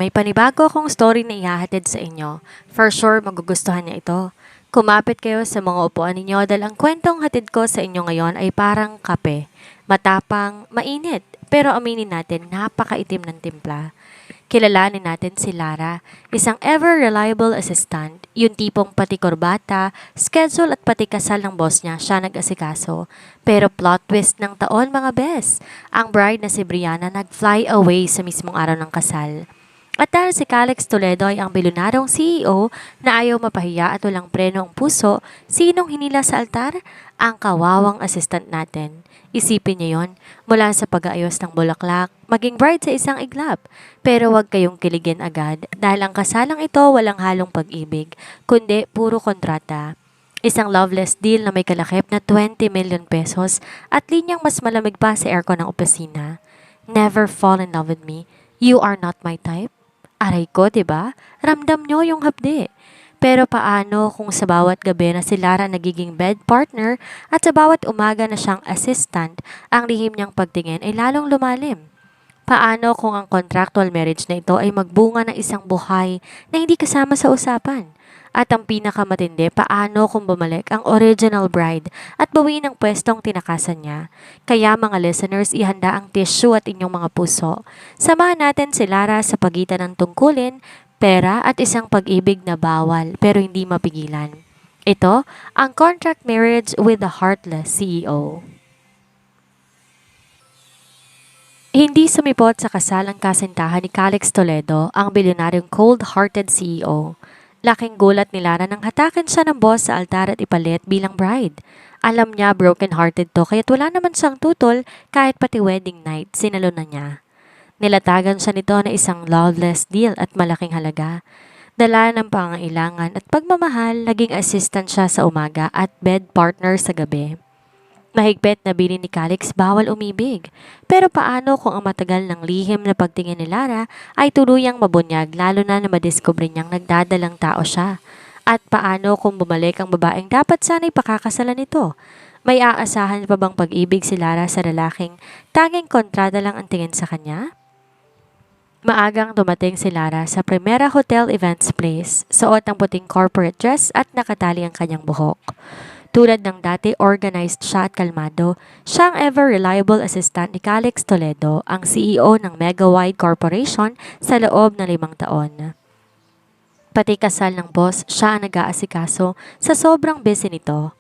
may panibago akong story na ihahatid sa inyo. For sure, magugustuhan niya ito. Kumapit kayo sa mga upuan ninyo dahil ang kwentong hatid ko sa inyo ngayon ay parang kape. Matapang, mainit, pero aminin natin, napakaitim ng timpla. Kilalanin natin si Lara, isang ever-reliable assistant, yung tipong pati korbata, schedule at pati kasal ng boss niya, siya nag-asikaso. Pero plot twist ng taon mga bes, ang bride na si Brianna nag-fly away sa mismong araw ng kasal. At dahil si Calix Toledo ay ang bilyonarong CEO na ayaw mapahiya at walang preno ang puso, sinong hinila sa altar? Ang kawawang assistant natin. Isipin niyo yon, mula sa pag-aayos ng bulaklak, maging bride sa isang iglap. Pero huwag kayong kiligin agad dahil ang kasalang ito walang halong pag-ibig, kundi puro kontrata. Isang loveless deal na may kalakip na 20 million pesos at linyang mas malamig pa sa aircon ng opisina. Never fall in love with me. You are not my type. Aray ko, 'di ba? Ramdam nyo yung hapde. Pero paano kung sa bawat gabi na si Lara nagiging bed partner at sa bawat umaga na siyang assistant, ang lihim niyang pagtingin ay lalong lumalim? Paano kung ang contractual marriage na ito ay magbunga ng isang buhay na hindi kasama sa usapan? At ang pinakamatindi, paano kung bumalik ang original bride at bawiin ang pwestong tinakasan niya? Kaya mga listeners, ihanda ang tissue at inyong mga puso. Samahan natin si Lara sa pagitan ng tungkulin, pera at isang pag-ibig na bawal pero hindi mapigilan. Ito, ang contract marriage with the heartless CEO. Hindi sumipot sa kasalang kasintahan ni Calix Toledo, ang bilyonaryong cold-hearted CEO. Laking gulat ni Lara nang hatakin siya ng boss sa altar at ipalit bilang bride. Alam niya broken-hearted to kaya't wala naman siyang tutol kahit pati wedding night sinalo na niya. Nilatagan siya nito na isang loveless deal at malaking halaga. Dala ng pangailangan at pagmamahal, naging assistant siya sa umaga at bed partner sa gabi. Mahigpit na bilin ni Calix bawal umibig. Pero paano kung ang matagal ng lihim na pagtingin ni Lara ay tuluyang mabunyag lalo na madiskubre niyang nagdadalang tao siya? At paano kung bumalik ang babaeng dapat sana'y pakakasalan nito? May aasahan pa bang pag-ibig si Lara sa lalaking tanging kontrata lang ang tingin sa kanya? Maagang dumating si Lara sa Primera Hotel Events Place, suot ang puting corporate dress at nakatali ang kanyang buhok. Tulad ng dati, organized siya at kalmado, siya ang ever-reliable assistant ni Calix Toledo, ang CEO ng Megawide Corporation sa loob ng 5 taon. Pati kasal ng boss, siya ang nag-aasikaso sa sobrang busy nito.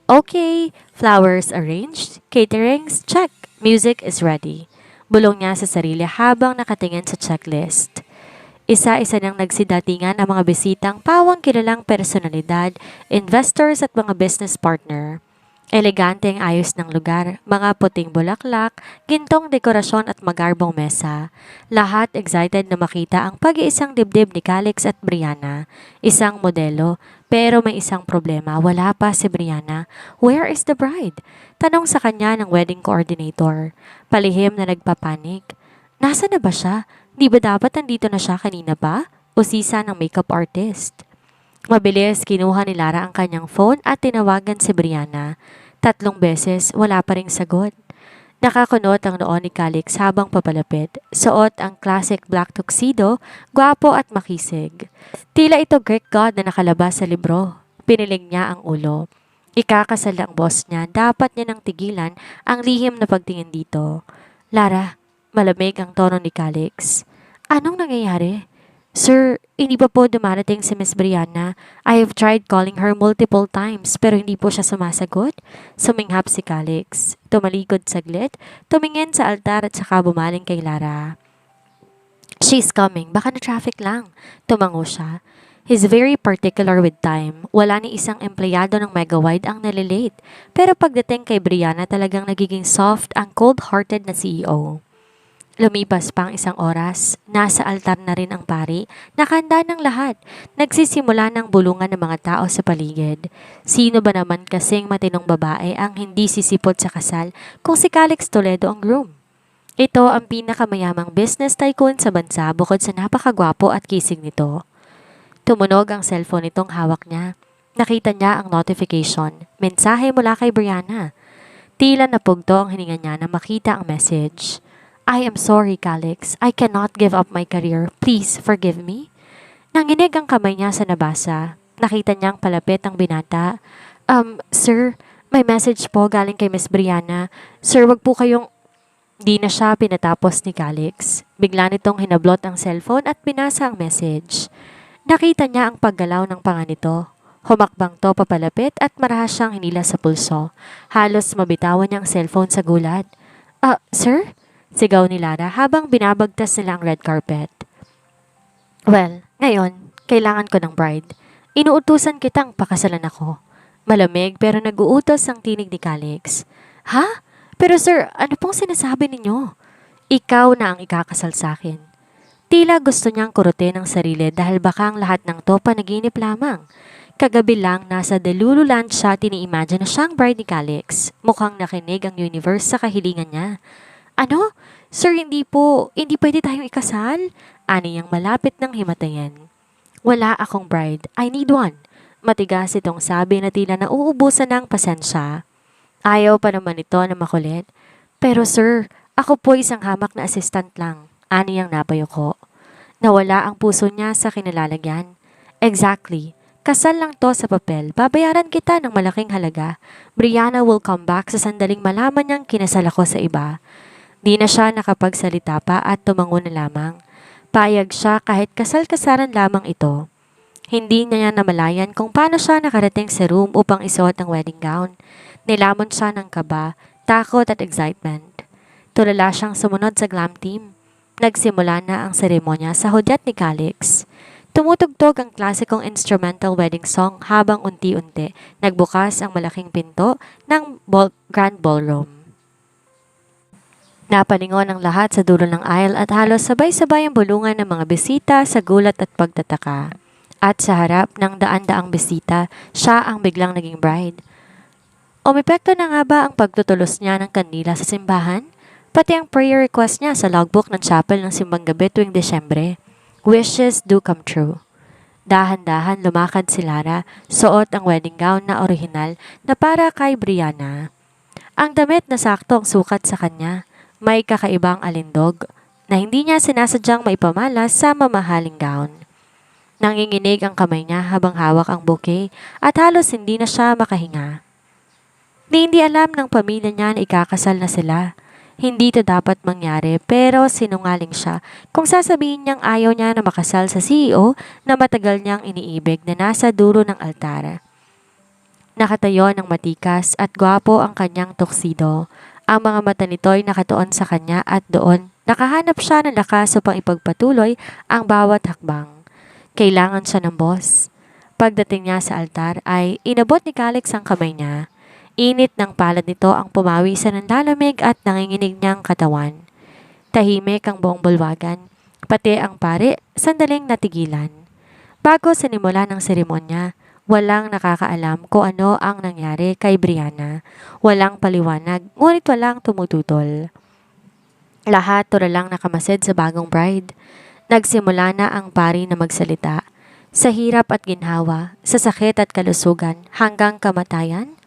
Okay, flowers arranged, caterings check, music is ready. Bulong niya sa sarili habang nakatingin sa checklist. Isa-isa nang nagsidatingan ang mga bisitang pawang kilalang personalidad, investors at mga business partner. Elegante ang ayos ng lugar, mga puting bulaklak, gintong dekorasyon at magarbong mesa. Lahat excited na makita ang pag-iisang dibdib ni Calix at Brianna. Isang modelo, pero may isang problema, wala pa si Brianna. Where is the bride? Tanong sa kanya ng wedding coordinator. Palihim na nagpapanik. Nasaan na ba siya? Di ba dapat nandito na siya kanina pa? O sisa ng makeup artist? Mabilis, kinuha ni Lara ang kanyang phone at tinawagan si Brianna. 3 beses, wala pa ring sagot. Nakakunot ang noon ni Calix habang papalapit. Suot ang classic black tuxedo, gwapo at makisig. Tila ito Greek god na nakalabas sa libro. Piniling niya ang ulo. Ikakasal ang boss niya, dapat niya nang tigilan ang lihim na pagtingin dito. Lara, malamig ang tono ni Calix. Anong nangyayari? Sir, hindi pa po dumarating si Miss Brianna. I have tried calling her multiple times pero hindi po siya sumasagot. Suminghap si Calix. Tumalikod saglit, tumingin sa altar at saka bumaling kay Lara. She's coming, baka na traffic lang. Tumango siya. He's very particular with time. Wala ni isang empleyado ng Megawide ang nalilate. Pero pagdating kay Brianna talagang nagiging soft ang cold-hearted na CEO. Lumipas pa ang 1 oras, nasa altar na rin ang pari, nakahanda ng lahat, nagsisimula ng bulungan ng mga tao sa paligid. Sino ba naman kasing matinong babae ang hindi sisipot sa kasal kung si Calix Toledo ang groom? Ito ang pinakamayamang business tycoon sa bansa bukod sa napakagwapo at kisig nito. Tumunog ang cellphone nitong hawak niya. Nakita niya ang notification, mensahe mula kay Brianna. Tila napugto ang hininga niya na makita ang message. I am sorry, Calix. I cannot give up my career. Please forgive me. Nanginig ang kamay niya sa nabasa. Nakita niyang palapit ang binata. Sir, may message po galing kay Miss Brianna. Sir, wag po kayong... Di na siya pinatapos ni Calix. Bigla nitong hinablot ang cellphone at binasa ang message. Nakita niya ang paggalaw ng panga nito. Humakbang to papalapit at marahas siyang hinila sa pulso. Halos mabitawan niya ang cellphone sa gulat. Sir? Sigaw ni Lara habang binabagtas nila ang red carpet. Well, ngayon, kailangan ko ng bride. Inuutusan kitang pakasalan ako. Malamig pero nag-uutos ang tinig ni Calix. Ha? Pero sir, ano pong sinasabi ninyo? Ikaw na ang ikakasal sa akin. Tila gusto niyang kurutin ang sarili dahil baka ang lahat ng to panaginip lamang. Kagabi lang nasa Delululand siya tini-imagine na siyang bride ni Calix. Mukhang nakinig ang universe sa kahilingan niya. Ano? Sir, hindi po. Hindi pwede tayong ikasal? Ani niyang malapit ng himatayan. Wala akong bride. I need one. Matigas itong sabi na tila nauubusan ng pasensya. Ayaw pa naman ito na makulit. Pero sir, ako po isang hamak na assistant lang. Ani niyang napayuko. Nawala ang puso niya sa kinalalagyan. Exactly. Kasal lang to sa papel. Babayaran kita ng malaking halaga. Brianna will come back sa sandaling malaman niyang kinasal ako sa iba. Di na siya nakapagsalita pa at tumango na lamang. Payag siya kahit kasal-kasaran lamang ito. Hindi niya namalayan kung paano siya nakarating sa room upang isuot ang wedding gown. Nilamon siya ng kaba, takot at excitement. Tulala siyang sumunod sa glam team. Nagsimula na ang seremonya sa hudyat ni Calix. Tumutugtog ang klasikong instrumental wedding song habang unti-unti nagbukas ang malaking pinto ng grand ballroom. Napalingon ang lahat sa dulo ng aisle at halos sabay-sabay ang bulungan ng mga bisita sa gulat at pagtataka. At sa harap ng daan-daang bisita, siya ang biglang naging bride. Umepekto na nga ba ang pagtutulos niya ng kandila sa simbahan? Pati ang prayer request niya sa logbook ng chapel ng simbang gabi tuwing Desyembre. Wishes do come true. Dahan-dahan lumakad si Lara, suot ang wedding gown na orihinal na para kay Brianna. Ang damit na sakto ang sukat sa kanya, may kakaibang alindog na hindi niya sinasadyang maipamalas sa mamahaling gown. Nanginginig ang kamay niya habang hawak ang bouquet at halos hindi na siya makahinga. Hindi alam ng pamilya niya na ikakasal na sila. Hindi ito dapat mangyari pero sinungaling siya kung sasabihin niyang ayaw niya na makasal sa CEO na matagal niyang iniibig na nasa dulo ng altar. Nakatayo ng matikas at gwapo ang kanyang tuxedo. Ang mga mata nito'y nakatuon sa kanya at doon nakahanap siya ng lakas upang ipagpatuloy ang bawat hakbang. Kailangan siya ng boss. Pagdating niya sa altar ay inabot ni Calix ang kamay niya. Init ng palad nito ang pumawi sa nanlalamig at nanginginig niyang katawan. Tahimik ang buong bulwagan, pati ang pare sandaling natigilan. Bago sinimula ng seremonya, walang nakakaalam kung ano ang nangyari kay Brianna. Walang paliwanag, ngunit walang tumututol. Lahat lang nakamasid sa bagong bride. Nagsimula na ang pari na magsalita. Sa hirap at ginhawa, sa sakit at kalusugan, hanggang kamatayan.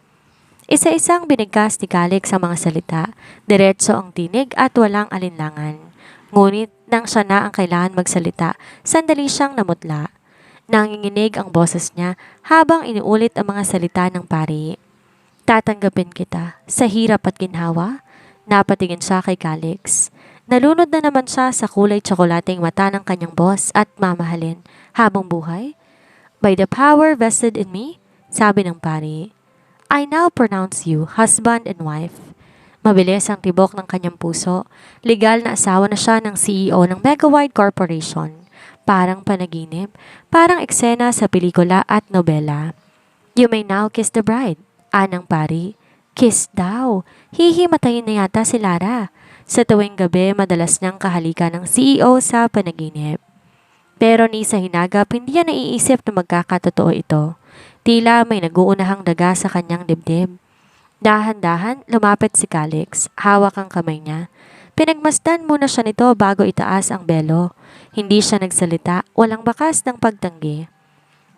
Isa-isang binigkas ni Calix ang mga salita, diretso ang tinig at walang alinlangan. Ngunit nang siya na ang kailangan magsalita, sandali siyang namutla. Nanginginig ang boses niya habang inuulit ang mga salita ng pari. Tatanggapin kita sa hirap at ginhawa? Napatingin siya kay Calix. Nalunod na naman siya sa kulay tsokolating mata ng kanyang boss at mamahalin habang buhay. By the power vested in me, sabi ng pari. I now pronounce you husband and wife. Mabilis ang tibok ng kanyang puso. Legal na asawa na siya ng CEO ng Megawide Corporation. Parang panaginip, parang eksena sa pelikula at nobela. You may now kiss the bride. Anang pari. Kiss daw. Hihimatayin na yata si Lara. Sa tuwing gabi, madalas niyang kahalikan ng CEO sa panaginip. Pero ni sa hinagap, hindi niya naiisip na magkakatotoo ito. Tila may naguunahang daga sa kanyang dibdib. Dahan-dahan, lumapit si Calix. Hawak ang kamay niya. Pinagmasdan muna siya nito bago itaas ang belo. Hindi siya nagsalita, walang bakas ng pagtanggi.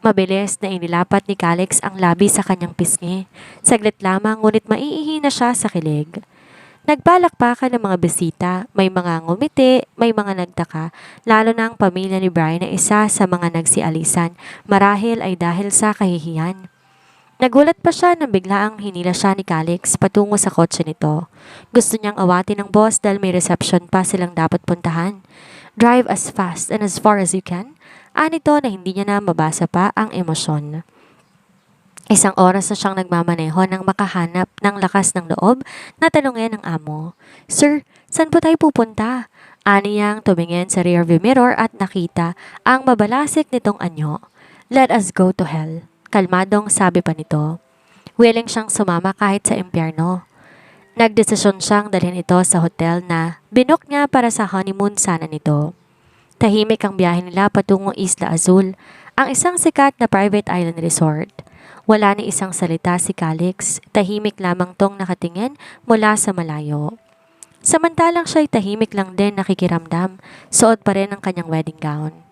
Mabilis na inilapat ni Calix ang labi sa kanyang pisngi. Saglit lamang ngunit maiihi na siya sa kilig. Nagbalakbakan ng mga bisita, may mga ngumiti, may mga nagtaka, lalo na ang pamilya ni Brian na isa sa mga nagsialisan, marahil ay dahil sa kahihiyan. Nagulat pa siya nang biglaang hinila siya ni Calix patungo sa kotse nito. Gusto niyang awatin ng boss dahil may reception pa silang dapat puntahan. Drive as fast and as far as you can. Anito na hindi niya na mabasa pa ang emosyon. Isang oras na siyang nagmamaneho nang makahanap ng lakas ng loob na tanungin ng amo. Sir, saan po tayo pupunta? Aniyang tumingin sa rearview mirror at nakita ang mabalasik nitong anyo. Let us go to hell. Kalmadong sabi pa nito. Willing siyang sumama kahit sa impyerno. Nagdesisyon siyang dalhin ito sa hotel na binook niya para sa honeymoon sana nito. Tahimik ang biyahe nila patungong Isla Azul, ang isang sikat na private island resort. Wala ni isang salita si Calix, tahimik lamang tong nakatingin mula sa malayo. Samantalang siya'y tahimik lang din nakikiramdam, suot pa rin ang kanyang wedding gown.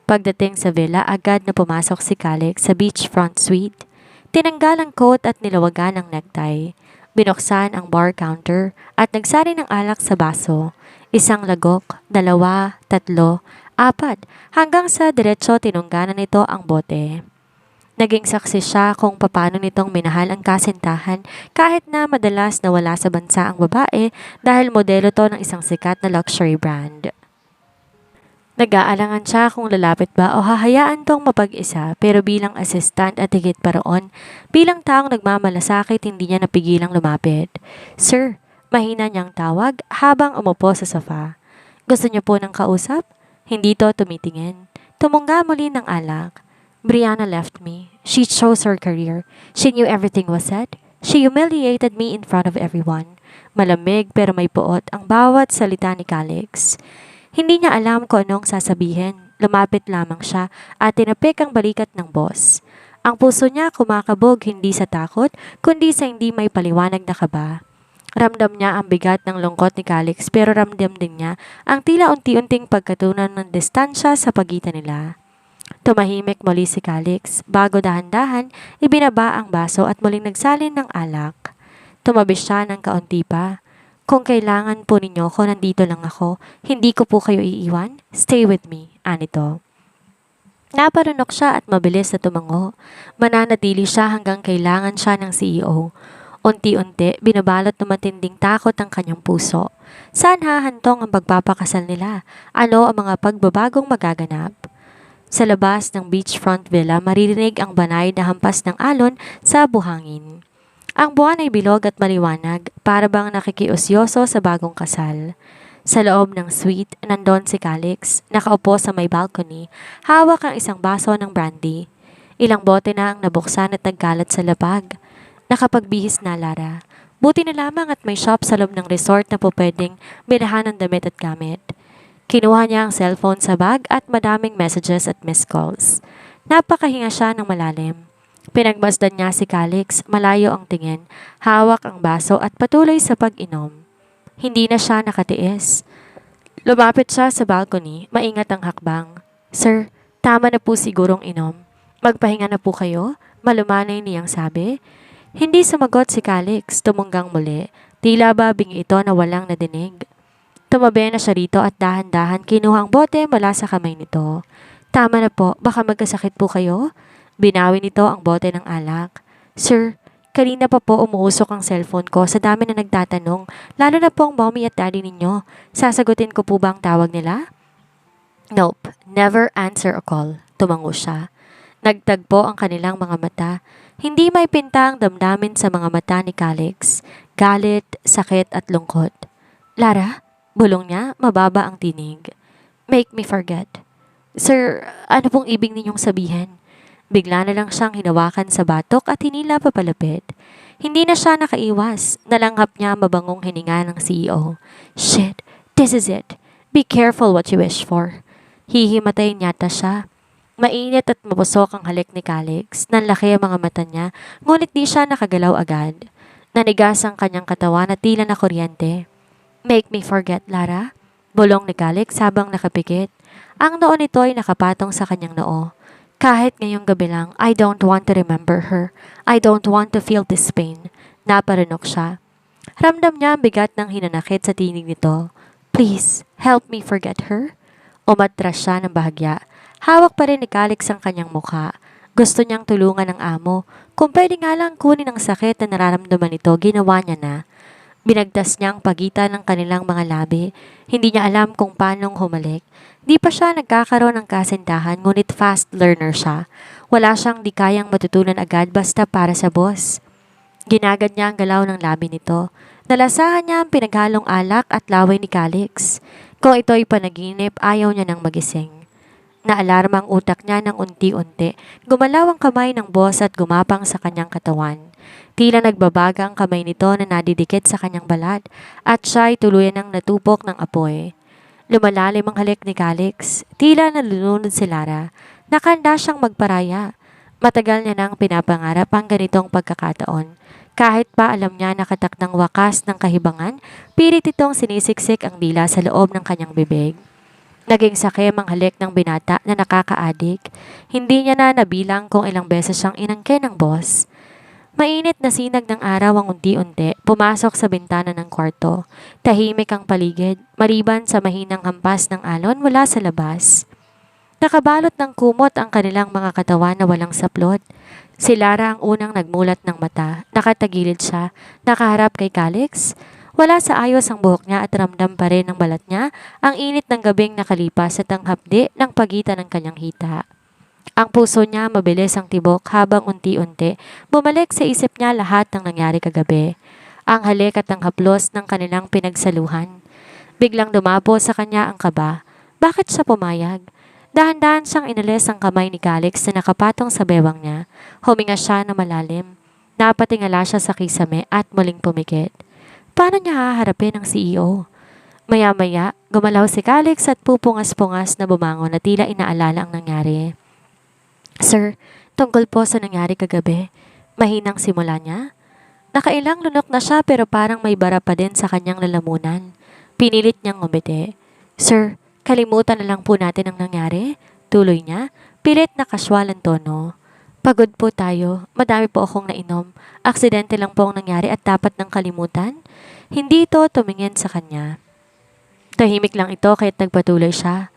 Pagdating sa villa, agad na pumasok si Calix sa beachfront suite. Tinanggal ang coat at nilawagan ang necktie. Binuksan ang bar counter at nagsari ng alak sa baso. Isang lagok, 2, 3, 4, hanggang sa diretso tinungganan nito ang bote. Naging saksi siya kung paano nitong minahal ang kasintahan kahit na madalas nawala sa bansa ang babae dahil modelo to ng isang sikat na luxury brand. Nag-aalangan siya kung lalapit ba o hahayaan tong mapag-isa pero bilang assistant at higit pa roon, bilang taong nagmamalasakit hindi niya napigilang lumapit. Sir, mahina niyang tawag habang umupo sa sofa. Gusto niyo po ng kausap? Hindi to tumitingin. Tumungga muli ng alak. Brianna left me. She chose her career. She knew everything was said. She humiliated me in front of everyone. Malamig pero may puot ang bawat salita ni Calix. Hindi niya alam kung anong sasabihin. Lumapit lamang siya at tinapik ang balikat ng boss. Ang puso niya kumakabog hindi sa takot, kundi sa hindi may paliwanag na kaba. Ramdam niya ang bigat ng lungkot ni Calix pero ramdam din niya ang tila unti-unting pagkatunan ng distansya sa pagitan nila. Tumahimik muli si Calix, bago dahan-dahan, ibinaba ang baso at muling nagsalin ng alak. Tumabi siya ng kaunti pa. Kung kailangan po ninyo ko, nandito lang ako. Hindi ko po kayo iiwan. Stay with me, anito. Naparunok siya at mabilis na tumango. Mananatili siya hanggang kailangan siya ng CEO. Unti-unti, binabalot ng matinding takot ang kanyang puso. Saan hahantong ang pagpapakasal nila? Ano ang mga pagbabagong magaganap? Sa labas ng beachfront villa, maririnig ang banay na hampas ng alon sa buhangin. Ang buwan ay bilog at maliwanag, para bang nakikiusyoso sa bagong kasal. Sa loob ng suite, nandon si Calix, nakaupo sa may balcony, hawak ang isang baso ng brandy. Ilang bote na ang nabuksan at nagkalat sa labag. Nakapagbihis na Lara. Buti na lamang at may shop sa loob ng resort na po pwedeng bilhan ng damit at gamit. Kinuha niya ang cellphone sa bag at madaming messages at missed calls. Napakahinga siya ng malalim. Pinagmasdan niya si Calix, malayo ang tingin, hawak ang baso at patuloy sa pag-inom. Hindi na siya nakatiis. Lumapit siya sa balcony, maingat ang hakbang. Sir, tama na po sigurong inom. Magpahinga na po kayo? Malumanay niyang sabi. Hindi sumagot si Calix, tumunggang muli. Tila ba bingi ito na walang nadinig. Tumabi na siya rito at dahan-dahan kinuha ang bote mula sa kamay nito. Tama na po, baka magkasakit po kayo? Binawi nito ang bote ng alak. Sir, kanina pa po umuusok ang cellphone ko sa dami na nagtatanong, lalo na po ang mommy at daddy ninyo. Sasagutin ko po ba ang tawag nila? Nope, never answer a call. Tumango siya. Nagtagpo ang kanilang mga mata. Hindi may pinta ang damdamin sa mga mata ni Calix. Galit, sakit at lungkot. Lara? Bulong niya, mababa ang tinig. Make me forget. Sir, ano pong ibig ninyong sabihin? Bigla na lang siyang hinawakan sa batok at hinila papalapit. Hindi na siya nakaiwas. Nalanghap niya mabangong hininga ng CEO. Shit, this is it. Be careful what you wish for. Hihimatay niyata siya. Mainit at mapusok ang halik ni Calix. Nanlaki ang mga mata niya, ngunit di siya nakagalaw agad. Nanigas ang kanyang katawan at tila na kuryente. Make me forget, Lara. Bulong ni Calix habang nakapikit. Ang noo nito ay nakapatong sa kanyang noo. Kahit ngayong gabi lang, I don't want to remember her. I don't want to feel this pain. Naparunok siya. Ramdam niya ang bigat ng hinanakit sa tinig nito. Please, help me forget her. Umatras siya ng bahagya. Hawak pa rin ni Calix ang kanyang mukha. Gusto niyang tulungan ng amo. Kung pwede nga lang kunin ang sakit na nararamdaman nito, ginawa niya na. Binagtas niya ang pagitan ng kanilang mga labi. Hindi niya alam kung paanong humalik. Di pa siya nagkakaroon ng kasintahan ngunit fast learner siya. Wala siyang di kayang matutunan agad basta para sa boss. Ginagad niya ang galaw ng labi nito. Nalasahan niya ang pinaghalong alak at laway ni Calix. Kung ito'y panaginip, ayaw niya nang magising. Naalarma ang utak niya ng unti-unti. Gumalaw ang kamay ng boss at gumapang sa kanyang katawan. Tila nagbabaga ang kamay nito na nadidikit sa kanyang balat at siya'y tuluyan ng natupok ng apoy. Lumalalim ang halik ni Calix. Tila nalulunod si Lara. Nakahanda siyang magparaya. Matagal niya nang pinapangarap ang ganitong pagkakataon. Kahit pa alam niya nakatak ng wakas ng kahibangan, pilit itong sinisiksik ang dila sa loob ng kanyang bibig. Naging sakim ang halik ng binata na nakakaadik. Hindi niya na nabilang kung ilang beses siyang inangkin ng boss. Mainit na sinag ng araw ang unti-unti, pumasok sa bintana ng kwarto. Tahimik ang paligid, maliban sa mahinang hampas ng alon mula sa labas. Nakabalot ng kumot ang kanilang mga katawan na walang saplot. Si Lara ang unang nagmulat ng mata. Nakatagilid siya, nakaharap kay Calix. Wala sa ayos ang buhok niya at ramdam pa rin ng balat niya ang init ng gabing nakalipas at ang hapdi ng pagitan ng kanyang hita. Ang puso niya mabilis ang tibok habang unti-unti bumalik sa isip niya lahat ng nangyari kagabi. Ang halik at ang haplos ng kanilang pinagsaluhan. Biglang dumapo sa kanya ang kaba. Bakit siya pumayag? Dahan-dahan siyang inalis ang kamay ni Calix na nakapatong sa bewang niya. Huminga siya na malalim. Napatingala siya sa kisame at muling pumikit. Paano niya haharapin ang CEO? Maya-maya, gumalaw si Calix at pupungas-pungas na bumangon na tila inaalala ang nangyari. Sir, tungkol po sa nangyari kagabi, mahinang simula niya. Nakailang lunok na siya pero parang may bara pa din sa kanyang lalamunan. Pinilit niyang ngumiti. Sir, kalimutan na lang po natin ang nangyari. Tuloy niya, pilit na kaswal ang tono. Pagod po tayo, madami po akong nainom. Aksidente lang po ang nangyari at dapat ng kalimutan. Hindi ito tumingin sa kanya. Tahimik lang ito kahit nagpatuloy siya.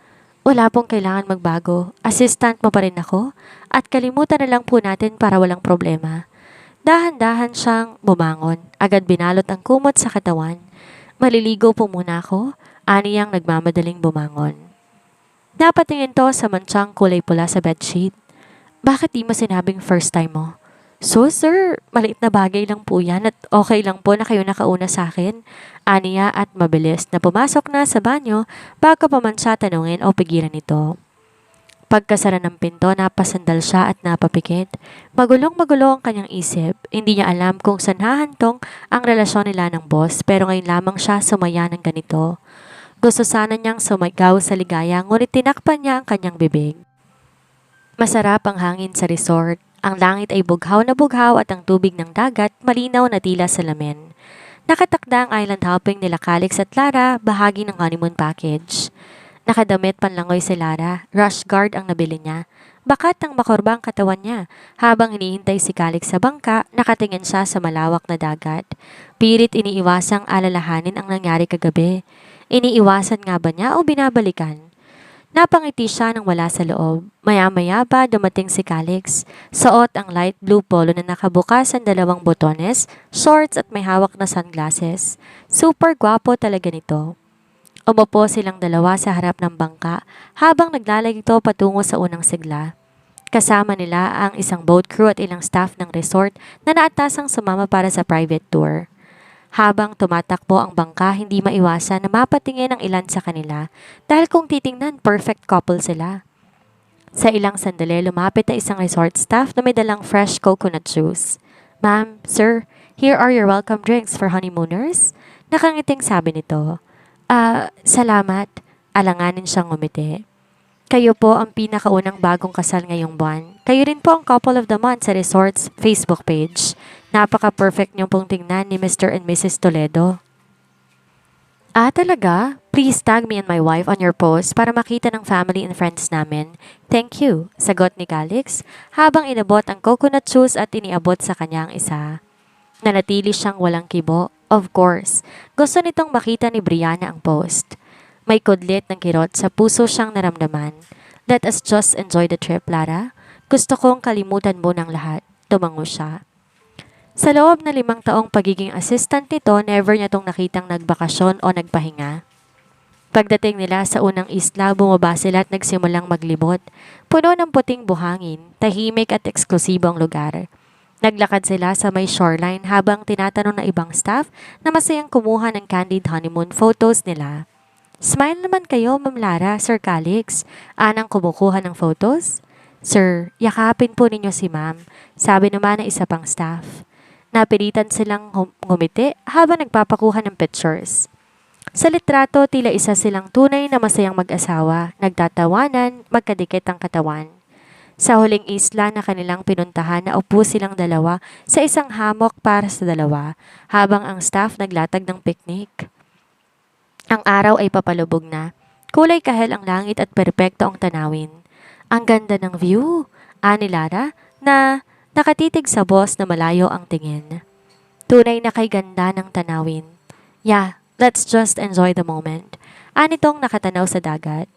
Wala pong kailangan magbago. Assistant mo pa rin ako. At kalimutan na lang po natin para walang problema. Dahan-dahan siyang bumangon. Agad binalot ang kumot sa katawan. Maliligo po muna ako. Aniyang nagmamadaling bumangon. Napatingin to sa mantsang kulay pula sa bedsheet. Bakit di mo sinabing first time mo? So sir, maliit na bagay lang po yan at okay lang po na kayo nakauna sa akin. Aniya at mabilis na pumasok na sa banyo bago pa man siya tanungin o pigilan ito. Pagkasara ng pinto, napasandal siya at napapikit. Magulong-magulo ang kanyang isip. Hindi niya alam kung saan hahantong ang relasyon nila ng boss pero ngayon lamang siya sumaya ng ganito. Gusto sana niyang sumigaw sa ligaya ngunit tinakpan niya ang kanyang bibig. Masarap ang hangin sa resort. Ang langit ay bughaw na bughaw at ang tubig ng dagat malinaw na tila salamin. Nakatakda ang island hopping nila Calix at Lara, bahagi ng honeymoon package. Nakadamit panlangoy si Lara, rush guard ang nabili niya. Bakat ang makorba ang katawan niya. Habang hinihintay si Calix sa bangka, nakatingin siya sa malawak na dagat. Pilit iniiwasang alalahanin ang nangyari kagabi. Iniiwasan nga ba niya o binabalikan? Napangiti siya nang wala sa loob. Maya-maya ba dumating si Calix. Suot ang light blue polo na nakabukas ang 2 botones, shorts at may hawak na sunglasses. Super gwapo talaga nito. Umupo silang dalawa sa harap ng bangka habang naglalayag ito patungo sa unang sigla. Kasama nila ang isang boat crew at ilang staff ng resort na naatasang sumama para sa private tour. Habang tumatakbo ang bangka, hindi maiwasan na mapatingin ang ilan sa kanila dahil kung titingnan, perfect couple sila. Sa ilang sandali, lumapit na isang resort staff na may dalang fresh coconut juice. Ma'am, sir, here are your welcome drinks for honeymooners. Nakangiting sabi nito. Salamat. Alanganin siyang ngumiti. Kayo po ang pinakaunang bagong kasal ngayong buwan. Kayo rin po ang couple of the month sa resort's Facebook page. Napaka-perfect niyong pong tingnan ni Mr. and Mrs. Toledo. Talaga? Please tag me and my wife on your post para makita ng family and friends namin. Thank you, sagot ni Calix habang inabot ang coconut juice at iniabot sa kanya ang isa. Nanatili siyang walang kibo. Of course, gusto nitong makita ni Brianna ang post. May kudlit ng kirot sa puso siyang naramdaman. Let us just enjoy the trip, Lara. Gusto kong kalimutan mo ng lahat. Tumango siya. Sa loob na 5 taong pagiging assistant nito, never niya tong nakitang nagbakasyon o nagpahinga. Pagdating nila sa unang isla, bumaba sila at nagsimulang maglibot. Puno ng puting buhangin, tahimik at eksklusibo ang lugar. Naglakad sila sa may shoreline habang tinatanong ng ibang staff na masayang kumuha ng candid honeymoon photos nila. Smile naman kayo, Ma'am Lara, Sir Calix. Anang kumukuha ng photos? Sir, yakapin po ninyo si Ma'am, sabi naman ng isa pang staff. Napilitan silang ngumiti habang nagpapakuha ng pictures. Sa litrato, tila isa silang tunay na masayang mag-asawa, nagtatawanan, magkadikit ang katawan. Sa huling isla na kanilang pinuntahan, naupo silang dalawa sa isang hammock para sa dalawa, habang ang staff naglatag ng picnic. Ang araw ay papalubog na. Kulay kahel ang langit at perpekto ang tanawin. Ang ganda ng view, ani Lara, na nakatitig sa boss na malayo ang tingin. Tunay na kay ganda ng tanawin. Yeah, let's just enjoy the moment. Anitong nakatanaw sa dagat.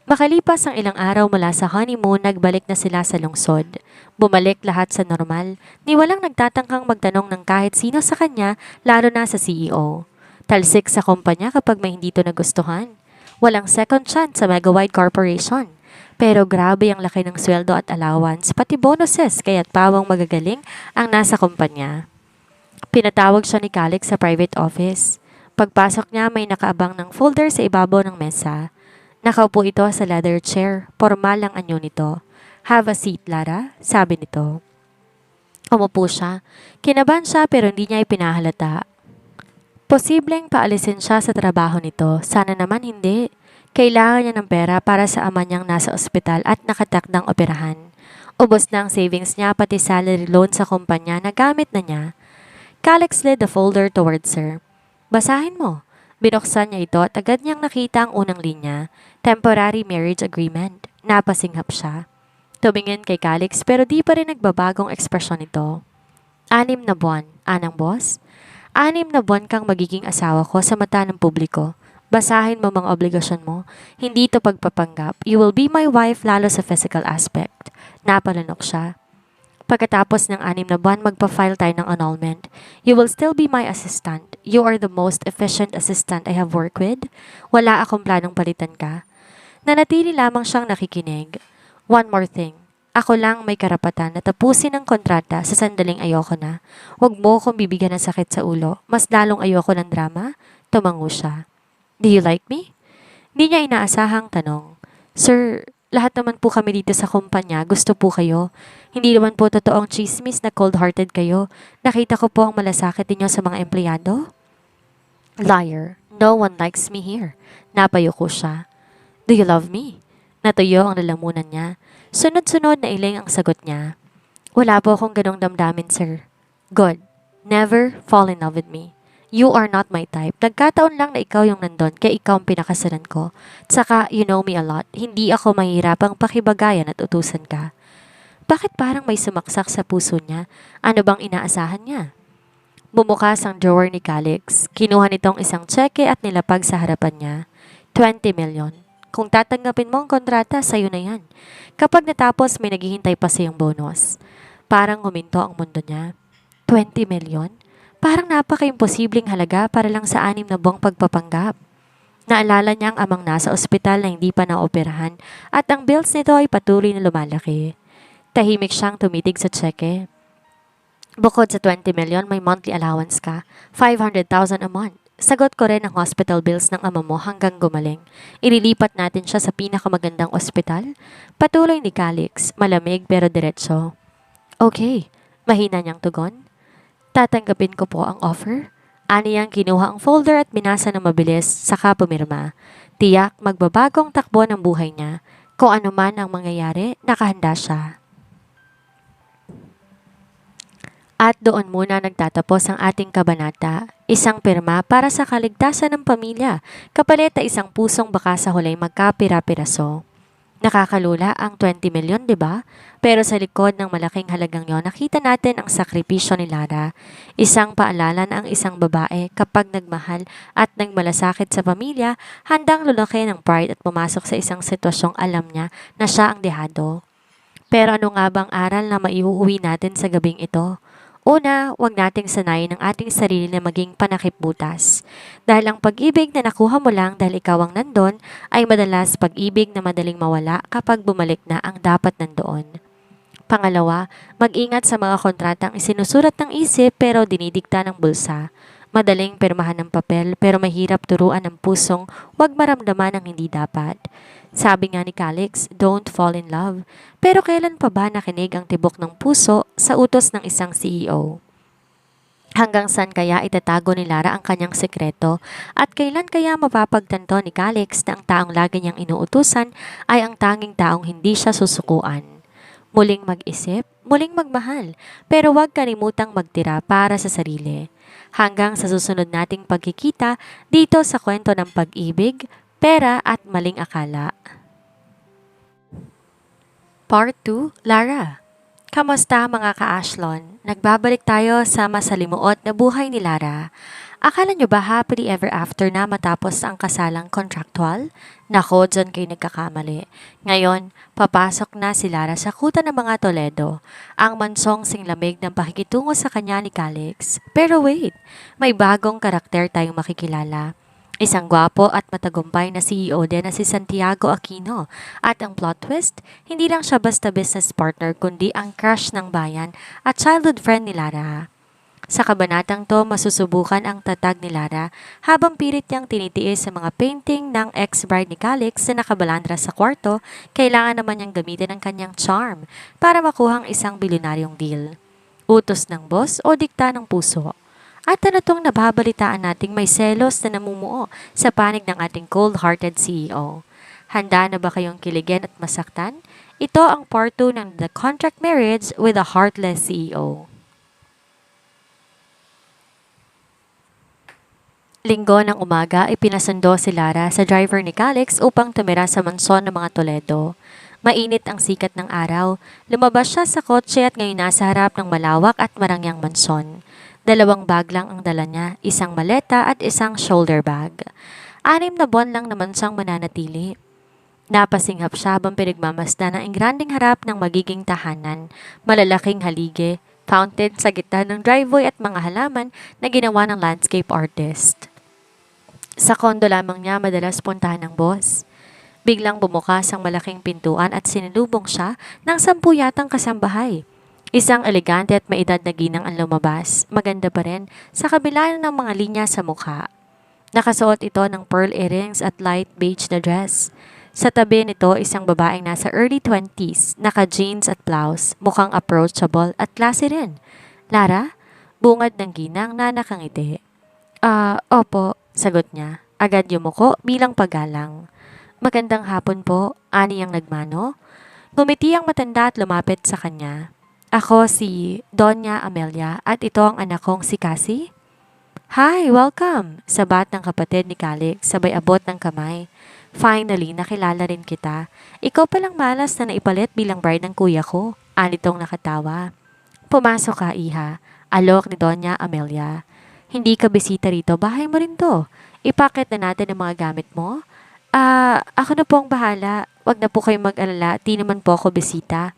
Makalipas ang ilang araw mula sa honeymoon, nagbalik na sila sa lungsod. Bumalik lahat sa normal, ni walang nagtatangkang magtanong ng kahit sino sa kanya, lalo na sa CEO. Talsik sa kumpanya kapag may hindi to nagustuhan. Walang second chance sa Megawide Corporation. Pero grabe ang laki ng sweldo at allowance, pati bonuses, kaya't pawang magagaling ang nasa kumpanya. Pinatawag siya ni Calix sa private office. Pagpasok niya, may nakaabang ng folder sa ibabaw ng mesa. Nakaupo ito sa leather chair. Formal ang anyo nito. Have a seat, Lara, sabi nito. Umupo siya. Kinabahan siya pero hindi niya ipinahalata. Posibleng paalisin siya sa trabaho nito. Sana naman hindi. Kailangan niya ng pera para sa ama niyang nasa ospital at nakatakdang operahan. Ubos na ang savings niya pati salary loan sa kumpanya na gamit na niya. Calix led the folder towards her. Basahin mo. Binuksan niya ito at agad niyang nakita ang unang linya. Temporary marriage agreement. Napasinghap siya. Tumingin kay Calix pero di pa rin nagbabagong ekspresyon nito. 6 na buwan. Anang boss? 6 na buwan kang magiging asawa ko sa mata ng publiko. Basahin mo mga obligasyon mo. Hindi ito pagpapanggap. You will be my wife lalo sa physical aspect. Napalunok siya. Pagkatapos ng 6 na buwan, magpa-file tayo ng annulment. You will still be my assistant. You are the most efficient assistant I have worked with. Wala akong planong palitan ka. Nanatili lamang siyang nakikinig. One more thing. Ako lang may karapatan na tapusin ang kontrata sa sandaling ayoko na. Huwag mo akong bibigyan ng sakit sa ulo. Mas lalong ayoko ng drama. Tumango siya. Do you like me? Di niya inaasahang tanong. Sir, lahat naman po kami dito sa kumpanya. Gusto po kayo. Hindi naman po totoong chismis na cold-hearted kayo. Nakita ko po ang malasakit ninyo sa mga empleyado. Liar. No one likes me here. Napayuko siya. Do you love me? Natuyo ang lalamunan niya. Sunod-sunod na iling ang sagot niya. Wala po akong ganong damdamin, sir. Good. Never fall in love with me. You are not my type. Nagkataon lang na ikaw yung nandun, kaya ikaw ang pinakasalan ko. Tsaka, you know me a lot. Hindi ako mahirapang pakibagayan at utusan ka. Bakit parang may sumaksak sa puso niya? Ano bang inaasahan niya? Bumukas ang drawer ni Calix. Kinuha nitong isang tseke at nilapag sa harapan niya. 20 million. Kung tatanggapin mo ang kontrata, sa'yo na yan. Kapag natapos, may naghihintay pa sa iyong bonus. Parang huminto ang mundo niya. 20 million? Parang napaka-imposibleng halaga para lang sa 6 na buwang pagpapanggap. Naalala niya ang amang nasa ospital na hindi pa naoperahan at ang bills nito ay patuloy na lumalaki. Tahimik siyang tumitig sa tseke. Bukod sa 20 million, may monthly allowance ka. 500,000 a month. Sagot ko rin ang hospital bills ng ama mo hanggang gumaling. Ililipat natin siya sa pinakamagandang ospital. Patuloy ni Calix, malamig pero diretso. Okay, mahina niyang tugon. Tatanggapin ko po ang offer. Aniyang kinuha ang folder at binasa ng mabilis, saka pumirma. Tiyak magbabagong takbo ng buhay niya. Kung ano man ang mangyayari, nakahanda siya. At doon muna nagtatapos ang ating kabanata. Isang pirma para sa kaligtasan ng pamilya, kapalit na isang pusong baka sa hulay magkapira-piraso. Nakakalula ang 20 milyon, di ba? Pero sa likod ng malaking halagang yon, nakita natin ang sakripisyo ni Lara. Isang paalala na ang isang babae kapag nagmahal at nagmalasakit sa pamilya, handang lulaki ng pride at pumasok sa isang sitwasyong alam niya na siya ang dehado. Pero ano nga bang aral na maiuuwi natin sa gabing ito? Una, huwag nating sanayin ang ating sarili na maging panakip-butas. Dahil ang pag-ibig na nakuha mo lang dahil ikaw ang nandun ay madalas pag-ibig na madaling mawala kapag bumalik na ang dapat nandoon. Pangalawa, mag-ingat sa mga kontratang isinusurat ng isip pero dinidikta ng bulsa. Madaling pirmahan ng papel pero mahirap turuan ng pusong huwag maramdaman ang hindi dapat. Sabi nga ni Calix, don't fall in love. Pero kailan pa ba nakinig ang tibok ng puso sa utos ng isang CEO? Hanggang saan kaya itatago ni Lara ang kanyang sekreto at kailan kaya mapapagtanto ni Calix na ang taong lagi niyang inuutusan ay ang tanging taong hindi siya susukuan? Muling mag-isip, muling magmahal, pero huwag kalimutang magtira para sa sarili. Hanggang sa susunod nating pagkikita dito sa kwento ng pag-ibig, pera at maling akala. Part 2, Lara. Kamusta mga ka-Ashlon? Nagbabalik tayo sa masalimuot na buhay ni Lara. Akala nyo ba happily ever after na matapos ang kasalang contractual? Nako, dyan kayo nagkakamali. Ngayon, papasok na si Lara sa kuta ng mga Toledo, ang mansong singlamig ng pakikitungo sa kanya ni Calix. Pero wait, may bagong karakter tayong makikilala. Isang gwapo at matagumpay na CEO din na si Santiago Aquino. At ang plot twist, hindi lang siya basta business partner kundi ang crush ng bayan at childhood friend ni Lara. Sa kabanatang to, masusubukan ang tatag ni Lara habang pilit niyang tinitiis sa mga painting ng ex-bride ni Calix na nakabalandra sa kwarto, kailangan naman niyang gamitin ang kanyang charm para makuha ang isang bilyonaryong deal. Utos ng boss o dikta ng puso? At ano tong nababalitaan nating may selos na namumuo sa panig ng ating cold-hearted CEO? Handa na ba kayong kiligin at masaktan? Ito ang part 2 ng The Contract Marriage with a Heartless CEO. Linggo ng umaga, ipinasundo si Lara sa driver ni Calix upang tumira sa mansyon ng mga Toledo. Mainit ang sikat ng araw, lumabas siya sa kotse at ngayon nasa harap ng malawak at marangyang mansyon. 2 bag lang ang dala niya, isang maleta at isang shoulder bag. 6 na buwan lang naman siyang mananatili. Napasinghap siya habang pinagmamasdan ng ingranding harap ng magiging tahanan, malalaking halige, fountain sa gitna ng driveway at mga halaman na ginawa ng landscape artist. Sa kondo lamang niya madalas puntahan ng boss. Biglang bumukas ang malaking pintuan at sinilubong siya ng 10 yatang kasambahay. Isang elegante at maedad na ginang ang lumabas, maganda pa rin sa kabila ng mga linya sa mukha. Nakasuot ito ng pearl earrings at light beige na dress. Sa tabi nito, isang babaeng nasa early 20s, naka-jeans at blouse, mukhang approachable at classy rin. Lara, bungad ng ginang na nakangiti. Opo, sagot niya. Agad yumuko bilang paggalang. Magandang hapon po, ani ang nagmano. Ngumiti ang matanda at lumapit sa kanya. Ako si Doña Amelia at ito ang anak kong si Cassie. Hi, welcome! Sabat ng kapatid ni Calix sabay abot ng kamay. Finally, nakilala rin kita. Ikaw palang malas na naipalit bilang bride ng kuya ko. Anitong nakatawa. Pumasok ka, iha. Alok ni Doña Amelia. Hindi ka bisita rito, bahay mo rin to. Ipakit na natin ang mga gamit mo. Ako na po ang bahala. Wag na po kayong mag-alala, di naman po ako bisita.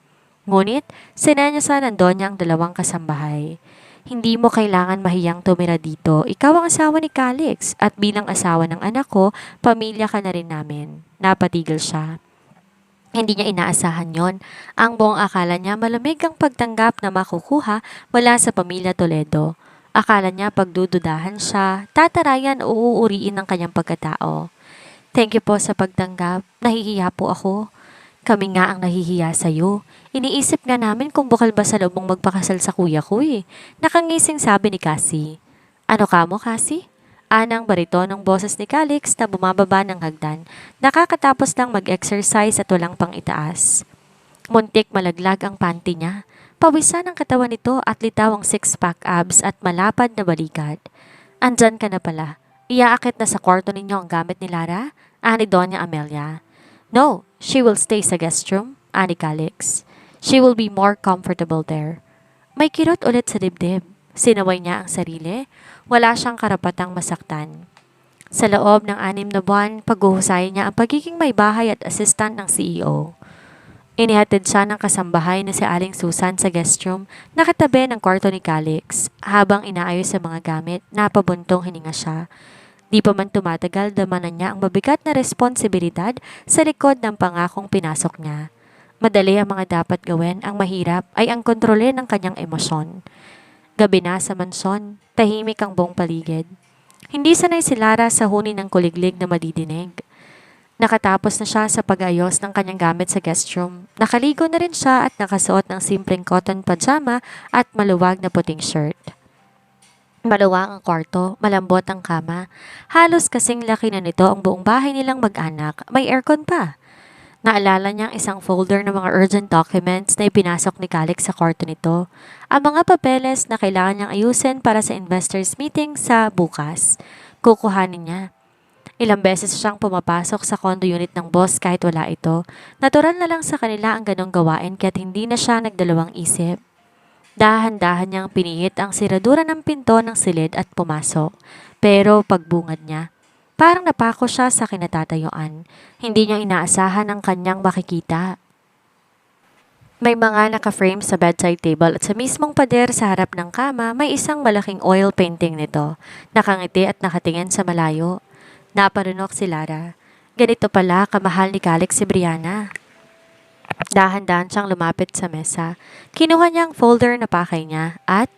Ngunit, sinanyasan ng Donya ang 2 kasambahay. Hindi mo kailangan mahiyang tumira dito. Ikaw ang asawa ni Calix at bilang asawa ng anak ko, pamilya ka na rin namin. Napatigil siya. Hindi niya inaasahan yon. Ang buong akala niya malamig ang pagtanggap na makukuha mula sa pamilya Toledo. Akala niya pagdududahan siya, tatarayan o uuriin ng kanyang pagkatao. Thank you po sa pagtanggap. Nahihiya po ako. Kami nga ang nahihiya sa'yo. Iniisip nga namin kung bukal ba sa loob mong magpakasal sa kuya ko eh. Nakangising sabi ni Cassie. Ano ka mo, Cassie? Anang baritonong boses ni Calix na bumababa ng hagdan. Nakakatapos lang mag-exercise at walang pang itaas. Muntik malaglag ang panty niya. Pawisan ang katawan nito at litaw ang 6-pack abs at malapad na balikat. Andyan ka na pala. Iaakit na sa kwarto ninyo ang gamit ni Lara? Ani Doña Amelia. No, She will stay sa guest room, ani Calix. She will be more comfortable there. May kirot ulit sa dibdib. Sinaway niya ang sarili. Wala siyang karapatang masaktan. Sa loob ng 6 na buwan, paghuhusayin niya ang pagiging may bahay at assistant ng CEO. Inihatid siya ng kasambahay na si Aling Susan sa guest room, nakatabi ng kwarto ni Calix. Habang inaayos sa mga gamit, napabuntong hininga siya. Di pa man tumatagal, damanan niya ang mabigat na responsibilidad sa likod ng pangakong pinasok niya. Madali ang mga dapat gawin, ang mahirap ay ang kontrolin ng kanyang emosyon. Gabi na sa mansyon, tahimik ang buong paligid. Hindi sanay si Lara sa huni ng kuliglig na madidinig. Nakatapos na siya sa pag-ayos ng kanyang gamit sa guest room. Nakaligo na rin siya at nakasuot ng simpleng cotton pajama at maluwag na puting shirt. Maluwag ang kwarto, malambot ang kama. Halos kasing laki na nito ang buong bahay nilang mag-anak. May aircon pa. Naalala niyang isang folder ng mga urgent documents na ipinasok ni Calix sa kwarto nito. Ang mga papeles na kailangan niyang ayusin para sa investors meeting sa bukas. Kukuhanin niya. Ilang beses siyang pumapasok sa condo unit ng boss kahit wala ito. Natural na lang sa kanila ang ganong gawain kaya't hindi na siya nagdalawang isip. Dahan-dahan niyang pinihit ang siradura ng pinto ng silid at pumasok. Pero pagbungad niya, parang napako siya sa kinatatayuan. Hindi niya inaasahan ang kanyang makikita. May mga naka-frame sa bedside table at sa mismong pader sa harap ng kama may isang malaking oil painting nito. Nakangiti at nakatingin sa malayo. Naparunok si Lara. Ganito pala kamahal ni Calix si Brianna. Dahan-dahan siyang lumapit sa mesa. Kinuha niya ang folder na pakay niya at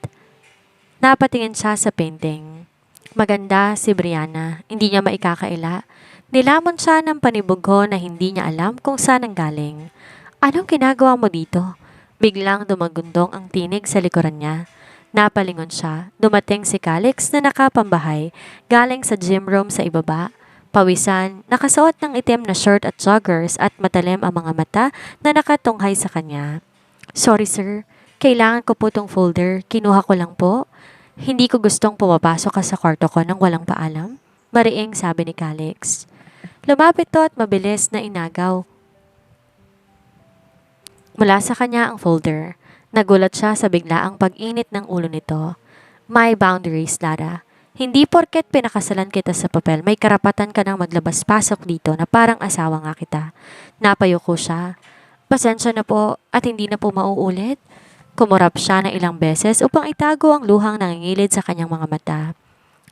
napatingin siya sa painting. Maganda si Brianna, hindi niya maikakaila. Nilamon siya ng panibugho na hindi niya alam kung saan ang galing. Anong ginagawa mo dito? Biglang dumagundong ang tinig sa likuran niya. Napalingon siya. Dumating si Calix na nakapambahay, galing sa gym room sa ibaba. Pawisan, nakasuot ng itim na shirt at joggers at matalim ang mga mata na nakatunghay sa kanya. Sorry sir, kailangan ko po tong folder. Kinuha ko lang po. Hindi ko gustong pumapasok ka sa kwarto ko nang walang paalam. Mariing sabi ni Calix. Lumapit to at mabilis na inagaw mula sa kanya ang folder. Nagulat siya sa biglaang pag-init ng ulo nito. My boundaries, Lara. Hindi porket pinakasalan kita sa papel, may karapatan ka nang maglabas-pasok dito na parang asawa nga kita. Napayuko siya. Pasensya na po at hindi na po mauulit. Kumurap siya ng ilang beses upang itago ang luhang nangingilid sa kanyang mga mata.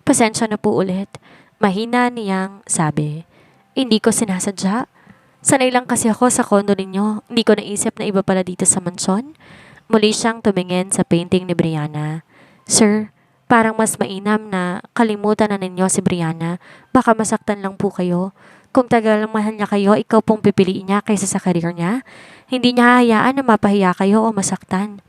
Pasensya na po ulit. Mahina niyang sabi. Hindi ko sinasadya. Sanay lang kasi ako sa kondo ninyo. Hindi ko naisip na iba pala dito sa mansyon. Muli siyang tumingin sa painting ni Brianna. Sir, parang mas mainam na kalimutan na ninyo si Brianna. Baka masaktan lang po kayo. Kung tagal mahal niya kayo, ikaw pong pipiliin niya kaysa sa karir niya. Hindi niya hayaan na mapahiya kayo o masaktan.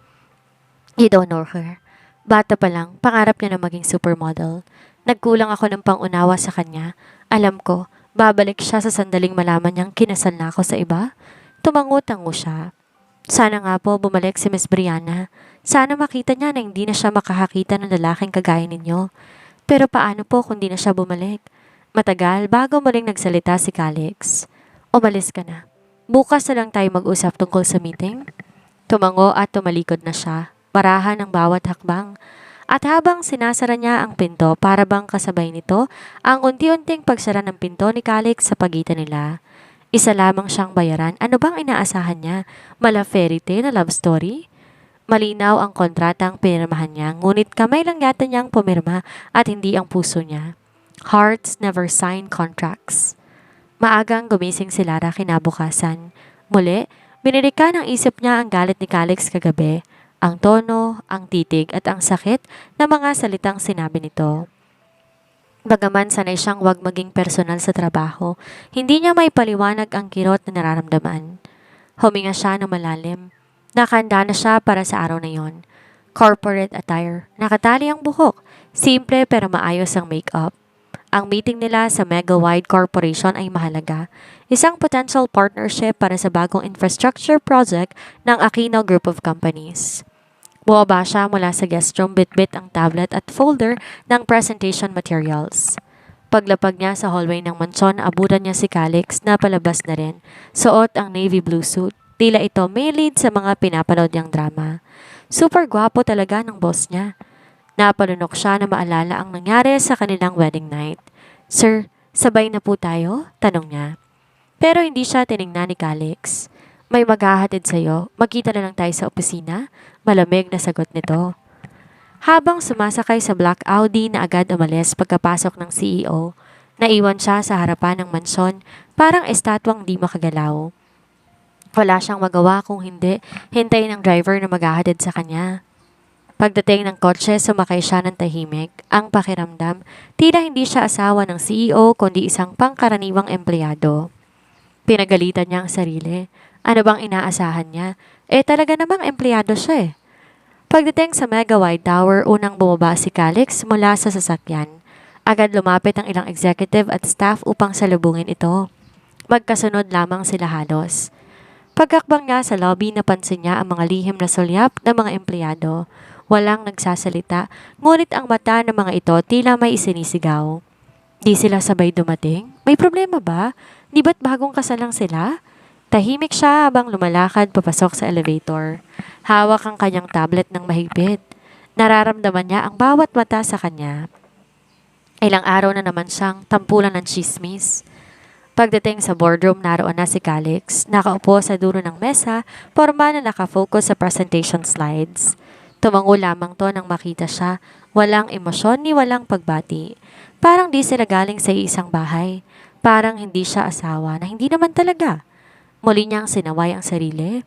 You don't know her. Bata pa lang, pangarap niya na maging supermodel. Nagkulang ako ng pangunawa sa kanya. Alam ko, babalik siya sa sandaling malaman niyang kinasal na ako sa iba. Tumango-tango siya. Sana nga po bumalik si Miss Brianna. Sana makita niya na hindi na siya makakakita ng lalaking kagaya ninyo. Pero paano po kung di na siya bumalik? Matagal bago muling nagsalita si Calix. Umalis ka na. Bukas na lang tayo mag-usap tungkol sa meeting. Tumango at tumalikod na siya. Marahan ang bawat hakbang. At habang sinasara niya ang pinto para bang kasabay nito, ang unti-unting pagsara ng pinto ni Calix sa pagitan nila. Isa lamang siyang bayaran. Ano bang inaasahan niya? Mala fairy tale na love story? Malinaw ang kontratang pinirmahan niya, ngunit kamay lang yata niyang pumirma at hindi ang puso niya. Hearts never sign contracts. Maagang gumising si Lara kinabukasan. Muli, binirika ng isip niya ang galit ni Calix kagabi, ang tono, ang titig at ang sakit na mga salitang sinabi nito. Bagaman sanay siyang wag maging personal sa trabaho, hindi niya may paliwanag ang kirot na nararamdaman. Huminga siya ng malalim. Nakahanda na siya para sa araw na yon. Corporate attire, nakatali ang buhok, simple pero maayos ang make-up. Ang meeting nila sa Mega Wide Corporation ay mahalaga. Isang potential partnership para sa bagong infrastructure project ng Aquino Group of Companies. Bumaba siya mula sa guest room, bitbit ang tablet at folder ng presentation materials. Paglapag niya sa hallway ng mansyon, abutan niya si Calix na palabas na rin. Suot ang navy blue suit. Tila ito may lead sa mga pinapanood niyang drama. Super gwapo talaga ng boss niya. Napalunok siya na maalala ang nangyari sa kanilang wedding night. Sir, sabay na po tayo? Tanong niya. Pero hindi siya tiningnan ni Calix. May maghahatid sa'yo. Magkita na lang tayo sa opisina? Malamig na sagot nito. Habang sumasakay sa Black Audi na agad umalis pagkapasok ng CEO, naiwan siya sa harapan ng mansyon parang estatwang di makagalaw. Wala siyang magawa kung hindi hintayin ng driver na maghahatid sa kanya. Pagdating ng kotse, sumakay siya ng tahimik. Ang pakiramdam, tila hindi siya asawa ng CEO kundi isang pangkaraniwang empleyado. Pinagalitan niya ang sarili. Ano bang inaasahan niya? Talaga namang empleyado siya eh. Pagdating sa Mega Wide Tower, unang bumaba si Calix mula sa sasakyan. Agad lumapit ang ilang executive at staff upang salubungin ito. Magkasunod lamang sila halos. Pagkakbang niya sa lobby, napansin niya ang mga lihim na sulyap ng mga empleyado. Walang nagsasalita, ngunit ang mata ng mga ito tila may isinisigaw. Di sila sabay dumating? May problema ba? Di ba't bagong kasal lang sila? Tahimik siya habang lumalakad papasok sa elevator. Hawak ang kanyang tablet ng mahigpit. Nararamdaman niya ang bawat mata sa kanya. Ilang araw na naman siyang tampulan ng chismis. Pagdating sa boardroom, naroon na si Calix. Nakaupo sa dulo ng mesa, forma na nakafocus sa presentation slides. Tumango lamang to nang makita siya. Walang emosyon ni walang pagbati. Parang di sila galing sa isang bahay. Parang hindi siya asawa na hindi naman talaga. Muli niyang sinaway ang sarili.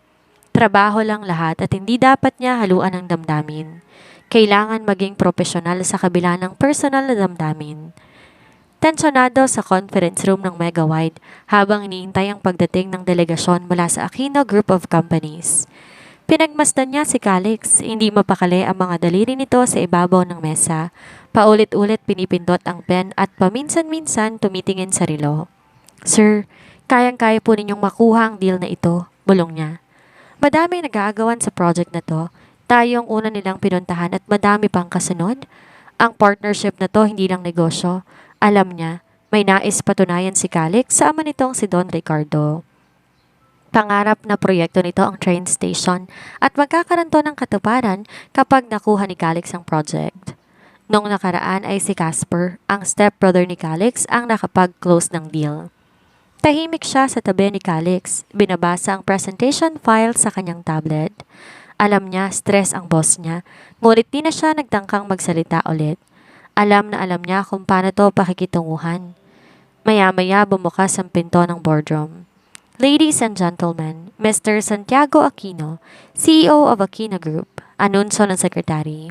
Trabaho lang lahat at hindi dapat niya haluan ng damdamin. Kailangan maging profesional sa kabila ng personal na damdamin. Tensyonado sa conference room ng Mega Wide habang iniintay ang pagdating ng delegasyon mula sa Aquino Group of Companies. Pinagmasdan niya si Calix, hindi mapakali ang mga daliri nito sa ibabaw ng mesa. Paulit-ulit pinipindot ang pen at paminsan-minsan tumitingin sa relo. Sir, kayang-kaya po ninyong makuha ang deal na ito, bulong niya. Madami nag-aagawan sa project na to. Tayo ang una nilang pinuntahan at madami pang kasunod. Ang partnership na to hindi lang negosyo. Alam niya, may nais patunayan si Calix sa ama nitong si Don Ricardo. Pangarap na proyekto nito ang train station at magkakaroon to ng katuparan kapag nakuha ni Calix ang project. Noong nakaraan ay si Casper, ang stepbrother ni Calix, ang nakapag-close ng deal. Tahimik siya sa tabi ni Calix, binabasa ang presentation file sa kanyang tablet. Alam niya, stress ang boss niya, ngunit di na siya nagtangkang magsalita ulit. Alam na alam niya kung paano to pakikitunguhan. Maya-maya bumukas ang pinto ng boardroom. Ladies and gentlemen, Mr. Santiago Aquino, CEO of Aquino Group, anunsyo ng sekretary.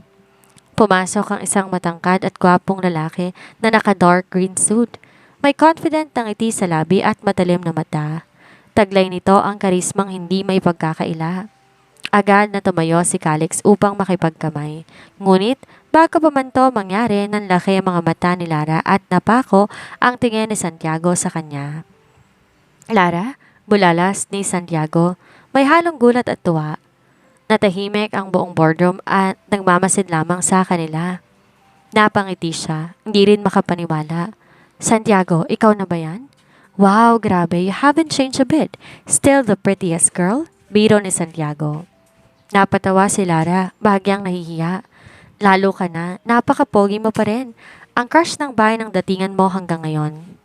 Pumasok ang isang matangkad at gwapong lalaki na naka-dark green suit. May confident na ngiti sa labi at matalim na mata. Taglay nito ang karismang hindi may pagkakaila. Agad na tumayo si Calix upang makipagkamay. Ngunit bago pa man to mangyari, nanlaki ang mga mata ni Lara at napako ang tingin ni Santiago sa kanya. Lara, bulalas ni Santiago, may halong gulat at tuwa. Natahimik ang buong boardroom at nagmamasid lamang sa kanila. Napangiti siya, hindi rin makapaniwala. Santiago, ikaw na ba yan? Wow, grabe, you haven't changed a bit. Still the prettiest girl? Biro ni Santiago. Napatawa si Lara, bahagyang nahihiya. Lalo ka na, napaka-pogi mo pa rin. Ang crush ng bahay ng datingan mo hanggang ngayon.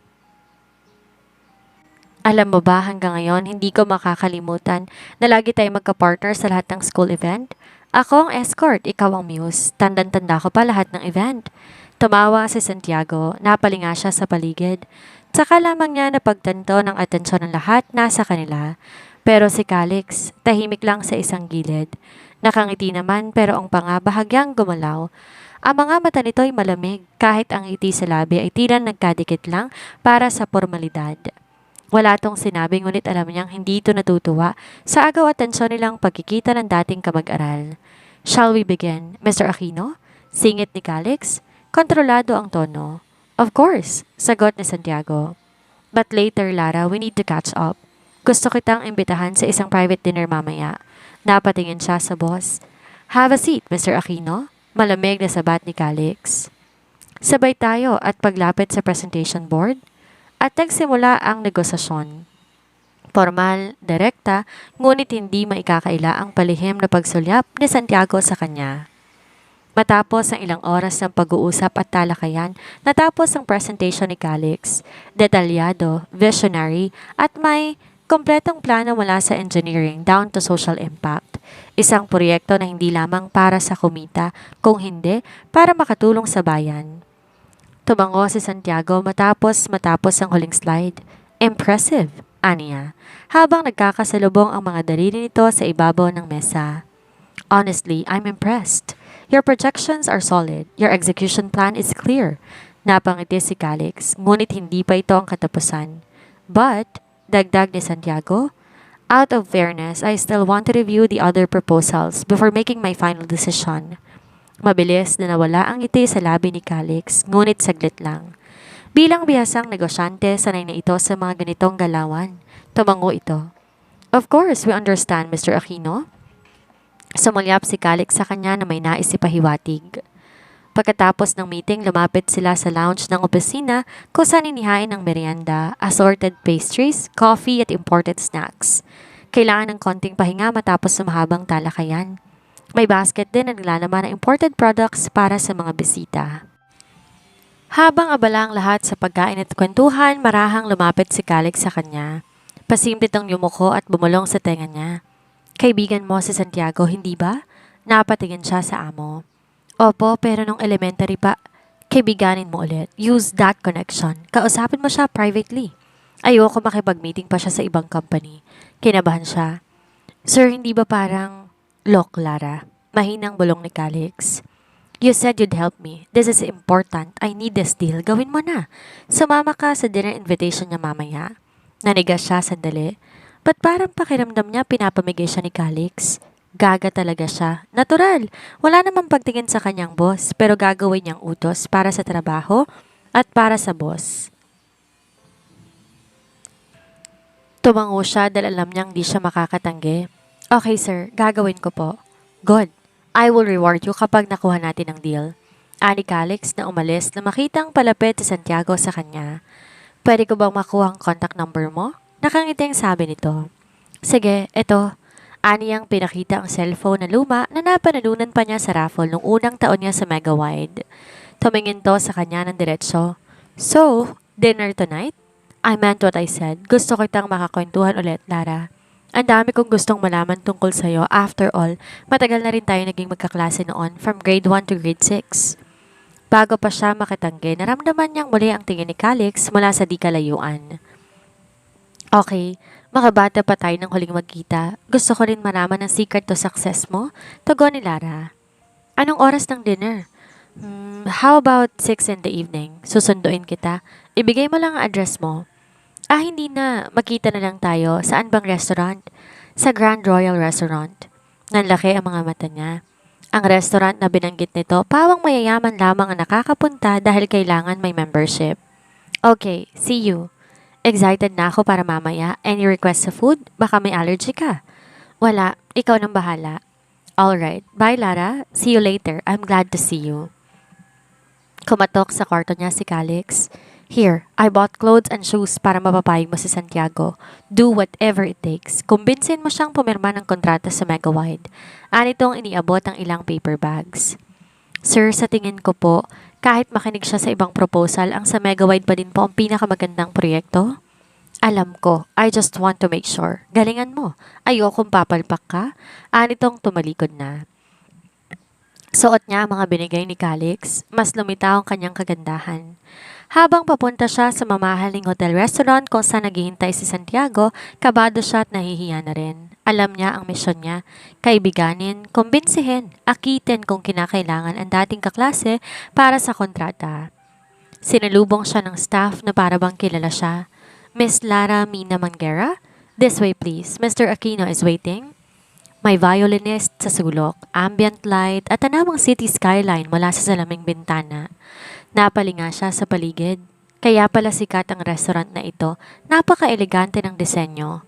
Alam mo ba hanggang ngayon, hindi ko makakalimutan na lagi tayo magka-partner sa lahat ng school event? Ako ang escort, ikaw ang muse. Tandang-tanda ko pa lahat ng event. Tumawa si Santiago, napalinga siya sa paligid. Saka lamang niya napagtanto ng atensyon ng lahat nasa kanila. Pero si Calix, tahimik lang sa isang gilid. Nakangiti naman pero ang panga bahagyang gumalaw. Ang mga mata nito ay malamig kahit ang ngiti sa labi ay tila nagkadikit lang para sa formalidad. Wala tong sinabi ngunit alam niyang hindi ito natutuwa sa agaw atensyon nilang pagkikita ng dating kamag-aral. Shall we begin, Mr. Aquino? Singit ni Calix. Kontrolado ang tono. Of course, sagot ni Santiago. But later, Lara, we need to catch up. Gusto kitang imbitahan sa isang private dinner mamaya. Napatingin siya sa boss. Have a seat, Mr. Aquino. Malamig na sabat ni Calix. Sabay tayo at paglapit sa presentation board at nagsimula ang negosasyon. Formal, direkta, ngunit hindi maikakaila ang palihim na pagsulyap ni Santiago sa kanya. Matapos ang ilang oras ng pag-uusap at talakayan, natapos ang presentation ni Calix. Detalyado, visionary, at may kompletong plano mula sa engineering down to social impact. Isang proyekto na hindi lamang para sa kumita, kung hindi, para makatulong sa bayan. Tumango si Santiago matapos ang huling slide. Impressive, aniya, habang nagkakasalubong ang mga daliri nito sa ibabaw ng mesa. Honestly, I'm impressed. Your projections are solid. Your execution plan is clear. Napangiti si Calix, ngunit hindi pa ito ang katapusan. But, dagdag ni Santiago, out of fairness, I still want to review the other proposals before making my final decision. Mabilis na nawala ang ngiti sa labi ni Calix, ngunit saglit lang. Bilang bihasang negosyante, sanay na ito sa mga ganitong galawan. Tumango ito. Of course, we understand, Mr. Aquino. Sumulyap si Calix sa kanya na may nais ipahiwatig. Pagkatapos ng meeting, lumapit sila sa lounge ng opisina kung saan inihain ang merienda, assorted pastries, coffee at imported snacks. Kailangan ng konting pahinga matapos sa mahabang talakayan. May basket din na naglalaman ng imported products para sa mga bisita. Habang abala ang lahat sa pagkain at kwentuhan, marahang lumapit si Calix sa kanya. Pasimple itong yumuko at bumulong sa tenga niya. Kaibigan mo si Santiago, hindi ba? Napatingin siya sa amo. Opo, pero nung elementary pa, kaibiganin mo ulit. Use that connection. Kausapin mo siya privately. Ayoko makipag-meeting pa siya sa ibang company. Kinabahan siya. Sir, hindi ba parang lock, Lara? Mahinang bulong ni Calix. You said you'd help me. This is important. I need this deal. Gawin mo na. Sumama ka sa dinner invitation niya mamaya. Nanigas siya sandali. Ba't parang pakiramdam niya pinapamigay siya ni Calix? Gaga talaga siya. Natural. Wala namang pagtingin sa kanyang boss, pero gagawin niyang utos para sa trabaho at para sa boss. Tumango siya dahil alam niyang di siya makakatanggi. Okay sir, gagawin ko po. Good. I will reward you kapag nakuha natin ang deal. Ani Calix na umalis na makitang palapit si Santiago sa kanya. Pwede ko bang makuha ang contact number mo? Nakangiting sabi nito. Sige, eto. Aniyang pinakita ang cellphone na luma na napanalunan pa niya sa raffle nung unang taon niya sa Megawide. Tumingin to sa kanya ng diretsyo. So, dinner tonight? I meant what I said. Gusto kitang makakwentuhan ulit, Lara. Ang dami kong gustong malaman tungkol sa'yo. After all, matagal na rin tayo naging magkaklase noon from grade 1 to grade 6. Bago pa siya makatanggi, naramdaman niyang muli ang tingin ni Calix mula sa di kalayuan. Okay, makabata pa tayo ng huling magkita. Gusto ko rin malaman ang secret to success mo. Tugon ni Lara. Anong oras ng dinner? How about 6 in the evening? Susunduin kita. Ibigay mo lang ang address mo. Hindi na. Magkita na lang tayo. Saan bang restaurant? Sa Grand Royal Restaurant. Nanlaki ang mga mata niya. Ang restaurant na binanggit nito, pawang mayayaman lamang ang nakakapunta dahil kailangan may membership. Okay, see you. Excited na ako para mamaya. Any request sa food? Baka may allergy ka. Wala. Ikaw nang bahala. Alright. Bye, Lara. See you later. I'm glad to see you. Kumatok sa kwarto niya si Calix. Here, I bought clothes and shoes para mapapayag mo si Santiago. Do whatever it takes. Kumbinsin mo siyang pumirma ng kontrata sa Megawide. Anitong iniabot ang ilang paper bags. Sir, sa tingin ko po, kahit makinig siya sa ibang proposal, ang sa Megawide pa din po ang pinakamagandang proyekto. Alam ko, I just want to make sure. Galingan mo. Ayokong papalpak ka. Anitong tumalikod na. Suot niya ang mga binigay ni Calix. Mas lumitaw ang kanyang kagandahan. Habang papunta siya sa mamahaling hotel-restaurant kung saan naghihintay si Santiago, kabado siya at nahihiya na rin. Alam niya ang misyon niya, kaibiganin, kumbinsihin, akitin kung kinakailangan ang dating kaklase para sa kontrata. Sinalubong siya ng staff na para bang kilala siya. Miss Lara Mina Mangera? This way please, Mr. Aquino is waiting. May violinist sa sulok, ambient light at tanawang city skyline mula sa salaming bintana. Napalinga siya sa paligid. Kaya pala sikat ang restaurant na ito, napaka-elegante ng disenyo.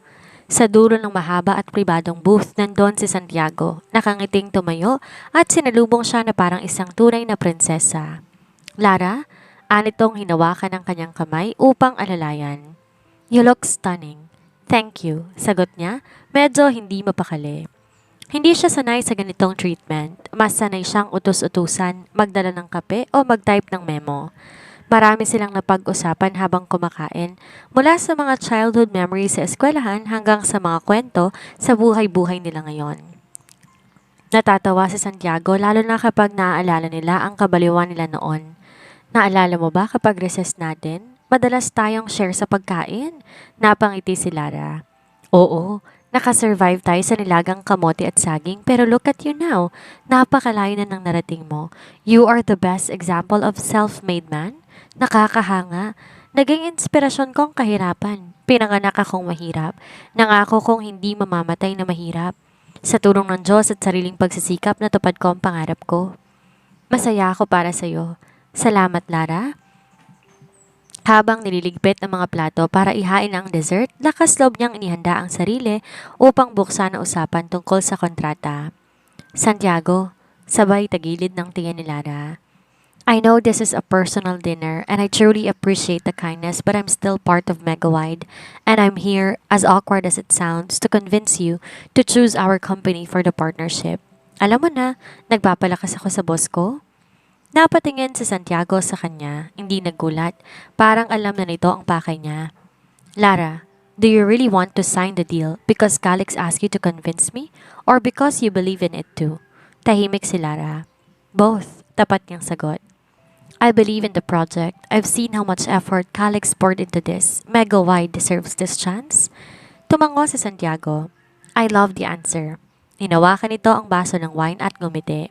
Sa dulo ng mahaba at pribadong booth, nandun si Santiago, nakangiting tumayo at sinalubong siya na parang isang tunay na prinsesa. Lara, anitong hinawakan ng kanyang kamay upang alalayan. You look stunning. Thank you, sagot niya, medyo hindi mapakali. Hindi siya sanay sa ganitong treatment. Mas sanay siyang utos-utusan, magdala ng kape o mag-type ng memo. Marami silang napag-usapan habang kumakain, mula sa mga childhood memories sa eskwelahan hanggang sa mga kwento sa buhay-buhay nila ngayon. Natatawa si Santiago lalo na kapag naaalala nila ang kabaliwan nila noon. Naalala mo ba kapag recess natin? Madalas tayong share sa pagkain. Napangiti si Lara. Oo, nakasurvive tayo sa nilagang kamote at saging pero look at you now. Napakalayo na ng narating mo. You are the best example of self-made man. Nakakahanga. Naging inspirasyon kong kahirapan. Pinanganak akong mahirap. Nangako kong hindi mamamatay na mahirap. Sa tulong ng Diyos at sariling pagsisikap natupad ko ang pangarap ko. Masaya ako para sa'yo. Salamat, Lara. Habang nililigpit ang mga plato para ihain ang dessert, lakas loob niyang inihanda ang sarili upang buksan ang usapan tungkol sa kontrata. Santiago, sabay tagilid ng tingin ni Lara. I know this is a personal dinner and I truly appreciate the kindness but I'm still part of Megawide and I'm here, as awkward as it sounds, to convince you to choose our company for the partnership. Alam mo na, nagpapalakas ako sa boss ko. Napatingin si Santiago sa kanya, hindi nagulat, parang alam na nito ang pakay niya. Lara, do you really want to sign the deal because Calix asked you to convince me or because you believe in it too? Tahimik si Lara. Both, tapat niyang sagot. I believe in the project. I've seen how much effort Calix poured into this. Mega Wide deserves this chance. Tumango si Santiago. I love the answer. Hinawakan nito ang baso ng wine at ngumiti.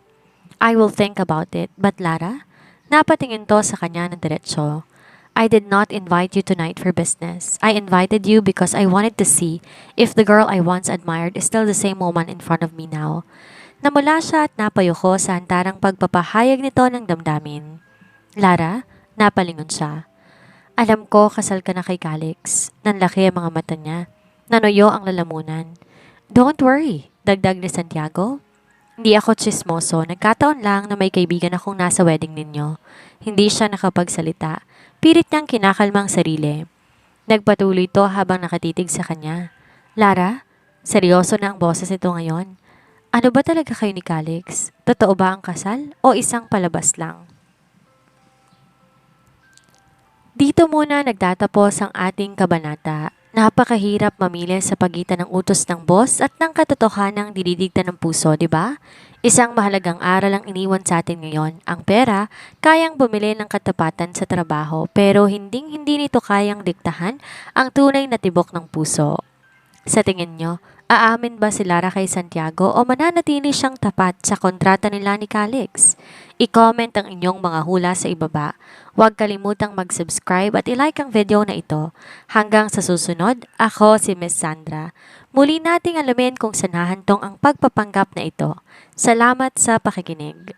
I will think about it. But Lara? Napatingin to sa kanya ng diretsyo. I did not invite you tonight for business. I invited you because I wanted to see if the girl I once admired is still the same woman in front of me now. Namula siya at napayuko sa hantarang pagpapahayag nito ng damdamin. Lara, napalingon siya. Alam ko kasal ka na kay Calix. Nanlaki ang mga mata niya. Nanuyo ang lalamunan. Don't worry, dagdag ni Santiago. Hindi ako tsismoso. Nagkataon lang na may kaibigan akong nasa wedding ninyo. Hindi siya nakapagsalita. Pilit niyang kinakalmang sarili. Nagpatuloy to habang nakatitig sa kanya. Lara, seryoso na ang boses ito ngayon. Ano ba talaga kayo ni Calix? Totoo ba ang kasal o isang palabas lang? Dito muna nagtatapos ang ating kabanata. Napakahirap mamili sa pagitan ng utos ng boss at ng katotohanang dididikta ng puso, di ba? Isang mahalagang aral ang iniwan sa atin ngayon. Ang pera, kayang bumili ng katapatan sa trabaho pero hindi nito kayang diktahan ang tunay na tibok ng puso. Sa tingin nyo, aamin ba si Lara kay Santiago o mananatili siyang tapat sa kontrata nila ni Calix? I-comment ang inyong mga hula sa ibaba. Huwag kalimutang mag-subscribe at i-like ang video na ito. Hanggang sa susunod, ako si Miss Sandra. Muli nating alamin kung sanahantong ang pagpapanggap na ito. Salamat sa pakikinig.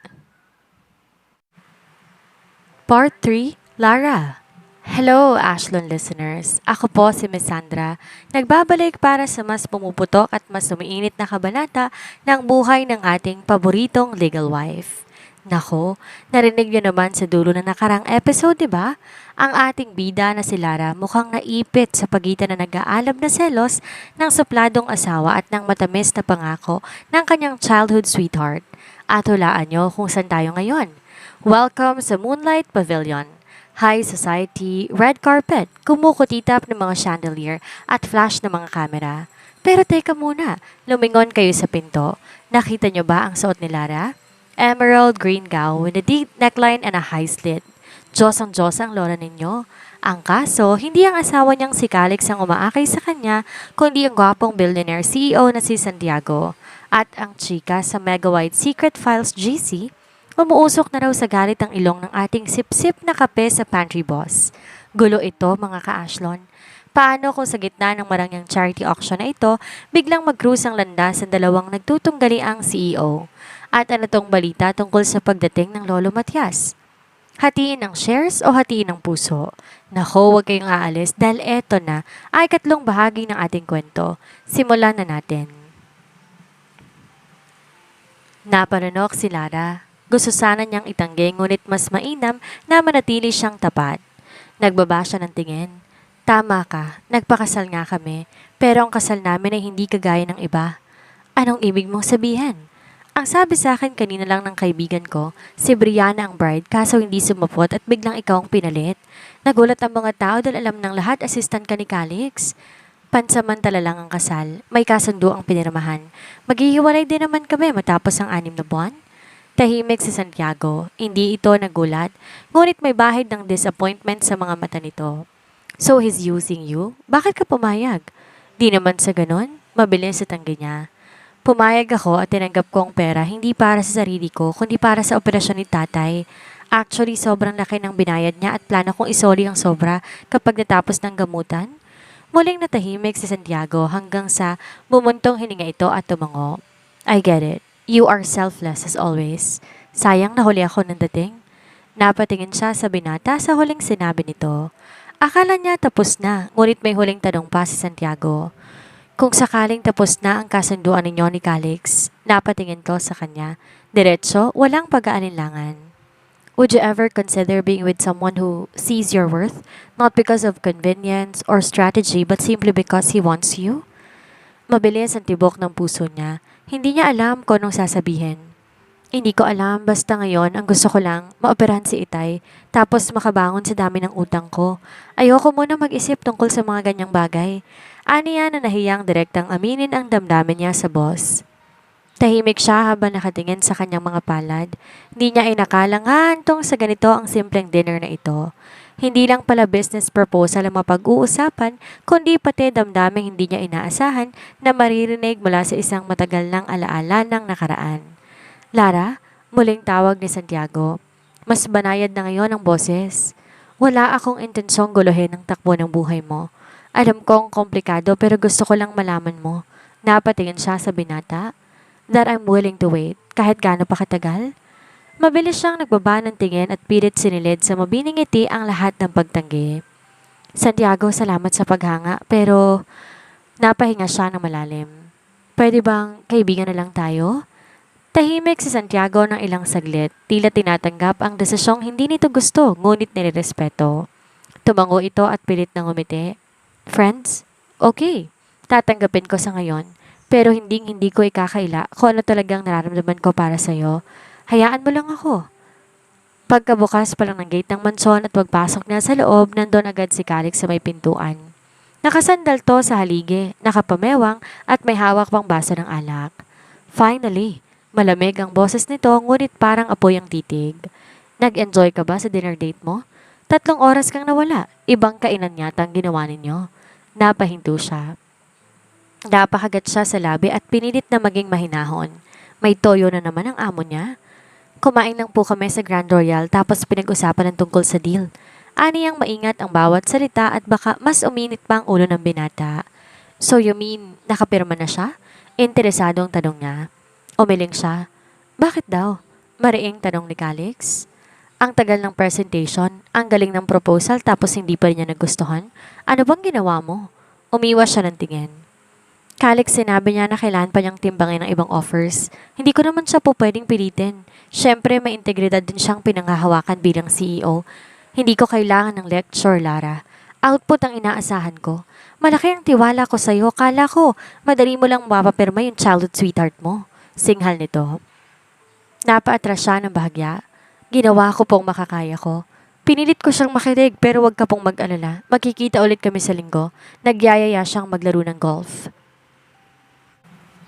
Part 3, Lara. Hello, Ashlon listeners. Ako po si Miss Sandra. Nagbabalik para sa mas pumuputok at mas umiinit na kabanata ng buhay ng ating paboritong legal wife. Nako, narinig niyo naman sa dulo na nakarang episode, di ba? Ang ating bida na si Lara mukhang naipit sa pagitan na nag-aalab na selos ng supladong asawa at ng matamis na pangako ng kanyang childhood sweetheart. At hulaan niyo kung saan tayo ngayon. Welcome sa Moonlight Pavilion. High society, red carpet, kumukutitap ng mga chandelier at flash ng mga kamera. Pero teka muna, lumingon kayo sa pinto. Nakita niyo ba ang suot ni Lara? Emerald green gown with a deep neckline and a high slit. Diyos ang lola ninyo. Ang kaso, hindi ang asawa niyang si Calix ang umaakay sa kanya, kundi ang gwapong billionaire CEO na si Santiago. At ang chika sa Megawide Secret Files GC, umuusok na raw sa galit ang ilong ng ating sip-sip na kape sa pantry boss. Gulo ito mga ka-Ashlon. Paano kung sa gitna ng marangyang charity auction na ito, biglang mag-cruise ang landas ang dalawang nagtutunggali ang CEO? At ano tong balita tungkol sa pagdating ng Lolo Matias? Hatiin ang shares o hatiin ang puso? Nako, huwag kayong aalis dahil eto na ay katlong bahagi ng ating kwento. Simulan na natin. Napanunok si Lara. Gusto sana niyang itanggi ngunit mas mainam na manatili siyang tapat. Nagbaba siya ng tingin. Tama ka, nagpakasal nga kami, pero ang kasal namin ay hindi kagaya ng iba. Anong ibig mong sabihin? Ang sabi sa akin kanina lang ng kaibigan ko, si Brianna ang bride kaso hindi sumupot at biglang ikaw ang pinalit. Nagulat ang mga tao dahil alam ng lahat assistant ka ni Calix. Pansamantala lang ang kasal, may kasundo ang pinirmahan. Maghihiwalay din naman kami matapos ang 6 na buwan. Tahimik si Santiago, hindi ito nagulat, ngunit may bahid ng disappointment sa mga mata nito. So he's using you? Bakit ka pumayag? Di naman sa ganon, mabilis sa tanggi niya. Pumayag ako at tinanggap ko ang pera hindi para sa sarili ko kundi para sa operasyon ni tatay. Actually, sobrang laki ng binayad niya at plano kong isoli ang sobra kapag natapos ng gamutan. Muling natahimik si Santiago hanggang sa bumuntong hininga ito at tumango. I get it. You are selfless as always. Sayang nahuli ako ng dating. Napatingin siya sa binata sa huling sinabi nito. Akala niya tapos na, ngunit may huling tanong pa si Santiago. Kung sakaling tapos na ang kasunduan ninyo ni Calix, napatingin ko sa kanya. Diretso, walang pag-aalinlangan. Would you ever consider being with someone who sees your worth, not because of convenience or strategy but simply because he wants you? Mabilis ang tibok ng puso niya. Hindi niya alam kung anong sasabihin. Hindi ko alam, basta ngayon ang gusto ko lang, maoperahan si Itay, tapos makabangon sa dami ng utang ko. Ayoko muna mag-isip tungkol sa mga ganyang bagay. Aniya na nahiyang direktang aminin ang damdamin niya sa boss. Tahimik siya habang nakatingin sa kanyang mga palad. Hindi niya inakalang hantong sa ganito ang simpleng dinner na ito. Hindi lang pala business proposal ang mapag-uusapan, kundi pati damdaming hindi niya inaasahan na maririnig mula sa isang matagal ng alaala ng nakaraan. Lara, muling tawag ni Santiago. Mas banayad na ngayon ang boses. Wala akong intensyong guluhin ang takbo ng buhay mo. Alam kong komplikado pero gusto ko lang malaman mo. Napatingin siya sa binata. That I'm willing to wait kahit gaano pa katagal. Mabilis siyang nagbaba ng tingin at pilit sinilid sa mabining ngiti ang lahat ng pagtanggi. Santiago, salamat sa paghanga pero napahinga siya ng malalim. Pwede bang kaibigan na lang tayo? Tahimik si Santiago ng ilang saglit, tila tinatanggap ang desisyong hindi nito gusto ngunit nirerespeto. Tumango ito at pilit na ngumiti. Friends? Okay, tatanggapin ko sa ngayon. Pero hindi ko ikakaila kung ano talagang nararamdaman ko para sa'yo. Hayaan mo lang ako. Pagkabukas pa lang ng gate ng mansyon at pagpasok niya sa loob, nandun agad si Calix sa may pintuan. Nakasandal to sa haligi, nakapamewang at may hawak pang baso ng alak. Finally, malamig ang boses nito ngunit parang apoy ang titig. Nag-enjoy ka ba sa dinner date mo? 3 oras kang nawala. Ibang kainan yata ang ginawa ninyo. Napahinto siya. Napakagat siya sa labi at pinilit na maging mahinahon. May toyo na naman ang amo niya. Kumain lang po kami sa Grand Royal tapos pinag-usapan ng tungkol sa deal. Aniyang maingat ang bawat salita at baka mas uminit pa ang ulo ng binata. So you mean, nakapirma na siya? Interesado ang tanong niya. Umiling siya. Bakit daw? Mariing tanong ni Calix. Ang tagal ng presentation, ang galing ng proposal tapos hindi pa rin niya nagustuhan. Ano bang ginawa mo? Umiwas siya ng tingin. Calix, sinabi niya na kailangan pa niyang timbangin ng ibang offers. Hindi ko naman siya po pwedeng pilitin. Siyempre, may integridad din siyang pinanghahawakan bilang CEO. Hindi ko kailangan ng lecture, Lara. Output ang inaasahan ko. Malaki ang tiwala ko sa'yo. Kala ko, madali mo lang mapapirma yung childhood sweetheart mo. Singhal nito. Napaatras siya ng bahagya. Ginawa ko pong makakaya ko. Pinilit ko siyang makinig pero wag ka pong mag-alala. Magkikita ulit kami sa linggo. Nagyayaya siyang maglaro ng golf.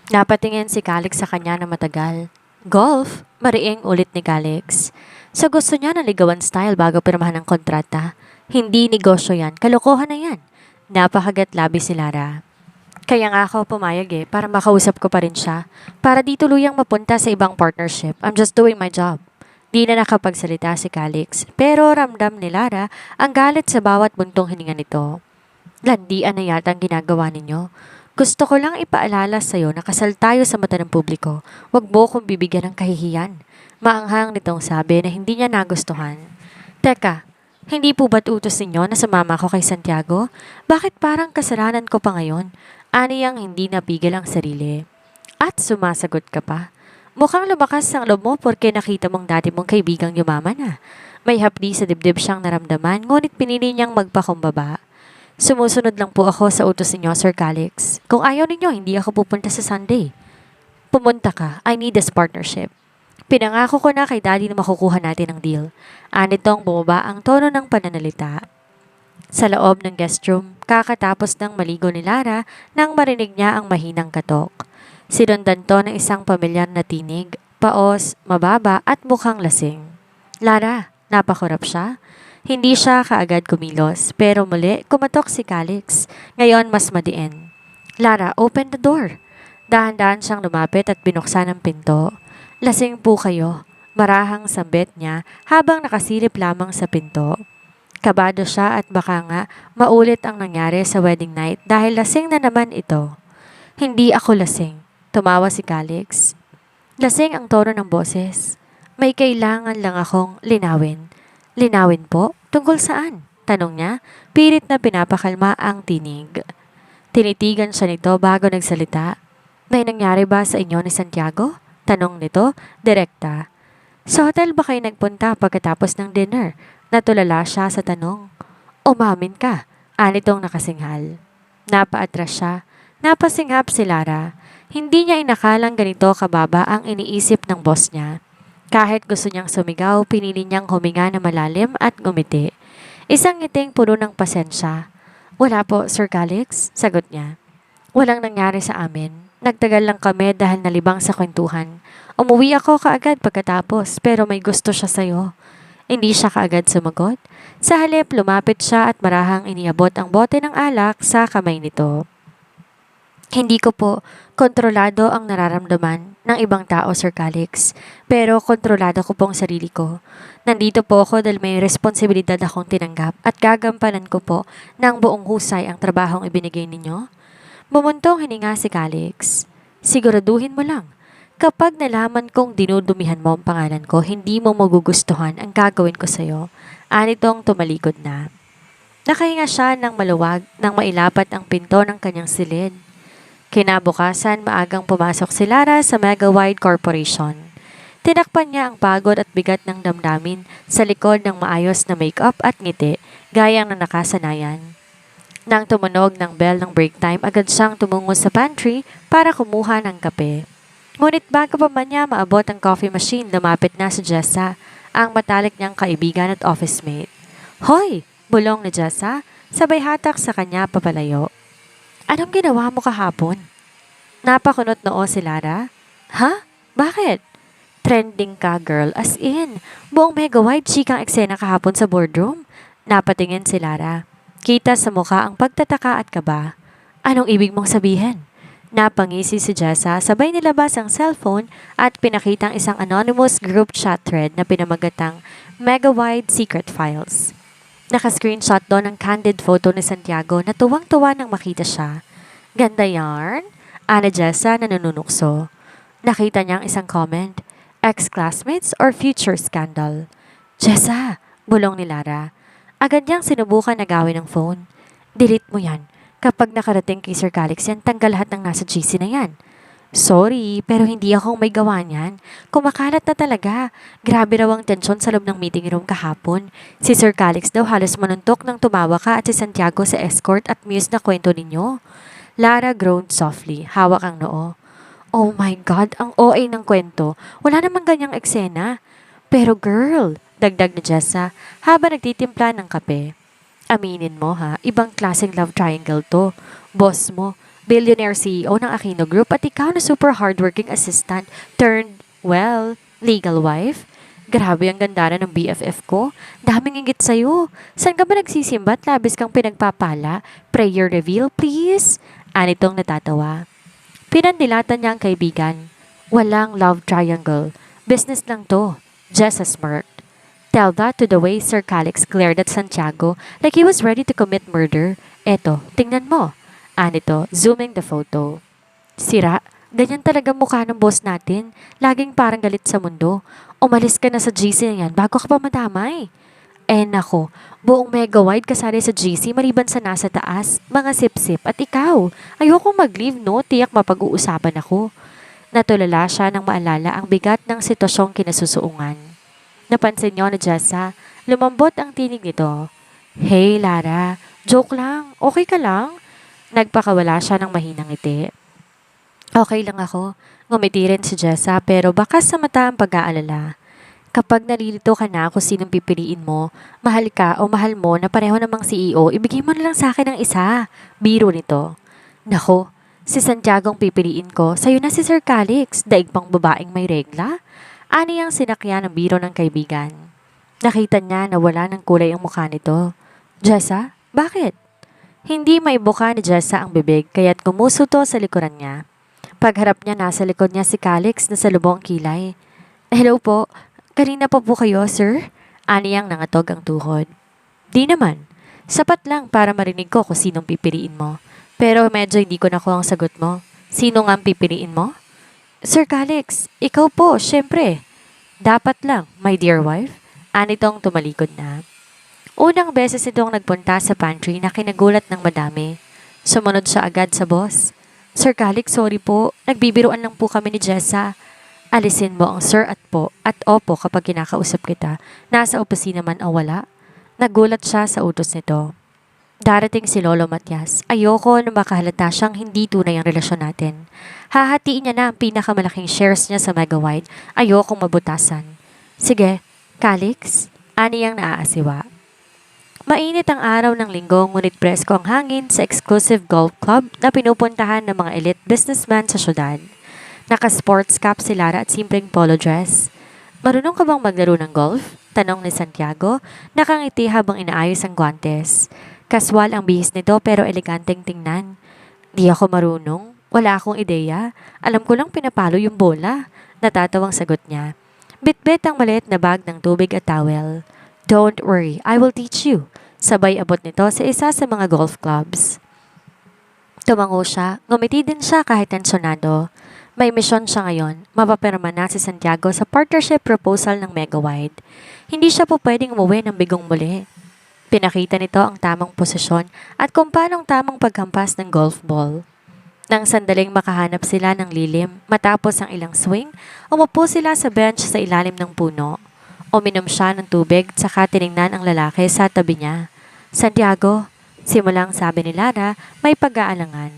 Napatingin si Calix sa kanya na matagal. Golf? Mariing ulit ni Calix. Sa gusto niya na ligawan style bago pirmahan ng kontrata. Hindi negosyo yan, kalokohan na yan. Napakagat labi si Lara. Kaya nga ako pumayag para makausap ko pa rin siya. Para di tuluyang mapunta sa ibang partnership. I'm just doing my job. Di na nakapagsalita si Calix, pero ramdam ni Lara ang galit sa bawat buntong hininga nito. Landian na yata ang ginagawa ninyo. Gusto ko lang ipaalala sa'yo na kasal tayo sa mata ng publiko. Huwag mo kong bibigyan ng kahihiyan. Maanghang nitong sabi na hindi niya nagustuhan. Teka, hindi po ba't utos ninyo na sumama ko kay Santiago? Bakit parang kasalanan ko pa ngayon? Aniyang hindi napigil ang sarili. At sumasagot ka pa. Mukhang lumakas ang loob mo porque nakita mong dati mong kaibigang yumaman na. May hapdi sa dibdib siyang naramdaman, ngunit pinili niyang magpakumbaba. Sumusunod lang po ako sa utos ninyo, Sir Calix. Kung ayaw ninyo, hindi ako pupunta sa Sunday. Pumunta ka. I need this partnership. Pinangako ko na kay Daddy na makukuha natin ang deal. Anitong bumaba ang tono ng pananalita. Sa loob ng guest room, kakatapos ng maligo ni Lara nang marinig niya ang mahinang katok. Sinundan to ng isang pamilyar na tinig, paos, mababa at mukhang lasing. Lara, napakurap siya. Hindi siya kaagad kumilos, pero muli kumatok si Calix. Ngayon mas madiin. Lara, open the door. Dahan-dahan siyang lumapit at binuksan ang pinto. Lasing po kayo. Marahang sambit niya habang nakasilip lamang sa pinto. Kabado siya at baka nga maulit ang nangyari sa wedding night dahil lasing na naman ito. Hindi ako lasing. Tumawa si Calix. Lasing ang tono ng boses. May kailangan lang akong linawin. Linawin po? Tungkol saan? Tanong niya, pilit na pinapakalma ang tinig. Tinitigan siya nito bago nagsalita. May nangyari ba sa inyo ni Santiago? Tanong nito, direkta. Sa hotel ba kayo nagpunta pagkatapos ng dinner? Natulala siya sa tanong. Umamin ka, anitong nakasinghal. Napaatras siya. Napasinghap si Lara. Hindi niya inakalang ganito kababa ang iniisip ng boss niya. Kahit gusto niyang sumigaw, pinili niyang huminga na malalim at ngumiti. Isang ngiting puno ng pasensya. Wala po, Sir Calix, sagot niya. Walang nangyari sa amin. Nagtagal lang kami dahil nalibang sa kwentuhan. Umuwi ako kaagad pagkatapos pero may gusto siya sa'yo. Hindi siya kaagad sumagot. Sa halip, lumapit siya at marahang iniabot ang bote ng alak sa kamay nito. Hindi ko po kontrolado ang nararamdaman ng ibang tao, Sir Calix. Pero kontrolado ko pong sarili ko. Nandito po ako dahil may responsibilidad akong tinanggap at gagampanan ko po ng buong husay ang trabahong ibinigay ninyo. Bumuntong hininga si Calix. Siguraduhin mo lang. Kapag nalaman kong dinudumihan mo ang pangalan ko, hindi mo magugustuhan ang gagawin ko sa'yo. Anitong tumalikod na. Nakahinga siya ng maluwag nang mailapat ang pinto ng kanyang silid. Kinabukasan, maagang pumasok si Lara sa Megawide Corporation. Tinakpan niya ang pagod at bigat ng damdamin sa likod ng maayos na make-up at ngiti, gayang na nakasanayan. Nang tumunog ng bell ng break time, agad siyang tumungo sa pantry para kumuha ng kape. Ngunit bago pa man niya maabot ang coffee machine, lumapit na si Jessa, ang matalik niyang kaibigan at office mate. Hoy! Bulong ni Jessa, sabay hatak sa kanya papalayo. Anong ginawa mo kahapon? Napakunot noo si Lara. Ha? Bakit? Trending ka, girl, as in. Buong mega-wide chikang eksena kahapon sa boardroom. Napatingin si Lara. Kita sa mukha ang pagtataka at kaba. Anong ibig mong sabihin? Napangisi si Jessa, sabay nilabas ang cellphone at pinakitang isang anonymous group chat thread na pinamagatang Megawide Secret Files. Naka-screenshot doon ang candid photo ni Santiago na tuwang-tuwa nang makita siya. Ganda yarn? Ana Jessa na nanunukso. Nakita niya ang isang comment, ex-classmates or future scandal. Jessa! Bulong ni Lara. Agad niyang sinubukan na gawin ng phone. Delete mo yan. Kapag nakarating kay Sir Calix yan, tanggal lahat ng nasa GC na yan. Sorry, pero hindi akong may gawa niyan. Kumakalat na talaga. Grabe raw ang tensyon sa loob ng meeting room kahapon. Si Sir Calix daw halos manuntok nang tumawa ka at si Santiago sa escort at muse na kwento ninyo. Lara groaned softly, hawak ang noo. Oh my God, ang OA ng kwento. Wala namang ganyang eksena. Pero girl, dagdag ni Jessa habang nagtitimpla ng kape. Aminin mo ha, ibang klaseng love triangle to. Boss mo, billionaire CEO ng Aquino Group at ikaw na super hardworking assistant turned, well, legal wife. Grabe ang ganda ng BFF ko. Daming inggit sa'yo. Saan ka ba nagsisimba at labis kang pinagpapala? Prayer reveal, please? Anitong natatawa. Pinandilatan niya ang kaibigan. Walang love triangle. Business lang to. Jessa smirked. Tell that to the way Sir Calix glared at Santiago like he was ready to commit murder. Eto, tingnan mo. Anito, zooming the photo. Sira, ganyan talaga mukha ng boss natin. Laging parang galit sa mundo. Umalis ka na sa GC na yan bago ka pa madamay. Nako, buong mega-wide kasali sa GC maliban sa nasa taas, mga sip-sip at ikaw. Ayoko mag-leave no, tiyak mapag-uusapan ako. Natulala siya nang maalala ang bigat ng sitwasyong kinasusuungan. Napansin niyo ni Jessa, lumambot ang tinig nito. Hey Lara, joke lang, okay ka lang? Nagpakawala siya ng mahinang ngiti. Okay lang ako. Ngumiti rin si Jessa pero baka sa mata ang pag-aalala. Kapag nalilito ka na kung sinong pipiliin mo, mahal ka o mahal mo na pareho namang CEO, ibigay mo na lang sa akin ng isa. Biro nito. Nako, si Santiago ang pipiliin ko, sa'yo na si Sir Calix, daig pang babaeng may regla. Ani ang sinakyan ng biro ng kaibigan. Nakita niya na wala ng kulay ang mukha nito. Jessa, bakit? Hindi may buka ni Jessa ang bibig kaya't gumusto sa likuran niya. Pagharap niya nasa likod niya si Calix na sa lubong kilay. Hello po, kanina pa po kayo, sir? Aniyang nangatog ang tuhod. Di naman. Sapat lang para marinig ko kung sinong pipiliin mo. Pero medyo hindi ko nakuha ang sagot mo. Sino nga ang pipiliin mo? Sir Calix, ikaw po, syempre. Dapat lang, my dear wife. Anitong tumalikod na. Unang beses itong nagpunta sa pantry na kinagulat ng madami. Sumunod siya agad sa boss. Sir Calix, sorry po. Nagbibiruan lang po kami ni Jessa. Alisin mo ang sir at po at opo kapag kinakausap kita. Nasa opisina man o wala. Nagulat siya sa utos nito. Darating si Lolo Matias. Ayoko na makahalata siyang hindi tunay ang relasyon natin. Hahatiin niya na ang pinakamalaking shares niya sa Megawide. Ayokong mabutasan. Sige, Calix, aniyang naaasiwa. Mainit ang araw ng linggo ngunit presko ang hangin sa exclusive golf club na pinupuntahan ng mga elite businessman sa syudad. Naka-sports cap si Lara at simpleng polo dress. Marunong ka bang maglaro ng golf? Tanong ni Santiago, nakangiti habang inaayos ang guantes. Kaswal ang bihis nito pero eleganteng tingnan. Di ako marunong. Wala akong ideya. Alam ko lang pinapalo yung bola. Natatawang sagot niya. Bitbit ang maliit na bag ng tubig at towel. Don't worry, I will teach you. Sabay abot nito sa isa sa mga golf clubs. Tumango siya, ngumiti din siya kahit tensyonado. May misyon siya ngayon, mapapirma na si Santiago sa partnership proposal ng Megawide. Hindi siya po pwedeng umuwi ng bigong muli. Pinakita nito ang tamang posisyon at kung paanong tamang paghampas ng golf ball. Nang sandaling makahanap sila ng lilim, matapos ang ilang swing, umupo sila sa bench sa ilalim ng puno. Uminom siya ng tubig saka tiningnan ang lalaki sa tabi niya. Santiago, simulang sabi ni Lara, may pag-aalangan.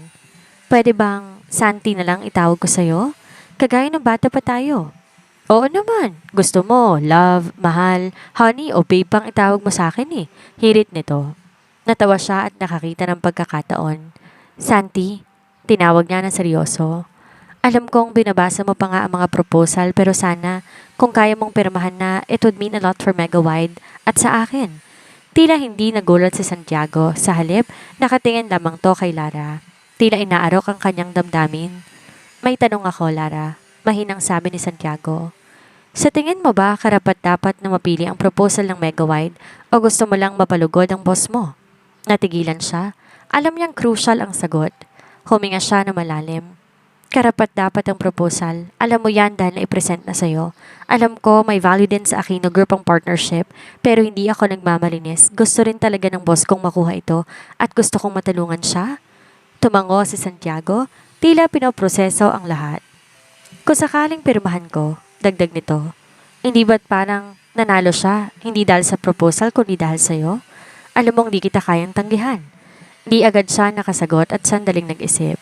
Pwede bang Santi na lang itawag ko sa'yo? Kagaya ng bata pa tayo. Oo naman. Gusto mo, love, mahal, honey o babe pang itawag mo sa akin eh. Hirit nito. Natawa siya at nakakita ng pagkakataon. Santi, tinawag niya na seryoso. Alam kong binabasa mo pa nga ang mga proposal pero sana kung kaya mong pirmahan na it would mean a lot for Megawide at sa akin. Tila hindi nagulat si Santiago. Sa halip, nakatingin lamang to kay Lara. Tila inaarok ang kanyang damdamin. May tanong ako, Lara. Mahinang sabi ni Santiago. Sa tingin mo ba karapat-dapat na mapili ang proposal ng Megawide o gusto mo lang mapalugod ang boss mo? Natigilan siya. Alam niyang crucial ang sagot. Huminga siya na malalim. Karapat-dapat ang proposal. Alam mo yan dahil na-present na sa'yo. Alam ko may value din sa Aquino Group ang partnership pero hindi ako nagmamalinis. Gusto rin talaga ng boss kong makuha ito at gusto kong matulungan siya. Tumango si Santiago, tila pinoproseso ang lahat. Kung sakaling pirmahan ko, dagdag nito, hindi ba't parang nanalo siya, hindi dahil sa proposal kundi dahil sa'yo? Alam mong di kita kayang tanggihan. Di agad siya nakasagot at sandaling nag-isip.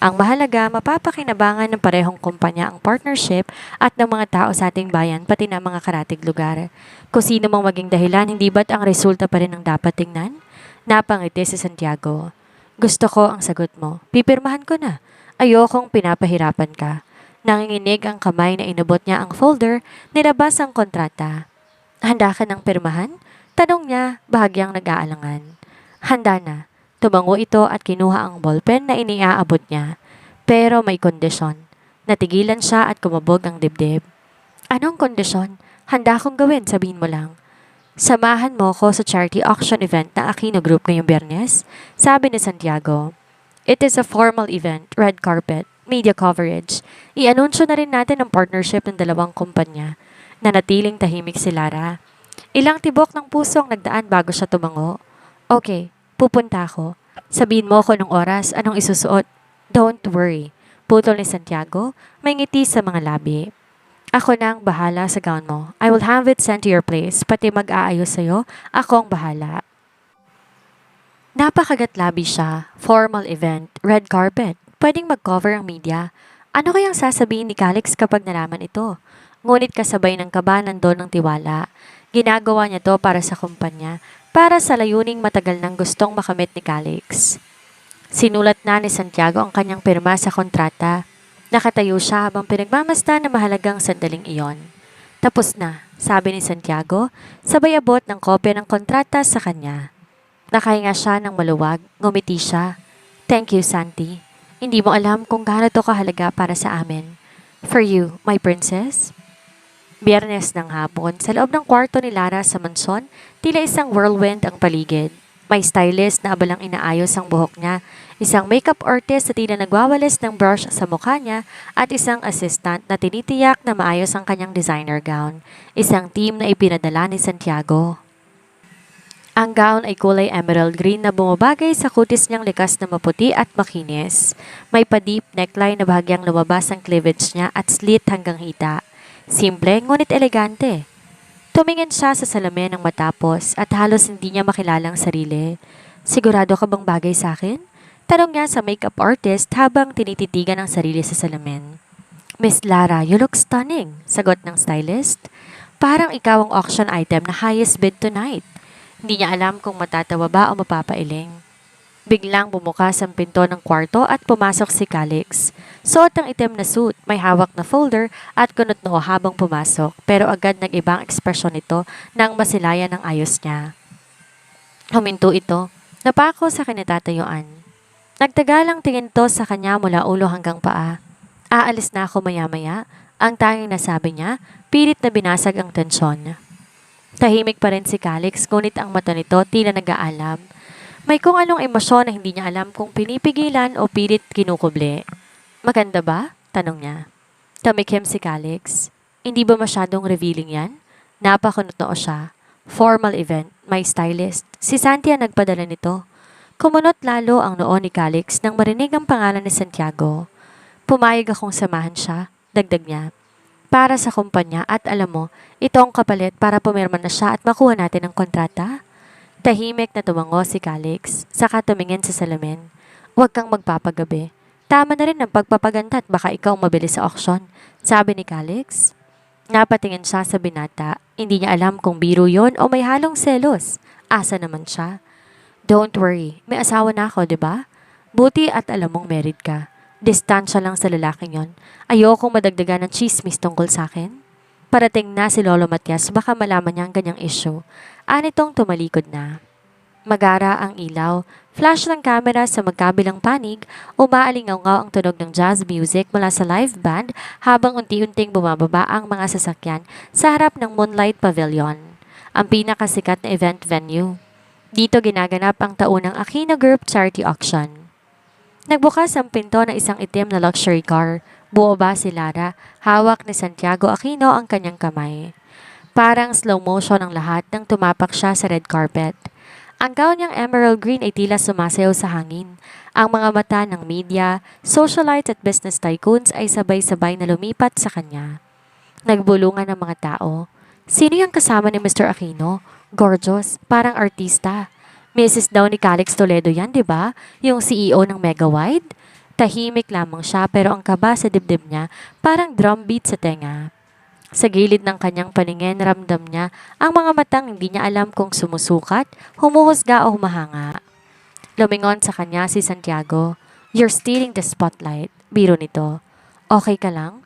Ang mahalaga, mapapakinabangan ng parehong kumpanya ang partnership at ng mga tao sa ating bayan pati na mga karatig lugar. Kung sino mang maging dahilan, hindi ba't ang resulta pa rin ang dapat tingnan? Napangiti si Santiago. Gusto ko ang sagot mo. Pipirmahan ko na. Ayokong pinapahirapan ka. Nanginginig ang kamay na inabot niya ang folder, nilabas ang kontrata. Handa ka ng pirmahan? Tanong niya, bahagyang nag-aalangan. Handa na. Tumango ito at kinuha ang ballpen na iniaabot niya. Pero may kondisyon. Natigilan siya at kumabog ang dibdib. Anong kondisyon? Handa akong gawin, sabihin mo lang. Samahan mo ko sa charity auction event na Aquino Group ngayong Biyernes, sabi ni Santiago. It is a formal event, red carpet, media coverage. I-anunsyo na rin natin ang partnership ng dalawang kumpanya. Nanatiling tahimik si Lara. Ilang tibok ng puso ang nagdaan bago siya tumango. Okay, pupunta ako. Sabihin mo ko nung oras anong isusuot. Don't worry. Putol ni Santiago, may ngiti sa mga labi. Ako na ang bahala sa gown mo. I will have it sent to your place. Pati mag-aayos sa'yo, ako ang bahala. Napakagat-labi siya. Formal event, red carpet. Pwedeng mag-cover ang media. Ano kayang sasabihin ni Calix kapag nalaman ito? Ngunit kasabay ng kaba nandun ng tiwala. Ginagawa niya to para sa kumpanya, para sa layuning matagal nang gustong makamit ni Calix. Sinulat na ni Santiago ang kanyang pirma sa kontrata. Nakatayo siya habang pinagmamasdan na mahalagang sandaling iyon. Tapos na, sabi ni Santiago, sabay abot ng kopya ng kontrata sa kanya. Nakahinga siya ng maluwag, ngumiti siya. Thank you, Santi. Hindi mo alam kung gaano to kahalaga para sa amin. For you, my princess. Biyernes ng hapon, sa loob ng kwarto ni Lara sa mansyon, tila isang whirlwind ang paligid. May stylist na abalang inaayos ang buhok niya, isang makeup artist na tila nagwawalis ng brush sa mukha niya, at isang assistant na tinitiyak na maayos ang kanyang designer gown. Isang team na ipinadala ni Santiago. Ang gown ay kulay emerald green na bumabagay sa kutis niyang likas na maputi at makinis. May pa-deep neckline na bahagyang lumabas ang cleavage niya at slit hanggang hita. Simple ngunit elegante. Tumingin siya sa salamin ng matapos at halos hindi niya makilala ang sarili. Sigurado ka bang bagay sa akin? Tanong niya sa makeup artist habang tinititigan ang sarili sa salamin. Miss Lara, you look stunning, sagot ng stylist. Parang ikaw ang auction item na highest bid tonight. Hindi niya alam kung matatawa ba o mapapailing. Biglang bumukas ang pinto ng kwarto at pumasok si Calix. Suot ang itim na suit, may hawak na folder at kunot noo habang pumasok, pero agad nag-ibang ekspresyon nito nang masilayan ang ayos niya. Huminto ito, napako sa kinatatayuan. Nagtagalang tingin to sa kanya mula ulo hanggang paa. Aalis na ako maya-maya, ang tanging nasabi niya, pilit na binasag ang tensyon. Tahimik pa rin si Calix, ngunit ang mata nito tila nag-aalam. May kung anong emosyon na hindi niya alam kung pinipigilan o pilit kinukubli. Maganda ba? Tanong niya. Tamikim si Calix. Hindi ba masyadong revealing yan? Napakunot-noo siya. Formal event, may stylist. Si Santi ang nagpadala nito. Kumunot lalo ang noo ni Calix nang marinig ang pangalan ni Santiago. Pumayag akong samahan siya, dagdag niya. Para sa kumpanya at alam mo, ito ang kapalit para pumirma na siya at makuha natin ang kontrata. Tahimik na tumango si Calix, saka tumingin sa salamin. Huwag kang magpapagabi. Tama na rin ang pagpapaganda at baka ikaw mabili sa auction, sabi ni Calix. Napatingin siya sa binata, hindi niya alam kung biro yon o may halong selos. Asa naman siya. Don't worry, may asawa na ako, di ba? Buti at alam mong married ka. Distansya lang sa lalaking yon. Ayokong madagdagan ng chismis tungkol sa akin. Parating na si Lolo Matias, baka malaman niya ang ganyang issue. Anitong tumalikod na. Magara ang ilaw, flash ng camera sa magkabilang panig, umaalingaw-ngaw ang tunog ng jazz music mula sa live band habang unti-unting bumababa ang mga sasakyan sa harap ng Moonlight Pavilion, ang pinakasikat na event venue. Dito ginaganap ang taunang Aquino Group Charity Auction. Nagbukas ang pinto ng isang itim na luxury car. Buoba si Lara, hawak ni Santiago Aquino ang kanyang kamay. Parang slow motion ang lahat nang tumapak siya sa red carpet. Ang gown niyang emerald green ay tila sumasayaw sa hangin. Ang mga mata ng media, socialites at business tycoons ay sabay-sabay na lumipat sa kanya. Nagbulungan ng mga tao. Sino yung kasama ni Mr. Aquino? Gorgeous, parang artista. Mrs. daw ni Calix Toledo yan, di ba? Yung CEO ng Megawide? Tahimik lamang siya pero ang kaba sa dibdib niya parang drumbeat sa tenga. Sa gilid ng kanyang paningin, ramdam niya ang mga matang hindi niya alam kung sumusukat, humuhusga o humahanga. Lumingon sa kanya si Santiago. You're stealing the spotlight. Biro nito. Okay ka lang?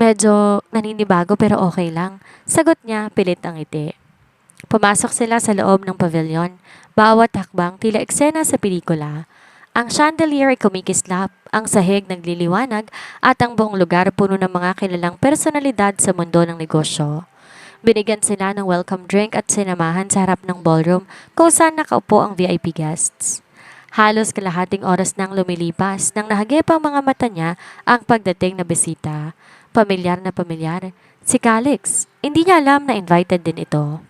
Medyo naninibago pero okay lang. Sagot niya, pilit ang ngiti. Pumasok sila sa loob ng pavilion. Bawat hakbang tila eksena sa pelikula. Ang chandelier ay kumikislap, ang sahig nagliliwanag at ang buong lugar puno ng mga kilalang personalidad sa mundo ng negosyo. Binigyan sila ng welcome drink at sinamahan sa harap ng ballroom kung saan nakaupo ang VIP guests. Halos kalahating oras nang lumilipas nang nahagip ang mga mata niya ang pagdating na bisita. Pamilyar na pamilyar. Si Calix, hindi niya alam na invited din ito.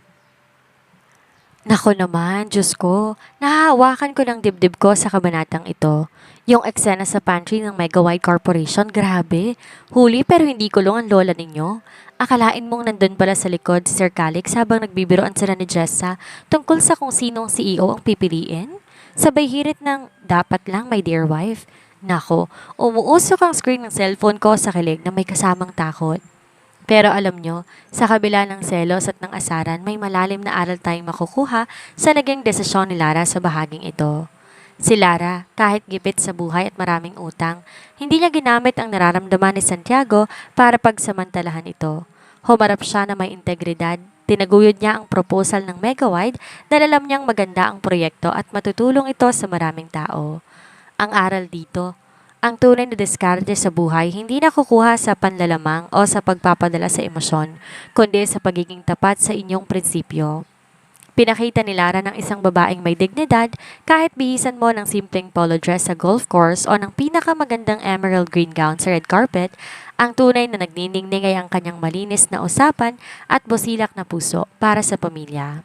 Nako naman, Diyos ko. Nahahawakan ko ng dibdib ko sa kabanatang ito. Yung eksena sa pantry ng Mega Wide Corporation, grabe. Huli pero hindi kulong ang lola ninyo. Akalain mong nandun pala sa likod si Sir Calix habang nagbibiroan sila ni Jessa tungkol sa kung sinong CEO ang pipiliin? Sabay hirit ng dapat lang my dear wife. Nako, umuusok ang screen ng cellphone ko sa kilig na may kasamang takot. Pero alam nyo, sa kabila ng selos at ng asaran, may malalim na aral tayong makukuha sa naging desisyon ni Lara sa bahaging ito. Si Lara, kahit gipit sa buhay at maraming utang, hindi niya ginamit ang nararamdaman ni Santiago para pagsamantalahan ito. Humarap siya na may integridad, tinaguyod niya ang proposal ng Megawide dahil alam niyang maganda ang proyekto at matutulong ito sa maraming tao. Ang aral dito, ang tunay na diskarte sa buhay hindi nakukuha sa panlalamang o sa pagpapadala sa emosyon, kundi sa pagiging tapat sa inyong prinsipyo. Pinakita ni Lara ng isang babaeng may dignidad kahit bihisan mo ng simpleng polo dress sa golf course o ng pinakamagandang emerald green gown sa red carpet, ang tunay na nagniningning ay ang kanyang malinis na usapan at busilak na puso para sa pamilya.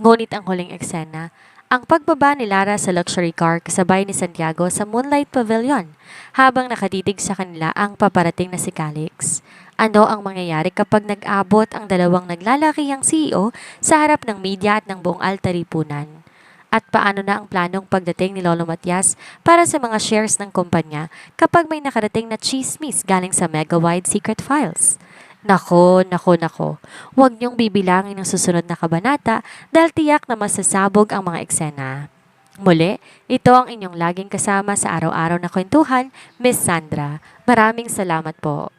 Ngunit ang huling eksena, ang pagbaba ni Lara sa luxury car kasabay ni Santiago sa Moonlight Pavilion habang nakatitig sa kanila ang paparating na si Calix. Ano ang mangyayari kapag nag-abot ang dalawang naglalakihang CEO sa harap ng media at ng buong altaripunan? At paano na ang planong pagdating ni Lolo Matias para sa mga shares ng kumpanya kapag may nakarating na chismis galing sa Megawide Secret Files? Nako, nako, nako. Huwag niyong bibilangin ang susunod na kabanata dahil tiyak na masasabog ang mga eksena. Muli, ito ang inyong laging kasama sa araw-araw na kwentuhan, Miss Sandra. Maraming salamat po.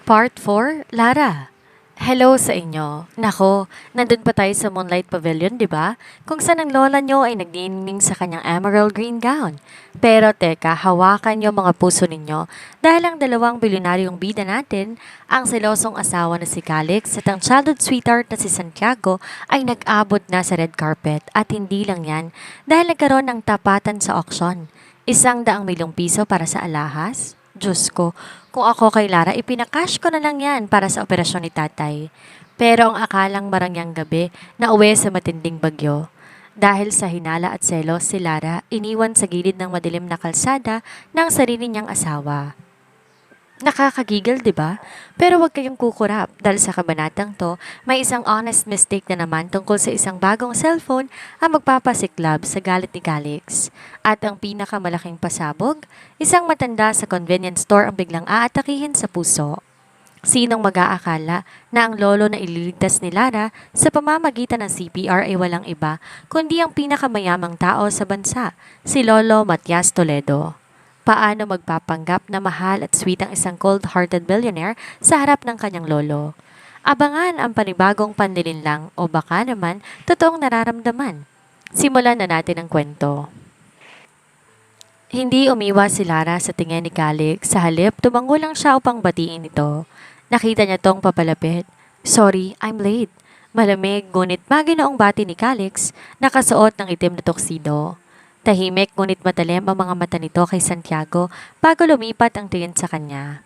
Part 4, Lara. Hello sa inyo. Nako, nandun pa tayo sa Moonlight Pavilion, di ba? Kung saan ang lola nyo ay nagniningning sa kanyang emerald green gown. Pero teka, hawakan nyo mga puso ninyo dahil ang dalawang bilyonaryong bida natin, ang selosong asawa na si Calix at ang childhood sweetheart na si Santiago ay nag-abot na sa red carpet at hindi lang yan dahil nagkaroon ng tapatan sa auction. 100 milyong piso para sa alahas? Diyos ko, kung ako kay Lara, ipinakash ko na lang yan para sa operasyon ni tatay. Pero ang akalang marangyang gabi, nauwi sa matinding bagyo. Dahil sa hinala at selos, si Lara iniwan sa gilid ng madilim na kalsada ng sarili niyang asawa. Nakakagigil, di ba? Pero huwag kayong kukurap dahil sa kabanatang to, may isang honest mistake na naman tungkol sa isang bagong cellphone ang magpapasiklab sa galit ni Calix. At ang pinakamalaking pasabog, isang matanda sa convenience store ang biglang aatakihin sa puso. Sinong mag-aakala na ang lolo na ililigtas ni Lara sa pamamagitan ng CPR ay walang iba kundi ang pinakamayamang tao sa bansa, si Lolo Matias Toledo. Paano magpapanggap na mahal at sweet ang isang cold-hearted billionaire sa harap ng kanyang lolo? Abangan ang panibagong panlilinlang o baka naman totoong nararamdaman. Simulan na natin ang kwento. Hindi umiwas si Lara sa tingin ni Calix. Sa halip, tumango lang siya upang batiin ito. Nakita niya tong papalapit. Sorry, I'm late. Malamig ngunit maginoong bati ni Calix, nakasuot ng itim na tuxedo. Tahimik ngunit matalim ang mga mata nito kay Santiago bago lumipat ang tingin sa kanya.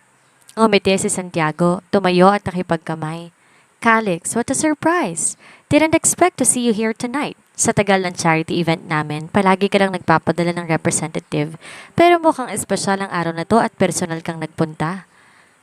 Ngumiti si Santiago, tumayo at nakipagkamay. Calix, what a surprise! Didn't expect to see you here tonight. Sa tagal ng charity event namin, palagi ka lang nagpapadala ng representative. Pero mukhang espesyal ang araw na to at personal kang nagpunta.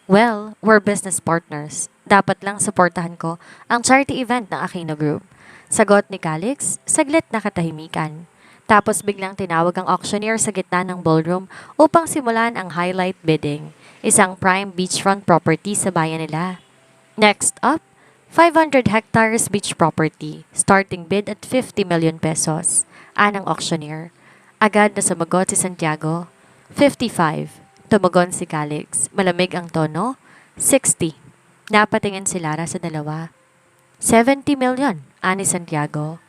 Well, we're business partners. Dapat lang suportahan ko ang charity event ng Aquino Group. Sagot ni Calix, saglit na katahimikan. Tapos biglang tinawag ang auctioneer sa gitna ng ballroom upang simulan ang highlight bidding, isang prime beachfront property sa bayan nila. Next up, 500 hectares beach property, starting bid at 50 million pesos. Anang auctioneer. Agad na sumagot si Santiago. 55. Tumagon si Calix. Malamig ang tono. 60. Napatingin si Lara sa dalawa. 70 million, ani Santiago.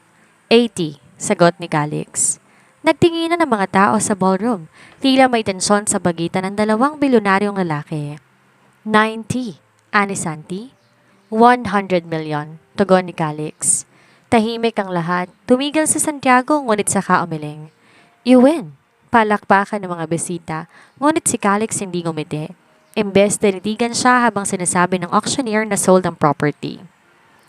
80. Sagot ni Calix. Nagtinginan ng mga tao sa ballroom. Tila may tensyon sa pagitan ng dalawang bilyonaryong lalaki. 90. Ani Santi. 100 million. Tugon ni Calix. Tahimik ang lahat. Tumigil si Santiago ngunit saka umiling. You win. Palakpakan ng mga besita. Ngunit si Calix hindi ngumiti. Imbes tinitigan siya habang sinasabi ng auctioneer na sold ang property.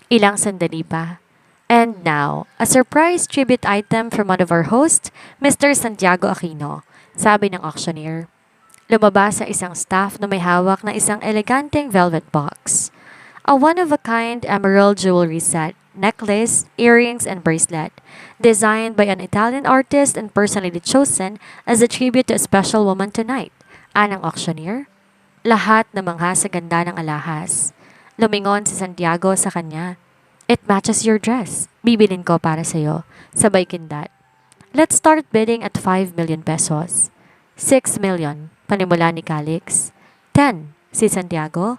Ilang sandali pa. And now, a surprise tribute item from one of our hosts, Mr. Santiago Aquino, sabi ng auctioneer. Lumabas sa isang staff na may hawak na isang eleganteng velvet box. A one-of-a-kind emerald jewelry set, necklace, earrings, and bracelet, designed by an Italian artist and personally chosen as a tribute to a special woman tonight. Anang auctioneer? Lahat na mangha sa ganda ng alahas. Lumingon si Santiago sa kanya. It matches your dress. Bibilin ko para sa'yo. Sabay kindat. Let's start bidding at 5 million pesos. 6 million, panimula ni Calix. 10, si Santiago.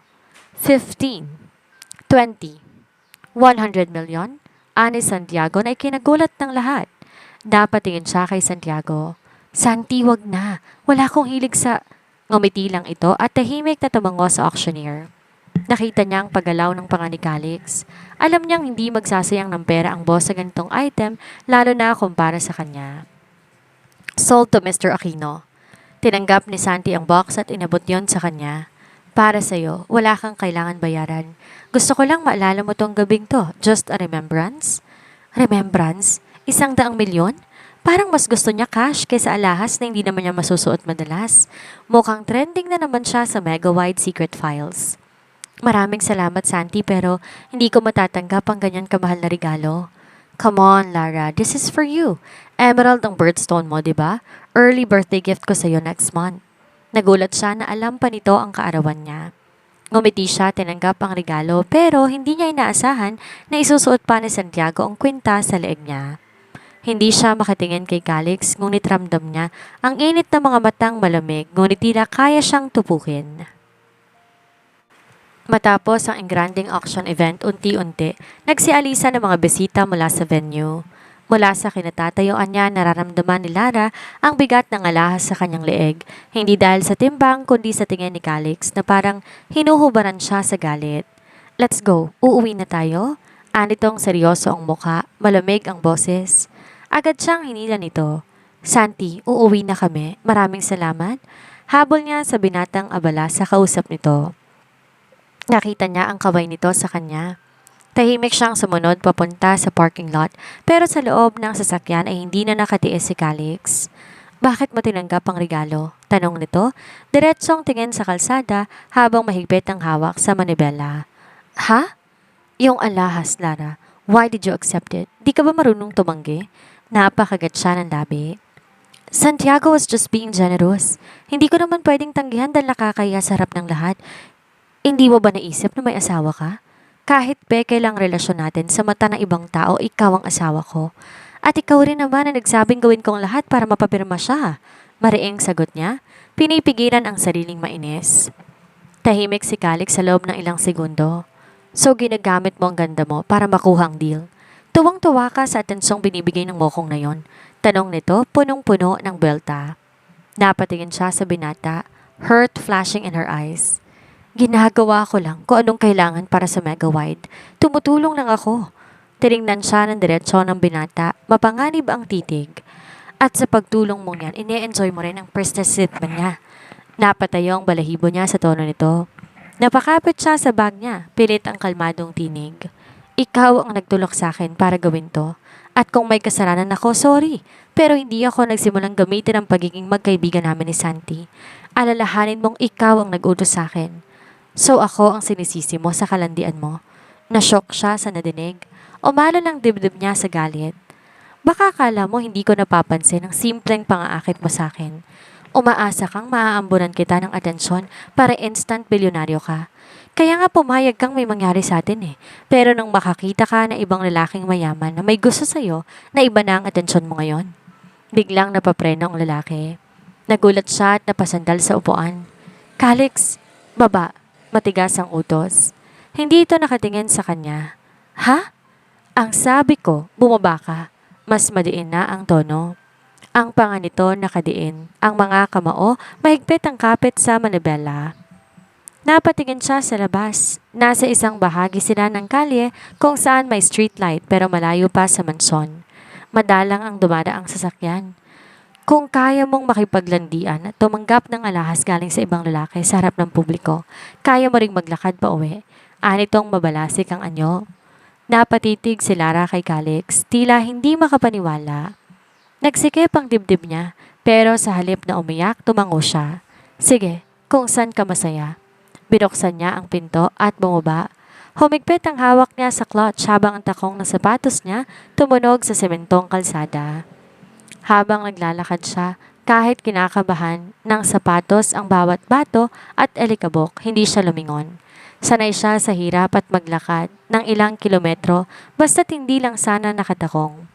15, 20, 100 million, ani Santiago na ikinagulat ng lahat. Napatingin siya kay Santiago. Santi, wag na. Wala akong hilig sa... Ngumiti lang ito at tahimik na tumango sa auctioneer. Nakita niya ang paggalaw ng panga ni Calix. Alam niyang hindi magsasayang ng pera ang boss sa ganitong item, lalo na kumpara sa kanya. Sold to Mr. Aquino. Tinanggap ni Santi ang box at inabot yon sa kanya. Para sa'yo, wala kang kailangan bayaran. Gusto ko lang maalala mo tong gabing to. Just a remembrance? Remembrance? 100,000,000? Parang mas gusto niya cash kaysa alahas na hindi naman niya masusuot madalas. Mukhang trending na naman siya sa mega-wide secret files. Maraming salamat, Santi, pero hindi ko matatanggap ang ganyan kamahal na regalo. Come on, Lara. This is for you. Emerald ang birthstone mo, di ba? Early birthday gift ko sa'yo next month. Nagulat siya na alam pa nito ang kaarawan niya. Ngumiti siya, tinanggap ang regalo, pero hindi niya inaasahan na isusuot pa ni Santiago ang kwinta sa leeg niya. Hindi siya makatingin kay Calix, ngunit ramdam niya ang init ng mga matang malamig, ngunit tila kaya siyang tupukin. Matapos ang engranding auction event, unti-unti, nagsialisa ng mga bisita mula sa venue. Mula sa kinatatayuan niya, nararamdaman ni Lara ang bigat ng alahas sa kanyang leeg, hindi dahil sa timbang kundi sa tingin ni Calix na parang hinuhubaran siya sa galit. Let's go, uuwi na tayo? Anitong seryoso ang mukha, malamig ang boses. Agad siyang hinila nito. Santi, uuwi na kami. Maraming salamat. Habol niya sa binatang abala sa kausap nito. Nakita niya ang kaway nito sa kanya. Tahimik siyang sumunod papunta sa parking lot pero sa loob ng sasakyan ay hindi na nakatiis si Calix. Bakit mo tinanggap ang regalo? Tanong nito, diretsong tingin sa kalsada habang mahigpit ang hawak sa manibela. Ha? Yung alahas, Lara. Why did you accept it? Di ka ba marunong tumanggi? Napakagat siya ng labi. Santiago was just being generous. Hindi ko naman pwedeng tanggihan dahil nakakaya sa harap ng lahat. Hindi mo ba naisip na may asawa ka? Kahit peke lang relasyon natin sa mata ng ibang tao, ikaw ang asawa ko. At ikaw rin naman na nagsabing gawin kong lahat para mapapirma siya. Mariing sagot niya, pinipigilan ang sariling mainis. Tahimik si Calix sa loob ng ilang segundo. So ginagamit mo ang ganda mo para makuha ang deal. Tuwang-tuwa ka sa atensyong binibigay ng mokong na yon. Tanong nito, punong-puno ng belta. Napatingin siya sa binata, hurt flashing in her eyes. Ginagawa ko lang kung anong kailangan para sa mega-wide. Tumutulong lang ako. Tiningnan siya ng diretsyo ng binata, mapanganib ang titig. At sa pagtulong mong yan, ine-enjoy mo rin ang prestige treatment niya. Napatayo ang balahibo niya sa tono nito. Napakapit siya sa bag niya, pilit ang kalmadong tinig. Ikaw ang nagtulak sa akin para gawin to. At kung may kasalanan ako, sorry. Pero hindi ako nagsimulang gamitin ang pagiging magkaibigan namin ni Santi. Alalahanin mong ikaw ang nag-utos sa akin. So ako ang sinisisi mo sa kalandian mo. Nashock siya sa nadinig. Umalo ng dibdib niya sa galit. Baka akala mo hindi ko napapansin ang simpleng pangaakit mo sa akin. Umaasa kang maaambunan kita ng atensyon para instant bilyonaryo ka. Kaya nga pumayag kang may mangyari sa atin eh. Pero nang makakita ka na ibang lalaking mayaman na may gusto sa'yo, na iba na ang atensyon mo ngayon. Biglang napapreno ang lalaki. Nagulat siya at napasandal sa upuan. Calix, baba, matigas ang utos. Hindi ito nakatingin sa kanya. Ha? Ang sabi ko, bumaba ka. Mas madiin na ang tono. Ang panga nito nakadiin. Ang mga kamao, mahigpit ang kapit sa manibela. Napatingin siya sa labas. Nasa isang bahagi sila ng kalye kung saan may streetlight pero malayo pa sa mansyon. Madalang ang dumadaang sasakyan. Kung kaya mong makipaglandian at tumanggap ng alahas galing sa ibang lalaki sa harap ng publiko, kaya mo ring maglakad pa uwi. Anitong mabalasik ang anyo. Napatitig si Lara kay Calix, tila hindi makapaniwala. Nagsikip ang dibdib niya, pero sa halip na umiyak, tumango siya. Sige, kung saan ka masaya. Binuksan niya ang pinto at bumaba. Humigpit ang hawak niya sa clutch habang ang takong ng sapatos niya tumunog sa sementong kalsada. Habang naglalakad siya, kahit kinakabahan ng sapatos ang bawat bato at elikabok, hindi siya lumingon. Sanay siya sa hirap at maglakad ng ilang kilometro basta't hindi lang sana nakatakong.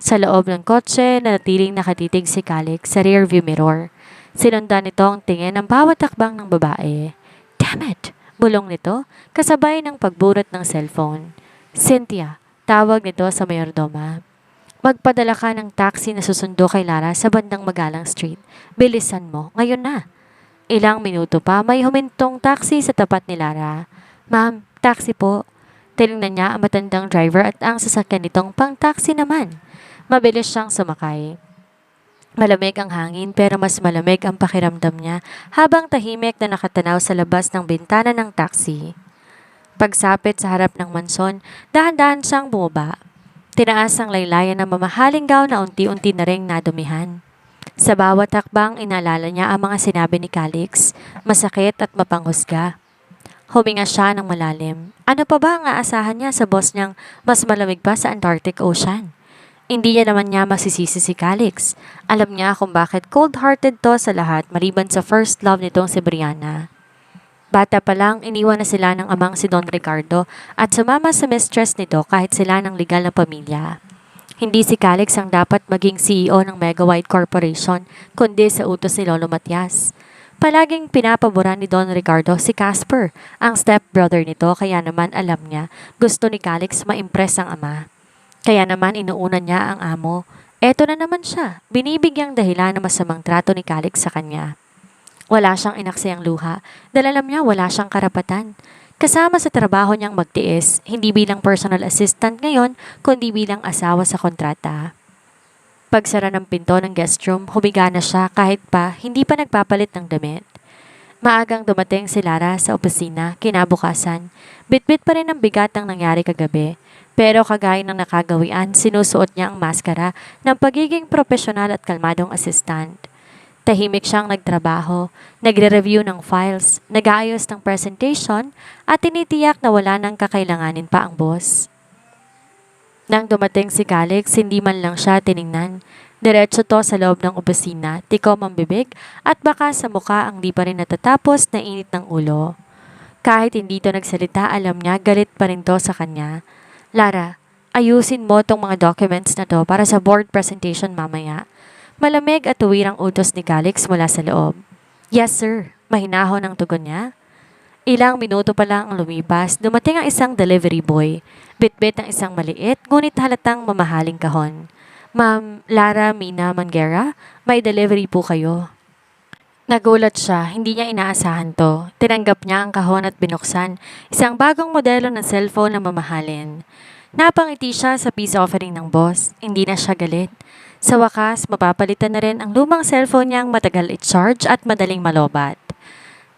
Sa loob ng kotse, nanatiling nakatitig si Calix sa rearview mirror. Sinundan nito ang tingin ng bawat takbang ng babae. Damn it! Bulong nito, kasabay ng pagburot ng cellphone. Cynthia, tawag nito sa mayordoma. Magpadala ka ng taxi na susundo kay Lara sa bandang Magalang Street. Bilisan mo, ngayon na. Ilang minuto pa, may humintong taxi sa tapat ni Lara. Ma'am, taxi po. Tinignan niya ang matandang driver at ang sasakyan nitong pang-taxi naman. Mabilis siyang sumakay. Malamig ang hangin pero mas malamig ang pakiramdam niya habang tahimik na nakatanaw sa labas ng bintana ng taxi. Pagsapit sa harap ng manson, dahan-dahan siyang bumaba. Tinaas ang laylayan ng mamahaling gown na unti-unti na ring nadumihan. Sa bawat takbang, inaalala niya ang mga sinabi ni Calix, masakit at mapanghusga. Huminga siya ng malalim. Ano pa ba ang aasahan niya sa boss niyang mas malamig pa sa Antarctic Ocean? Hindi niya naman niya masisisi si Calix. Alam niya kung bakit cold-hearted to sa lahat maliban sa first love nitong si Brianna. Bata pa lang, iniwan na sila ng amang si Don Ricardo at sumama sa mistress nito kahit sila ng legal na pamilya. Hindi si Calix ang dapat maging CEO ng Mega White Corporation, kundi sa utos ni Lolo Matias. Palaging pinapaboran ni Don Ricardo si Casper, ang stepbrother nito, kaya naman alam niya gusto ni Calix ma-impress ang ama. Kaya naman inuuna niya ang amo. Eto na naman siya, binibigyang dahilan na masamang trato ni Calix sa kanya. Wala siyang inaksayang luha dahil alam niya wala siyang karapatan. Kasama sa trabaho niyang magtiis, hindi bilang personal assistant ngayon, kundi bilang asawa sa kontrata. Pagsara ng pinto ng guest room, humiga na siya kahit pa hindi pa nagpapalit ng damit. Maagang dumating si Lara sa opisina, kinabukasan. Bitbit pa rin ang bigat ng nangyari kagabi. Pero kagaya ng nakagawian, sinusuot niya ang maskara ng pagiging profesional at kalmadong assistant. Tahimik siyang nagtrabaho, nagre-review ng files, nag-aayos ng presentation at tinitiyak na wala nang kakailanganin pa ang boss. Nang dumating si Calix, hindi man lang siya tiningnan. Diretso to sa loob ng opisina, tikom ang bibig at baka sa muka ang di pa rin natatapos na init ng ulo. Kahit hindi to nagsalita, alam niya galit pa rin to sa kanya. Lara, ayusin mo tong mga documents na to para sa board presentation mamaya. Malamig at tuwirang utos ni Calix mula sa loob. Yes sir, mahinahon ang tugon niya. Ilang minuto pa lang ang lumipas, dumating ang isang delivery boy. Bitbit ng isang maliit, ngunit halatang mamahaling kahon. Ma'am Lara Mina Mangera, may delivery po kayo. Nagulat siya, hindi niya inaasahan to. Tinanggap niya ang kahon at binuksan, isang bagong modelo ng cellphone na mamahalin. Napangiti siya sa peace offering ng boss, hindi na siya galit. Sa wakas, mapapalitan na rin ang lumang cellphone niyang matagal i-charge at madaling malobat.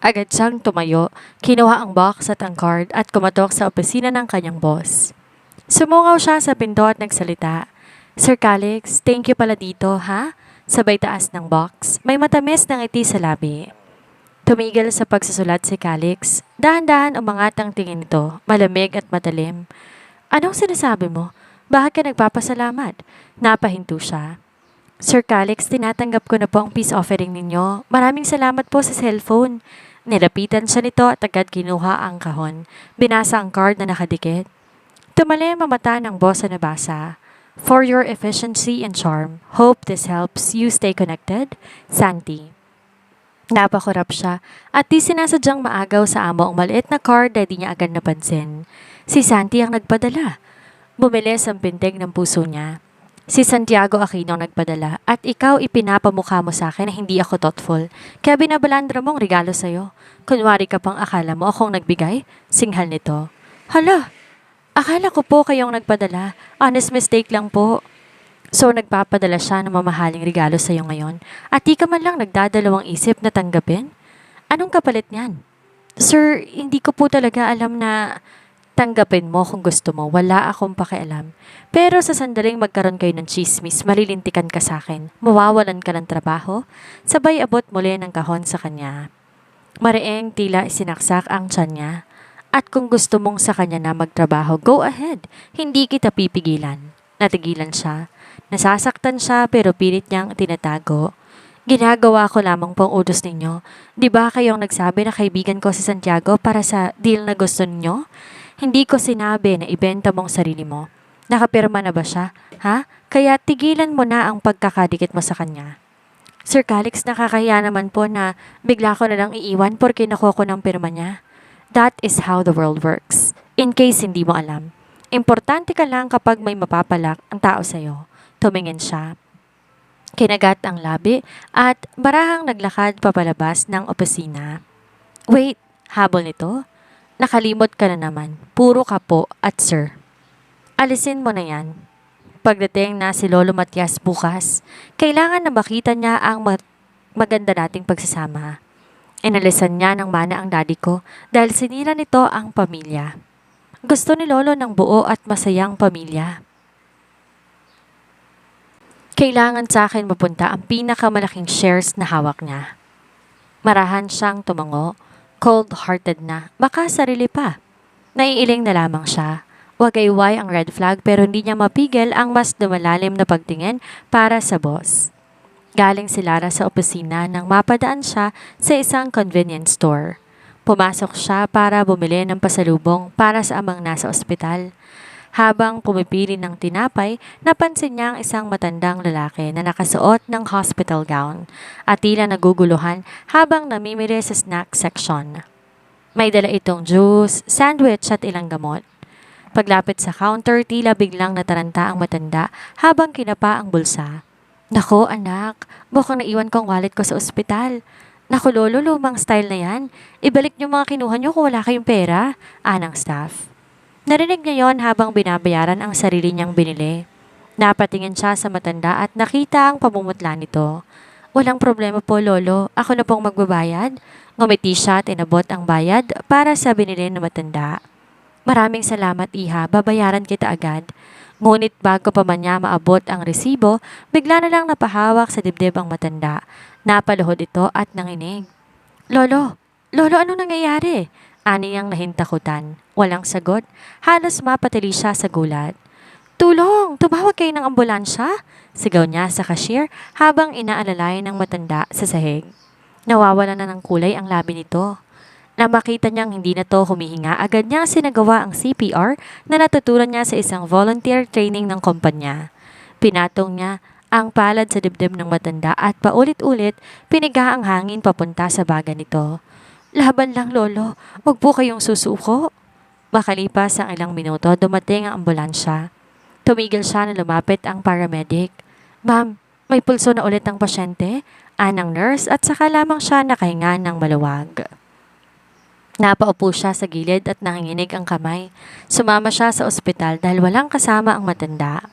Agad siyang tumayo, kinuha ang box at ang card at kumatok sa opisina ng kanyang boss. Sumungaw siya sa pinto at nagsalita. Sir Calix, thank you pala dito, ha? Sabay taas ng box, may matamis na ngiti sa labi. Tumigil sa pagsusulat si Calix. Dahan-dahan umangat ang tingin nito, malamig at matalim. Anong sinasabi mo? Bakit ka nagpapasalamat? Napahinto siya. Sir Calix, tinatanggap ko na po ang peace offering ninyo. Maraming salamat po sa cellphone. Nilapitan siya nito at agad kinuha ang kahon. Binasa ang card na nakadikit. Tumalim ang mata ng boss na nabasa. For your efficiency and charm, hope this helps you stay connected. Santi. Napakurap siya at di sinasadyang maagaw sa amo ang maliit na card na di niya agad napansin. Si Santi ang nagpadala. Bumilis ang pintig ng puso niya. Si Santiago Aquino ang nagpadala at ikaw ipinapamukha mo sa akin na hindi ako thoughtful. Kaya binabalandra mo ang regalo sa'yo. Kunwari ka pang akala mo akong nagbigay? Singhal nito. Hala, akala ko po kayong nagpadala. Honest mistake lang po. So nagpapadala siya ng mamahaling regalo sa'yo ngayon at di ka man lang nagdadalawang isip na tanggapin? Anong kapalit niyan? Sir, hindi ko po talaga alam na Tanggapin mo kung gusto mo, wala akong pakialam. Pero sa sandaling magkaroon kayo ng chismis, malilintikan ka sa akin, mawawalan ka ng trabaho, sabay abot muli ng kahon sa kanya. Marieng tila isinaksak ang tiyan niya. At kung gusto mong sa kanya na magtrabaho, go ahead. Hindi kita pipigilan. Natigilan siya. Nasasaktan siya pero pilit niyang tinatago. Ginagawa ko lamang pong utos ninyo. Di ba kayong nagsabi na kaibigan ko si Santiago para sa deal na gusto ninyo? Hindi ko sinabi na ibenta mong sarili mo. Nakapirma na ba siya? Ha? Kaya tigilan mo na ang pagkakadikit mo sa kanya. Sir Calix, nakakahiya naman po na bigla ko na lang iiwan porque nakuha ko ng pirma niya. That is how the world works. In case hindi mo alam. Importante ka lang kapag may mapapalak ang tao sa'yo. Tumingin siya. Kinagat ang labi at barahang naglakad papalabas ng opisina. Wait, habol nito? Nakalimot ka na naman. Puro ka po at sir. Alisin mo na yan. Pagdating na si Lolo Matias bukas, kailangan na makita niya ang maganda nating pagsasama. Inalisan niya ng mana ang daddy ko dahil sinira nito ang pamilya. Gusto ni Lolo ng buo at masayang pamilya. Kailangan sa akin mapunta ang pinakamalaking shares na hawak niya. Marahan siyang tumango, cold-hearted na, baka sarili pa. Naiiling na lamang siya. Wagayway ang red flag pero hindi niya mapigil ang mas lumalalim na pagtingin para sa boss. Galing si Lara sa opisina nang mapadaan siya sa isang convenience store. Pumasok siya para bumili ng pasalubong para sa amang nasa ospital. Habang pumipili ng tinapay, napansin niya ang isang matandang lalaki na nakasuot ng hospital gown at tila naguguluhan habang namimili sa snack section. May dala itong juice, sandwich at ilang gamot. Paglapit sa counter, tila biglang nataranta ang matanda habang kinapa ang bulsa. Nako anak, mukhang naiwan ko ang wallet ko sa ospital. Naku lolo, lumang style na yan. Ibalik niyo mga kinuha niyo kung wala kayong pera, anang staff. Narinig niya yon habang binabayaran ang sarili niyang binili. Napatingin siya sa matanda at nakita ang pamumutla nito. Walang problema po lolo, ako na pong magbabayad. Ngumiti siya at inabot ang bayad para sa binili ng matanda. Maraming salamat iha, babayaran kita agad. Ngunit bago pa man niya maabot ang resibo, bigla na lang napahawak sa dibdib ang matanda. Napaluhod ito at nanginig. Lolo, anong nangyayari? Ani niyang nahintakutan. Walang sagot. Halos mapatili siya sa gulat. Tulong! Tumawag kayo ng ambulansya? Sigaw niya sa cashier habang inaalalay ng matanda sa sahig. Nawawala na ng kulay ang labi nito. Na makita niyang hindi na to humihinga, agad niyang sinagawa ang CPR na natuturan niya sa isang volunteer training ng kumpanya. Pinatong niya ang palad sa dibdib ng matanda at paulit-ulit piniga ang hangin papunta sa baga nito. Laban lang lolo, wag po kayong susuko. Makalipas ang ilang minuto, dumating ang ambulansya. Tumigil siya na lumapit ang paramedic. Ma'am, may pulso na ulit ang pasyente, anang nurse at saka lamang siya nakahinga ng maluwag. Napaupo siya sa gilid at nanginginig ang kamay. Sumama siya sa ospital dahil walang kasama ang matanda.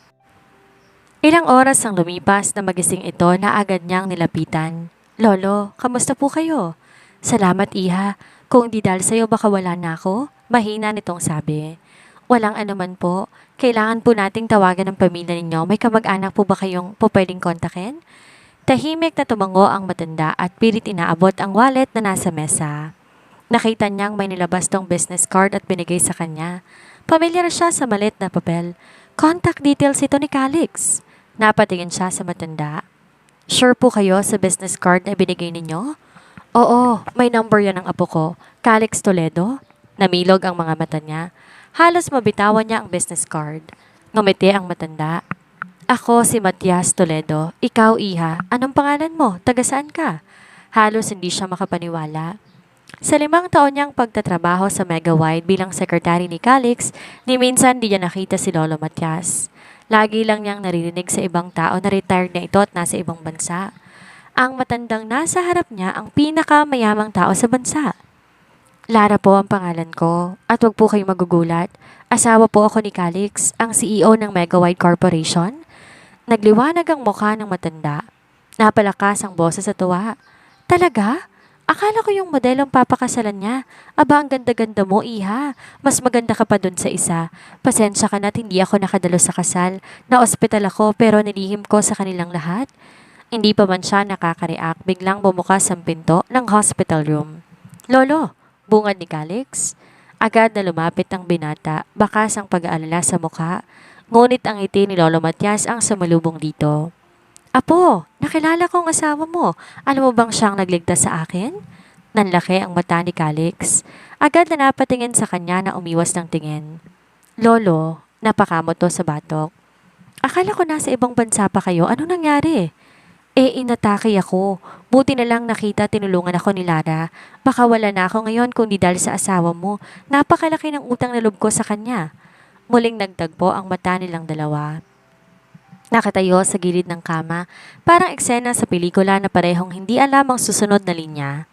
Ilang oras ang lumipas na magising ito na agad niyang nilapitan. Lolo, kamusta po kayo? Salamat iha. Kung di dahil sa'yo baka wala na ako. Mahina nitong sabi. Walang anuman po. Kailangan po nating tawagan ng pamilya ninyo. May kamag-anak po ba kayong po pwedeng kontakin? Tahimik na tumango ang matanda at pilit inaabot ang wallet na nasa mesa. Nakita niyang may nilabas tong business card at binigay sa kanya. Pamilyar siya sa malit na papel. Contact details ito ni Calix. Napatingin siya sa matanda. Sure po kayo sa business card na binigay ninyo? Oo, may number yan ng apo ko. Calix Toledo. Namilog ang mga mata niya. Halos mabitawan niya ang business card. Ngumiti ang matanda. Ako si Matias Toledo. Ikaw iha. Anong pangalan mo? Taga saan ka? Halos hindi siya makapaniwala. Sa 5 taon niyang pagtatrabaho sa Megawide bilang sekretary ni Calix, ni minsan di niya nakita si Lolo Matias. Lagi lang niyang naririnig sa ibang tao na retired na ito at nasa ibang bansa. Ang matandang nasa harap niya ang pinakamayamang tao sa bansa. Lara po ang pangalan ko at wag po kayong magugulat. Asawa po ako ni Calix, ang CEO ng Megawide Corporation. Nagliwanag ang mukha ng matanda. Napalakas ang boses sa tuwa. Talaga? Akala ko yung modelong papakasalan niya. Aba, ang ganda-ganda mo, iha. Mas maganda ka pa dun sa isa. Pasensya ka na't hindi ako nakadalo sa kasal. Na-ospital ako pero nilihim ko sa kanilang lahat. Hindi pa man siya nakaka-react, biglang bumukas ang pinto ng hospital room. Lolo, bungad ni Calix. Agad na lumapit ang binata, bakas ang pag-aalala sa mukha. Ngunit ang ngiti ni Lolo Matias ang sumalubong dito. Apo, nakilala ko ang asawa mo. Alam mo bang siyang nagligtas sa akin? Nanlaki ang mata ni Calix. Agad na napatingin sa kanya na umiwas ng tingin. Lolo, napakamot to sa batok. Akala ko nasa ibang bansa pa kayo. Anong nangyari? Inatake ako. Buti na lang nakita tinulungan ako ni Lara. Baka wala na ako ngayon kung di dahil sa asawa mo. Napakalaki ng utang na loob ko sa kanya. Muling nagtagpo ang mata nilang dalawa. Nakatayo sa gilid ng kama, parang eksena sa pelikula na parehong hindi alam ang susunod na linya.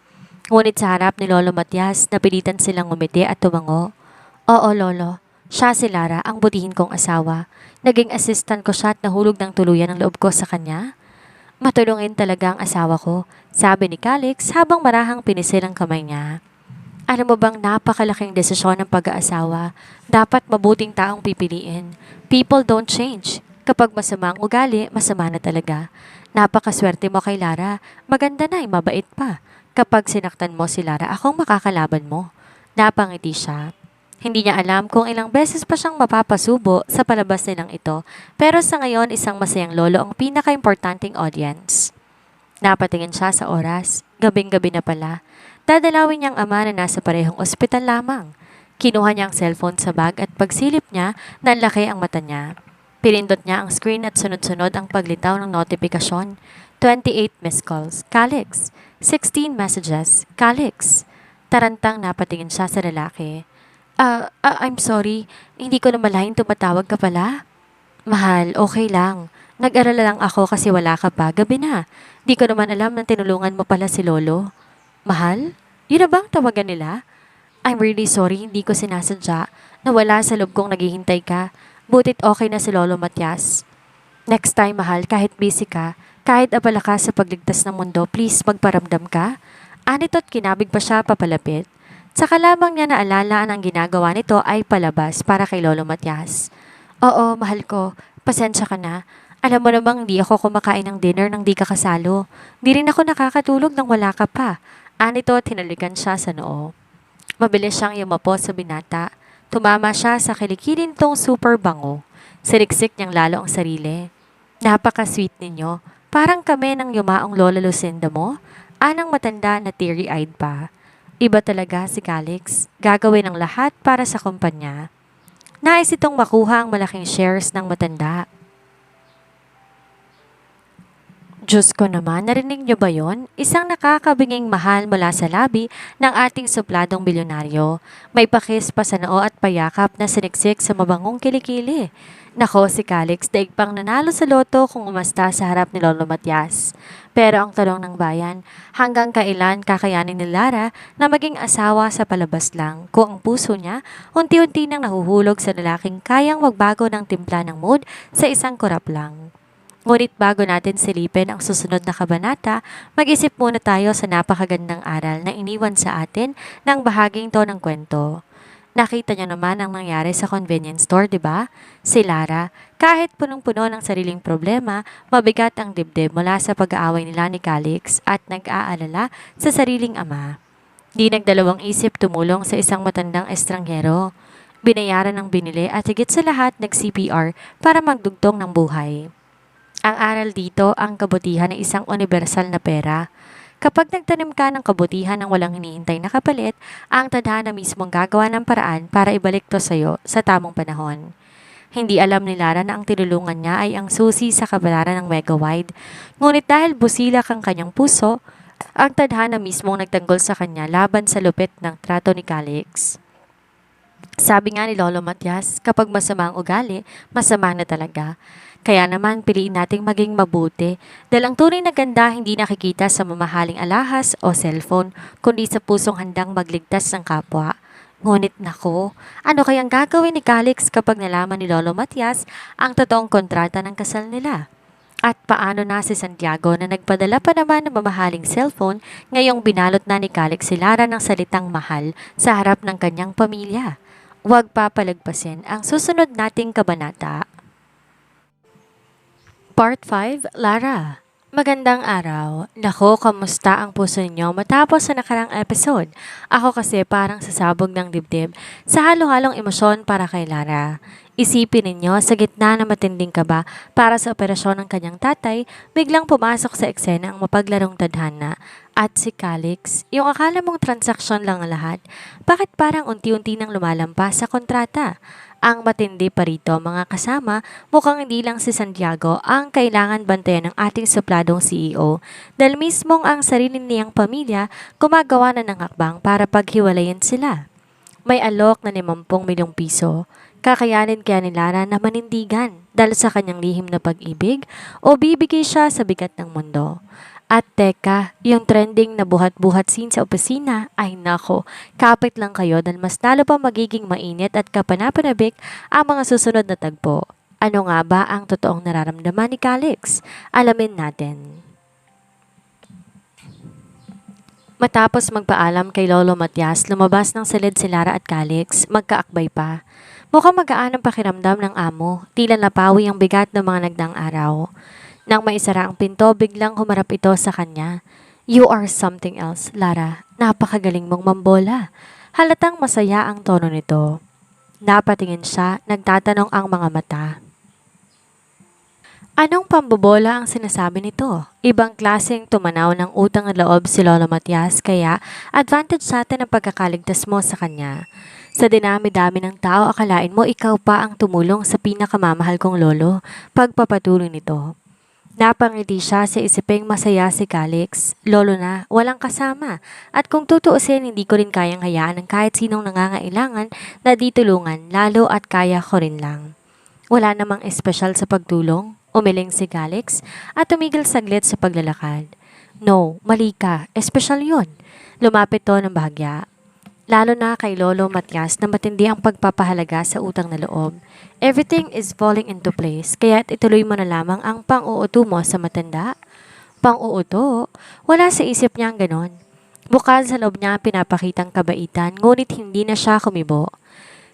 Ngunit sa harap ni Lolo Matias, napilitan silang ngumiti at tumango. Oo, Lolo. Siya si Lara, ang butihin kong asawa. Naging assistant ko siya at nahulog ng tuluyan ang loob ko sa kanya. Matulungin talaga ang asawa ko, sabi ni Calix habang marahang pinisil ang kamay niya. Alam mo bang napakalaking desisyon ng pag-aasawa? Dapat mabuting taong pipiliin. People don't change. Kapag masama ang ugali, masama na talaga. Napakaswerte mo kay Lara. Maganda na, mabait pa. Kapag sinaktan mo si Lara, akong makakalaban mo. Napangiti siya. Hindi niya alam kung ilang beses pa siyang mapapasubo sa palabas nilang ito, pero sa ngayon isang masayang lolo ang pinaka-importanting audience. Napatingin siya sa oras. Gabing-gabi na pala. Dadalawin niyang ama na nasa parehong ospital lamang. Kinuha niya ang cellphone sa bag at pagsilip niya, nanlaki ang mata niya. Pinindot niya ang screen at sunod-sunod ang paglitaw ng notifikasyon. 28 missed calls. Calix. 16 messages. Calix. Tarantang napatingin siya sa lalaki. I'm sorry. Hindi ko na malaking tumatawag ka pala. Mahal, okay lang. Nag-arala lang ako kasi wala ka pa. Gabi na. Di ko naman alam na tinulungan mo pala si Lolo. Mahal? Yun na bang tawagan nila? I'm really sorry, hindi ko sinasadya. Nawala sa loob kong naghihintay ka. Butit okay na si Lolo Matias. Next time, mahal, kahit busy ka, kahit abala ka sa pagligtas ng mundo, please magparamdam ka. Anito't kinabig pa siya papalapit. Saka lamang niya naalala ang ginagawa nito ay palabas para kay Lolo Matias. Oo, mahal ko. Pasensya ka na. Alam mo namang hindi ako kumakain ng dinner nang di ka kasalo. Di rin ako nakakatulog nang wala ka pa. Anito, tinalikan siya sa noo. Mabilis siyang yumapo sa binata. Tumama siya sa kilikilin tong super bango. Siriksik niyang lalo ang sarili. Napaka-sweet ninyo. Parang kami ng yumaong Lola Lucinda mo. Anang matanda na teary-eyed pa. Iba talaga si Calix. Gagawin ang lahat para sa kumpanya. Nais itong makuha ang malaking shares ng matanda. Diyos ko naman, narinig niyo ba yon? Isang nakakabinging mahal mula sa labi ng ating supladong bilyonaryo. May pakis pa sa noo at payakap na siniksik sa mabangong kilikili. Nako si Calix, daig pang nanalo sa loto kung umasta sa harap ni Lolo Matias. Pero ang tanong ng bayan, hanggang kailan kakayanin ni Lara na maging asawa sa palabas lang kung ang puso niya unti-unti nang nahuhulog sa lalaking kayang magbago ng timpla ng mood sa isang kurap lang. Ngunit bago natin silipin ang susunod na kabanata, mag-isip muna tayo sa napakagandang aral na iniwan sa atin ng bahaging to ng kwento. Nakita niyo naman ang nangyari sa convenience store, di ba? Si Lara, kahit punong-puno ng sariling problema, mabigat ang dibdib mula sa pag-aaway nila ni Calix at nag-aalala sa sariling ama. Di nagdalawang isip tumulong sa isang matandang estranghero. Binayaran ng binili at higit sa lahat nag-CPR para magdugtong ng buhay. Ang aral dito ang kabutihan ng isang universal na pera. Kapag nagtanim ka ng kabutihan ng walang hinihintay na kapalit, ang tadhana mismo ang gagawa ng paraan para ibalik to sa'yo sa tamang panahon. Hindi alam ni Lara na ang tinulungan niya ay ang susi sa kabalaran ng Mega Wide. Ngunit dahil busilak ang kanyang puso, ang tadhana mismo ang nagtanggol sa kanya laban sa lupit ng trato ni Calix. Sabi nga ni Lolo Matias, kapag masama ang ugali, masama na talaga. Kaya naman piliin nating maging mabuti dahil ang tunay na ganda hindi nakikita sa mamahaling alahas o cellphone kundi sa pusong handang magligtas ng kapwa. Ngunit nako, ano kayang gagawin ni Calix kapag nalaman ni Lolo Matias ang totoong kontrata ng kasal nila? At paano na si Santiago na nagpadala pa naman ng mamahaling cellphone ngayong binalot na ni Calix si Lara ng salitang mahal sa harap ng kanyang pamilya? Huwag papalagpasin ang susunod nating kabanata. Part 5, Lara. Magandang araw. Nako, kamusta ang puso ninyo matapos sa nakarang episode? Ako kasi parang sasabog ng dibdib sa halo-halong emosyon para kay Lara. Isipin ninyo, sa gitna ng matinding kaba para sa operasyon ng kanyang tatay, biglang pumasok sa eksena ang mapaglarong tadhana at si Calix. Yung akala mong transaksyon lang ang lahat, bakit parang unti-unti nang lumalampas sa kontrata? Ang matindi pa rito mga kasama, mukhang hindi lang si Santiago ang kailangan bantayan ng ating supladong CEO dahil mismong ang sarili niyang pamilya gumagawa na ng hakbang para paghiwalayin sila. May alok na 50 milyong piso. Kakayanin kaya ni Lara na manindigan dahil sa kanyang lihim na pag-ibig o bibigay siya sa bigat ng mundo? At teka, yung trending na buhat-buhat scene sa opisina, ay nako, kapit lang kayo dahil mas lalo pa magiging mainit at kapanapanabik ang mga susunod na tagpo. Ano nga ba ang totoong nararamdaman ni Calix? Alamin natin. Matapos magpaalam kay Lolo Matias, lumabas ng silid si Lara at Calix, magkaakbay pa. Mukhang magaan ang pakiramdam ng amo, tila napawi ang bigat ng mga nagdaang araw. Nang maisara ang pinto, biglang humarap ito sa kanya. You are something else, Lara. Napakagaling mong mambola. Halatang masaya ang tono nito. Napatingin siya, nagtatanong ang mga mata. Anong pambobola ang sinasabi nito? Ibang klaseng tumanaw ng utang na loob si Lolo Matias kaya advantage sa atin ang pagkakaligtas mo sa kanya. Sa dinami-dami ng tao, akalain mo ikaw pa ang tumulong sa pinakamamahal kong lolo. Pagpapatuloy nito. Napangiti siya sa isiping masaya si Calix. Lolo na, walang kasama. At kung tutuusin, hindi ko rin kayang hayaan ng kahit sinong nangangailangan na di tulungan, lalo at kaya ko rin lang. Wala namang espesyal sa pagtulong, umiling si Calix at tumigil saglit sa paglalakad. No, mali ka, espesyal yun. Lumapit to ng bahagya. Lalo na kay Lolo Matias na matindi ang pagpapahalaga sa utang na loob. Everything is falling into place, kaya ituloy mo na lamang ang pang-uuto mo sa matanda. Pang-uuto? Wala sa isip niya ang ganon. Bukal sa loob niya pinapakitang kabaitan, ngunit hindi na siya kumibo.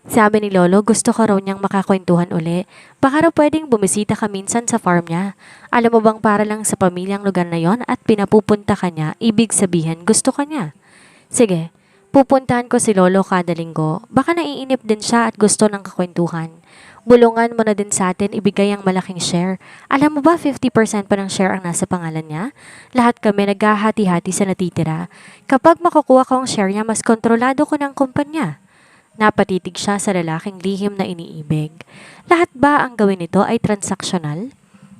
Sabi ni Lolo, gusto ko raw niyang makakwentuhan uli. Baka raw pwedeng bumisita ka minsan sa farm niya. Alam mo bang para lang sa pamilyang lugar na yon at pinapupunta ka niya, ibig sabihin gusto ka niya. Sige. Pupuntahan ko si Lolo kada linggo. Baka naiinip din siya at gusto ng kakwentuhan. Bulungan mo na din sa atin ibigay ang malaking share. Alam mo ba 50% pa ng share ang nasa pangalan niya? Lahat kami naghahati-hati sa natitira. Kapag makukuha ko ang share niya, mas kontrolado ko ng kumpanya. Napatitig siya sa lalaking lihim na iniibig. Lahat ba ang gawin nito ay transaksyonal?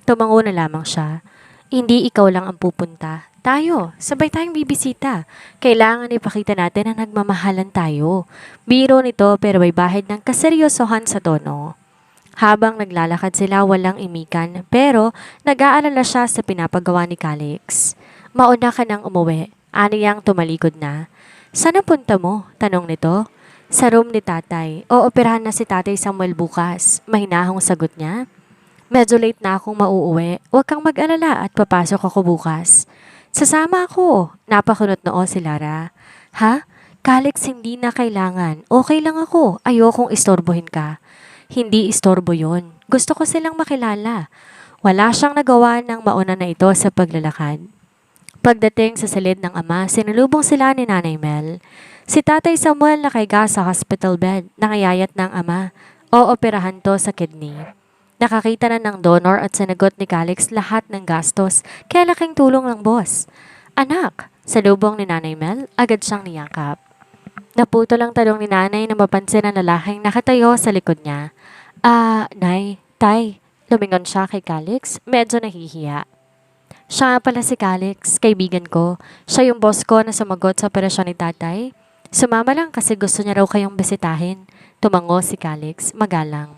Tumango na lamang siya. Hindi ikaw lang ang pupunta. Tayo, sabay tayong bibisita. Kailangan ipakita natin na nagmamahalan tayo. Biro nito pero may bahid ng kaseryosohan sa tono. Habang naglalakad sila walang imikan pero nag-aalala siya sa pinapagawa ni Calix. Mauna ka nang umuwi. Aniyang tumalikod na. Saan punta mo? Tanong nito. Sa room ni tatay. Ooperahan na si tatay Samuel bukas. Mahinahong sagot niya. Medyo late na akong mauuwi. Huwag kang mag-alala at papasok ako bukas. Sasama ako. Napakunot noo si Lara. Ha? Calix, hindi na kailangan. Okay lang ako. Ayokong istorbohin ka. Hindi istorbo yon. Gusto ko silang makilala. Wala siyang nagawa ng mauna na ito sa paglalakad. Pagdating sa silid ng ama, sinulubong sila ni Nanay Mel. Si Tatay Samuel nakaiga sa hospital bed. Nakayayat ng ama. Ooperahan to sa kidney. Nakakita na ng donor at sinagot ni Calix lahat ng gastos, kaya laking tulong ng boss. Anak, sa lubong ni Nanay Mel, agad siyang niyakap. Naputo lang tanong ni Nanay na mapansin ang lalaking nakatayo sa likod niya. Nay, Tay, lumingon siya kay Calix, medyo nahihiya. Siya pala si Calix, kaibigan ko. Siya yung boss ko na sumagot sa operasyon ni tatay. Sumama lang kasi gusto niya raw kayong bisitahin. Tumango si Calix, magalang.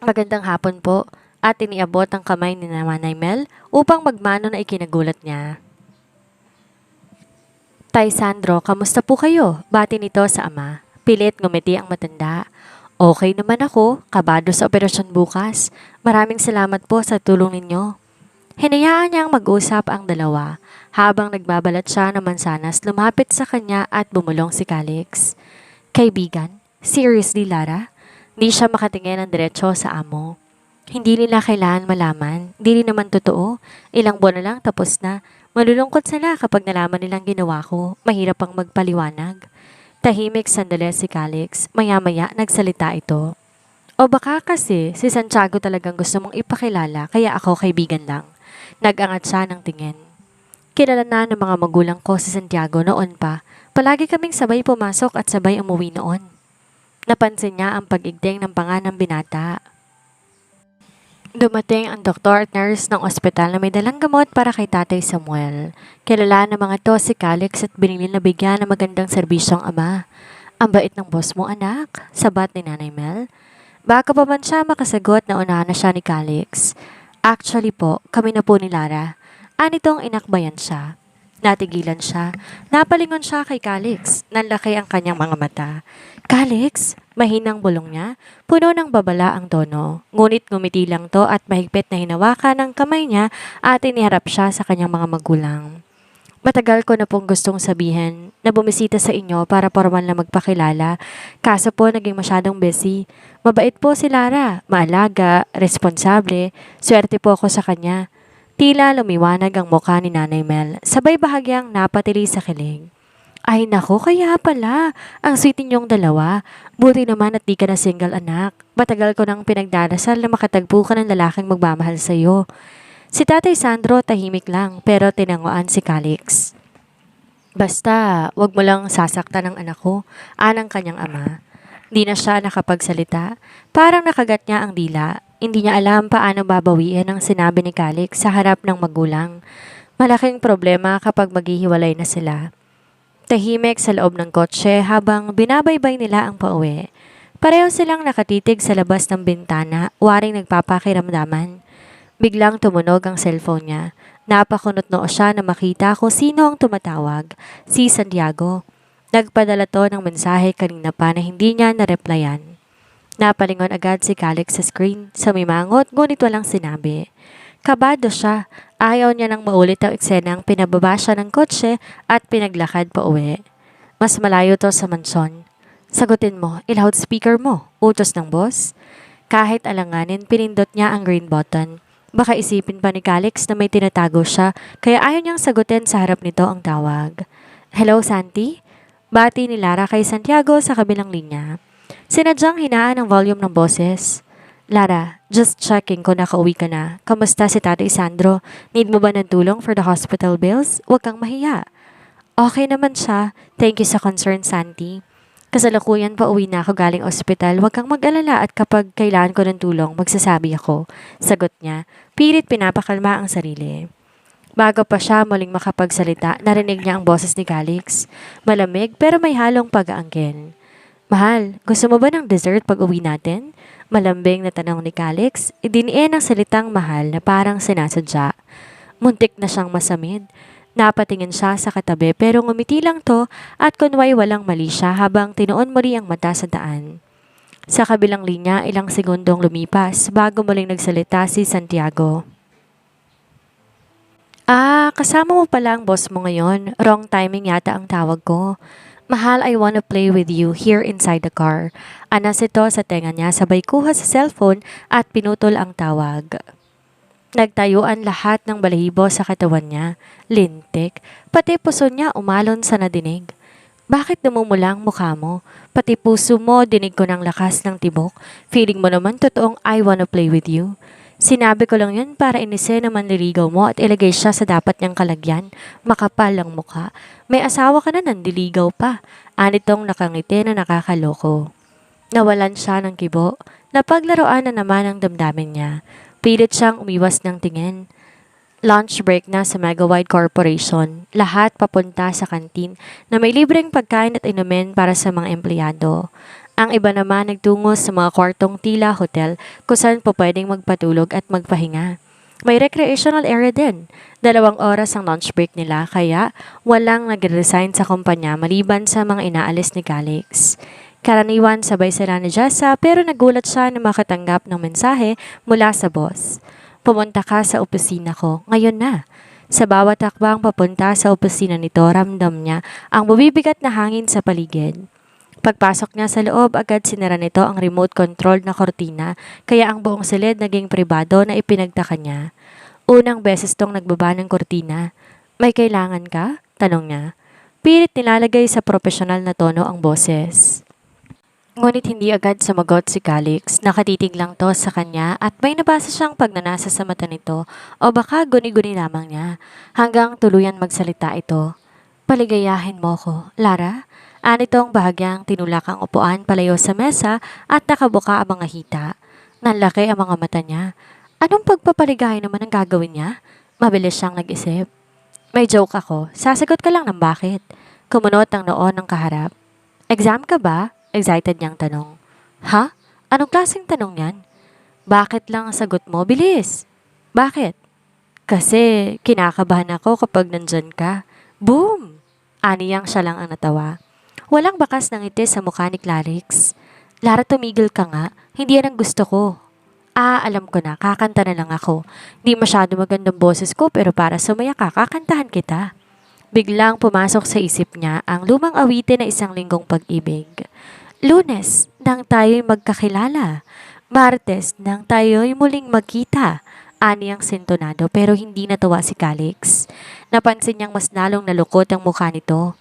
Magandang hapon po at iniabot ang kamay ni Nanay Mel upang magmano na ikinagulat niya. Tay Sandro, kamusta po kayo? Bati nito sa ama. Pilit ngumiti ang matanda. Okay naman ako, kabado sa operasyon bukas. Maraming salamat po sa tulong ninyo. Hinayaan niyang mag-usap ang dalawa. Habang nagbabalat siya ng mansanas, lumapit sa kanya at bumulong si Calix. Kaibigan, seriously Lara? Di siya makatingin ng diretsyo sa amo. Hindi nila kailangan malaman. Di rin naman totoo. Ilang buwan na lang tapos na. Malulungkot sila kapag nalaman nilang ginawa ko. Mahirap pang magpaliwanag. Tahimik sandali si Calix. Maya-maya nagsalita ito. O baka kasi si Santiago talagang gusto mong ipakilala kaya ako kaibigan lang. Nag-angat siya ng tingin. Kilala na ng mga magulang ko si Santiago noon pa. Palagi kaming sabay pumasok at sabay umuwi noon. Napansin niya ang pag-igting ng panga ng binata. Dumating ang doktor at nurse ng ospital na may dalang gamot para kay Tatay Samuel. Kilala ng mga to si Calix at binili na bigyan ng magandang serbisyong ama. Ang bait ng boss mo anak, sabat ni Nanay Mel. Bago pa man siya makasagot na unahan na siya ni Calix. Actually po, kami na po ni Lara. Anitong inakbayan siya. Natigilan siya. Napalingon siya kay Calix. Nanlaki ang kanyang mga mata. Calix? Mahinang bulong niya. Puno ng babala ang tono. Ngunit ngumiti lang to at mahigpit na hinawakan ng kamay niya at iniharap siya sa kanyang mga magulang. Matagal ko na pong gustong sabihin na bumisita sa inyo para formal na magpakilala. Kaso po naging masyadong busy. Mabait po si Lara. Maalaga, responsable. Swerte po ako sa kanya. Tila lumiwanag ang mukha ni Nanay Mel. Sabay bahagyang napatili sa kilig. Ay nako, kaya pala. Ang sweet ninyong dalawa. Buti naman at di ka na single anak. Matagal ko nang pinagdarasal na makatagpo ka ng lalaking magmamahal sa'yo. Si Tatay Sandro tahimik lang pero tinanguan si Calix. Basta, wag mo lang sasaktan ng anak ko, anang kanyang ama. Di na siya nakapagsalita. Parang nakagat niya ang dila. Hindi niya alam paano babawiin ang sinabi ni Calix sa harap ng magulang. Malaking problema kapag maghihiwalay na sila. Tahimik sa loob ng kotse habang binabaybay nila ang pauwi. Pareho silang nakatitig sa labas ng bintana, waring nagpapakiramdaman. Biglang tumunog ang cellphone niya. Napakunot noo siya na makita kung sino ang tumatawag, si Santiago. Nagpadala to ng mensahe kanina pa na hindi niya nareplyan. Napalingon agad si Calix sa screen, sumimangot ngunit walang sinabi. Kabado siya. Ayaw niya nang maulit ang eksenang pinababa siya ng kotse at pinaglakad pa uwi. Mas malayo to sa mansyon. Sagutin mo, i-loudspeaker mo, utos ng boss. Kahit alanganin, pinindot niya ang green button. Baka isipin pa ni Calix na may tinatago siya kaya ayaw niyang sagutin sa harap nito ang tawag. Hello, Santi? Bati ni Lara kay Santiago sa kabilang linya. Sinadyang hinaan ang volume ng boses. Lara, just checking kung nakauwi ka na. Kamusta si Tatay Sandro? Need mo ba ng tulong for the hospital bills? Huwag kang mahiya. Okay naman siya. Thank you sa concern, Santi. Kasalukuyan pa uwi na ako galing ospital. Huwag kang mag-alala at kapag kailangan ko ng tulong, magsasabi ako. Sagot niya. Pilit pinapakalma ang sarili. Bago pa siya muling makapagsalita, narinig niya ang boses ni Calix. Malamig pero may halong pag-aangkin. Mahal, gusto mo ba ng dessert pag uwi natin? Malambing na tanong ni Calix, idiniin ang salitang mahal na parang sinasadya. Muntik na siyang masamid. Napatingin siya sa katabi pero ngumiti lang to at kunway walang mali siya habang tinuon muli ang mata sa daan. Sa kabilang linya, ilang segundong lumipas bago muling nagsalita si Santiago. Kasama mo pala ang boss mo ngayon. Wrong timing yata ang tawag ko. Mahal, I wanna play with you here inside the car. Anas ito sa tenga niya sabay kuha sa cellphone at pinutol ang tawag. Nagtayuan lahat ng balahibo sa katawan niya. Lintik. Pati puso niya umalon sa nadinig. Bakit namumula ang mukha mo? Pati puso mo dinig ko ng lakas ng tibok. Feeling mo naman totoong I wanna play with you. Sinabi ko lang yun para inise na manliligaw mo at ilagay siya sa dapat niyang kalagyan. Makapal ang mukha. May asawa ka na nandiligaw pa. Anitong nakangiti na nakakaloko. Nawalan siya ng kibo. Napaglaruan na naman ang damdamin niya. Pilit siyang umiwas ng tingin. Lunch break na sa Megawide Corporation. Lahat papunta sa kantin na may libreng pagkain at inumin para sa mga empleyado. Ang iba naman nagtungo sa mga kwartong tila hotel kung saan po pwedeng magpatulog at magpahinga. May recreational area din. 2 oras ang lunch break nila kaya walang nag-resign sa kumpanya maliban sa mga inaalis ni Calix. Karaniwan sabay sila ni Jessa pero nagulat siya na makatanggap ng mensahe mula sa boss. Pumunta ka sa opisina ko, ngayon na. Sa bawat hakbang papunta sa opisina nito, ramdam niya ang bumibigat na hangin sa paligid. Pagpasok niya sa loob, agad sinara nito ang remote control na kortina, kaya ang buong silid naging pribado na ipinagtaka niya. Unang beses tong nagbaba ng kortina. May kailangan ka? Tanong niya. Pilit nilalagay sa profesional na tono ang boses. Ngunit hindi agad sumagot si Calix. Nakatitig lang to sa kanya at may nabasa siyang pagnanasa sa mata nito o baka guni-guni lamang niya hanggang tuluyan magsalita ito. Paligayahin mo ko, Lara. Anitong bahagyang tinulak ang upuan palayo sa mesa at nakabuka ang mga hita. Nanlaki ang mga mata niya. Anong pagpapaligayan naman ang gagawin niya? Mabilis siyang nag-isip. May joke ako. Sasagot ka lang ng bakit. Kumunot ang noon ng kaharap. Exam ka ba? Excited niyang tanong. Ha? Anong klaseng tanong yan? Bakit lang ang sagot mo? Bilis! Bakit? Kasi kinakabahan ako kapag nandyan ka. Boom! Aniyang siya lang ang natawa. Walang bakas ng ngiti sa mukha ni Clarix. Lara, tumigil ka nga. Hindi yan ang gusto ko. Alam ko na. Kakanta na lang ako. Di masyado magandang boses ko pero para sumaya ka, kakantahan kita. Biglang pumasok sa isip niya ang lumang awitin na isang linggong pag-ibig. Lunes, nang tayo'y magkakilala. Martes, nang tayo'y muling magkita. Ani ang sintonado pero hindi natuwa si Calix. Napansin niyang mas lalong nalukot ang mukha nito.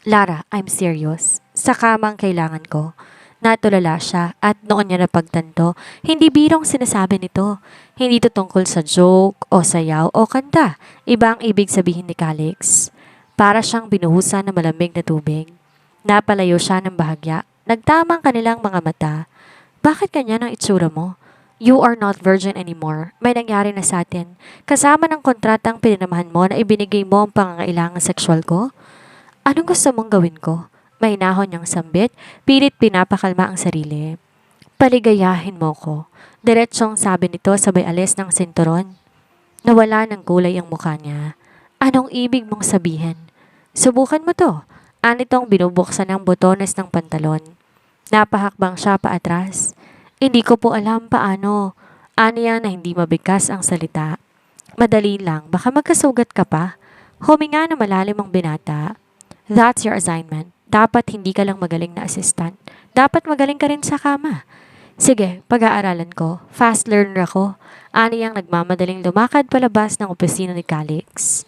Lara, I'm serious. Sa kamang kailangan ko. Natulala siya at noon niya napagtanto, hindi birong sinasabi nito. Hindi ito tungkol sa joke o sayaw o kanta. Iba ang ibig sabihin ni Calix. Para siyang binuhusan ng malamig na tubig. Napalayo siya ng bahagya. Nagtamang kanilang mga mata. Bakit ganyan ang itsura mo? You are not virgin anymore. May nangyari na sa atin. Kasama ng kontratang pinanamahan mo na ibinigay mo ang pangangailangan sexual ko? Anong gusto mong gawin ko? May nahon niyang sambit, pilit pinapakalma ang sarili. Paligayahin mo ko. Diretsyong sabi nito sabay alis ng sinturon. Nawala ng kulay ang mukha niya. Anong ibig mong sabihin? Subukan mo to. Anitong binubuksan ang botones ng pantalon. Napahakbang siya paatras. Hindi ko po alam paano. Aniya na hindi mabigkas ang salita. Madali lang, baka magkasugat ka pa. Huminga na malalim ang binata. That's your assignment. Dapat hindi ka lang magaling na assistant. Dapat magaling ka rin sa kama. Sige, pag-aaralan ko. Fast learner ako. Aniyang nagmamadaling lumakad palabas ng opisina ni Calix.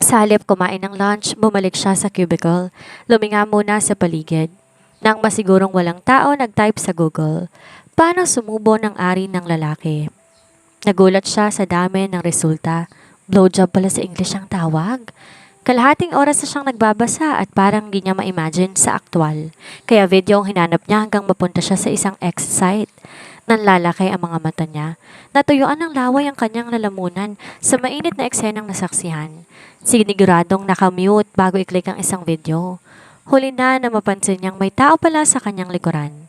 Sa halip kumain ng lunch, bumalik siya sa cubicle. Luminga muna sa paligid. Nang masigurong walang tao, nag-type sa Google. Paano sumubo ng ari ng lalaki? Nagulat siya sa dami ng resulta. Blowjob pala sa English ang tawag. Kalahating oras na siyang nagbabasa at parang di niya ma-imagine sa aktwal. Kaya video ang hinanap niya hanggang mapunta siya sa isang ex-site. Nanlalaki ang mga mata niya. Natuyuan ng laway ang kanyang lalamunan sa mainit na eksenang nasaksihan. Siniguradong nakamute bago i-click ang isang video. Huli na mapansin niyang may tao pala sa kanyang likuran.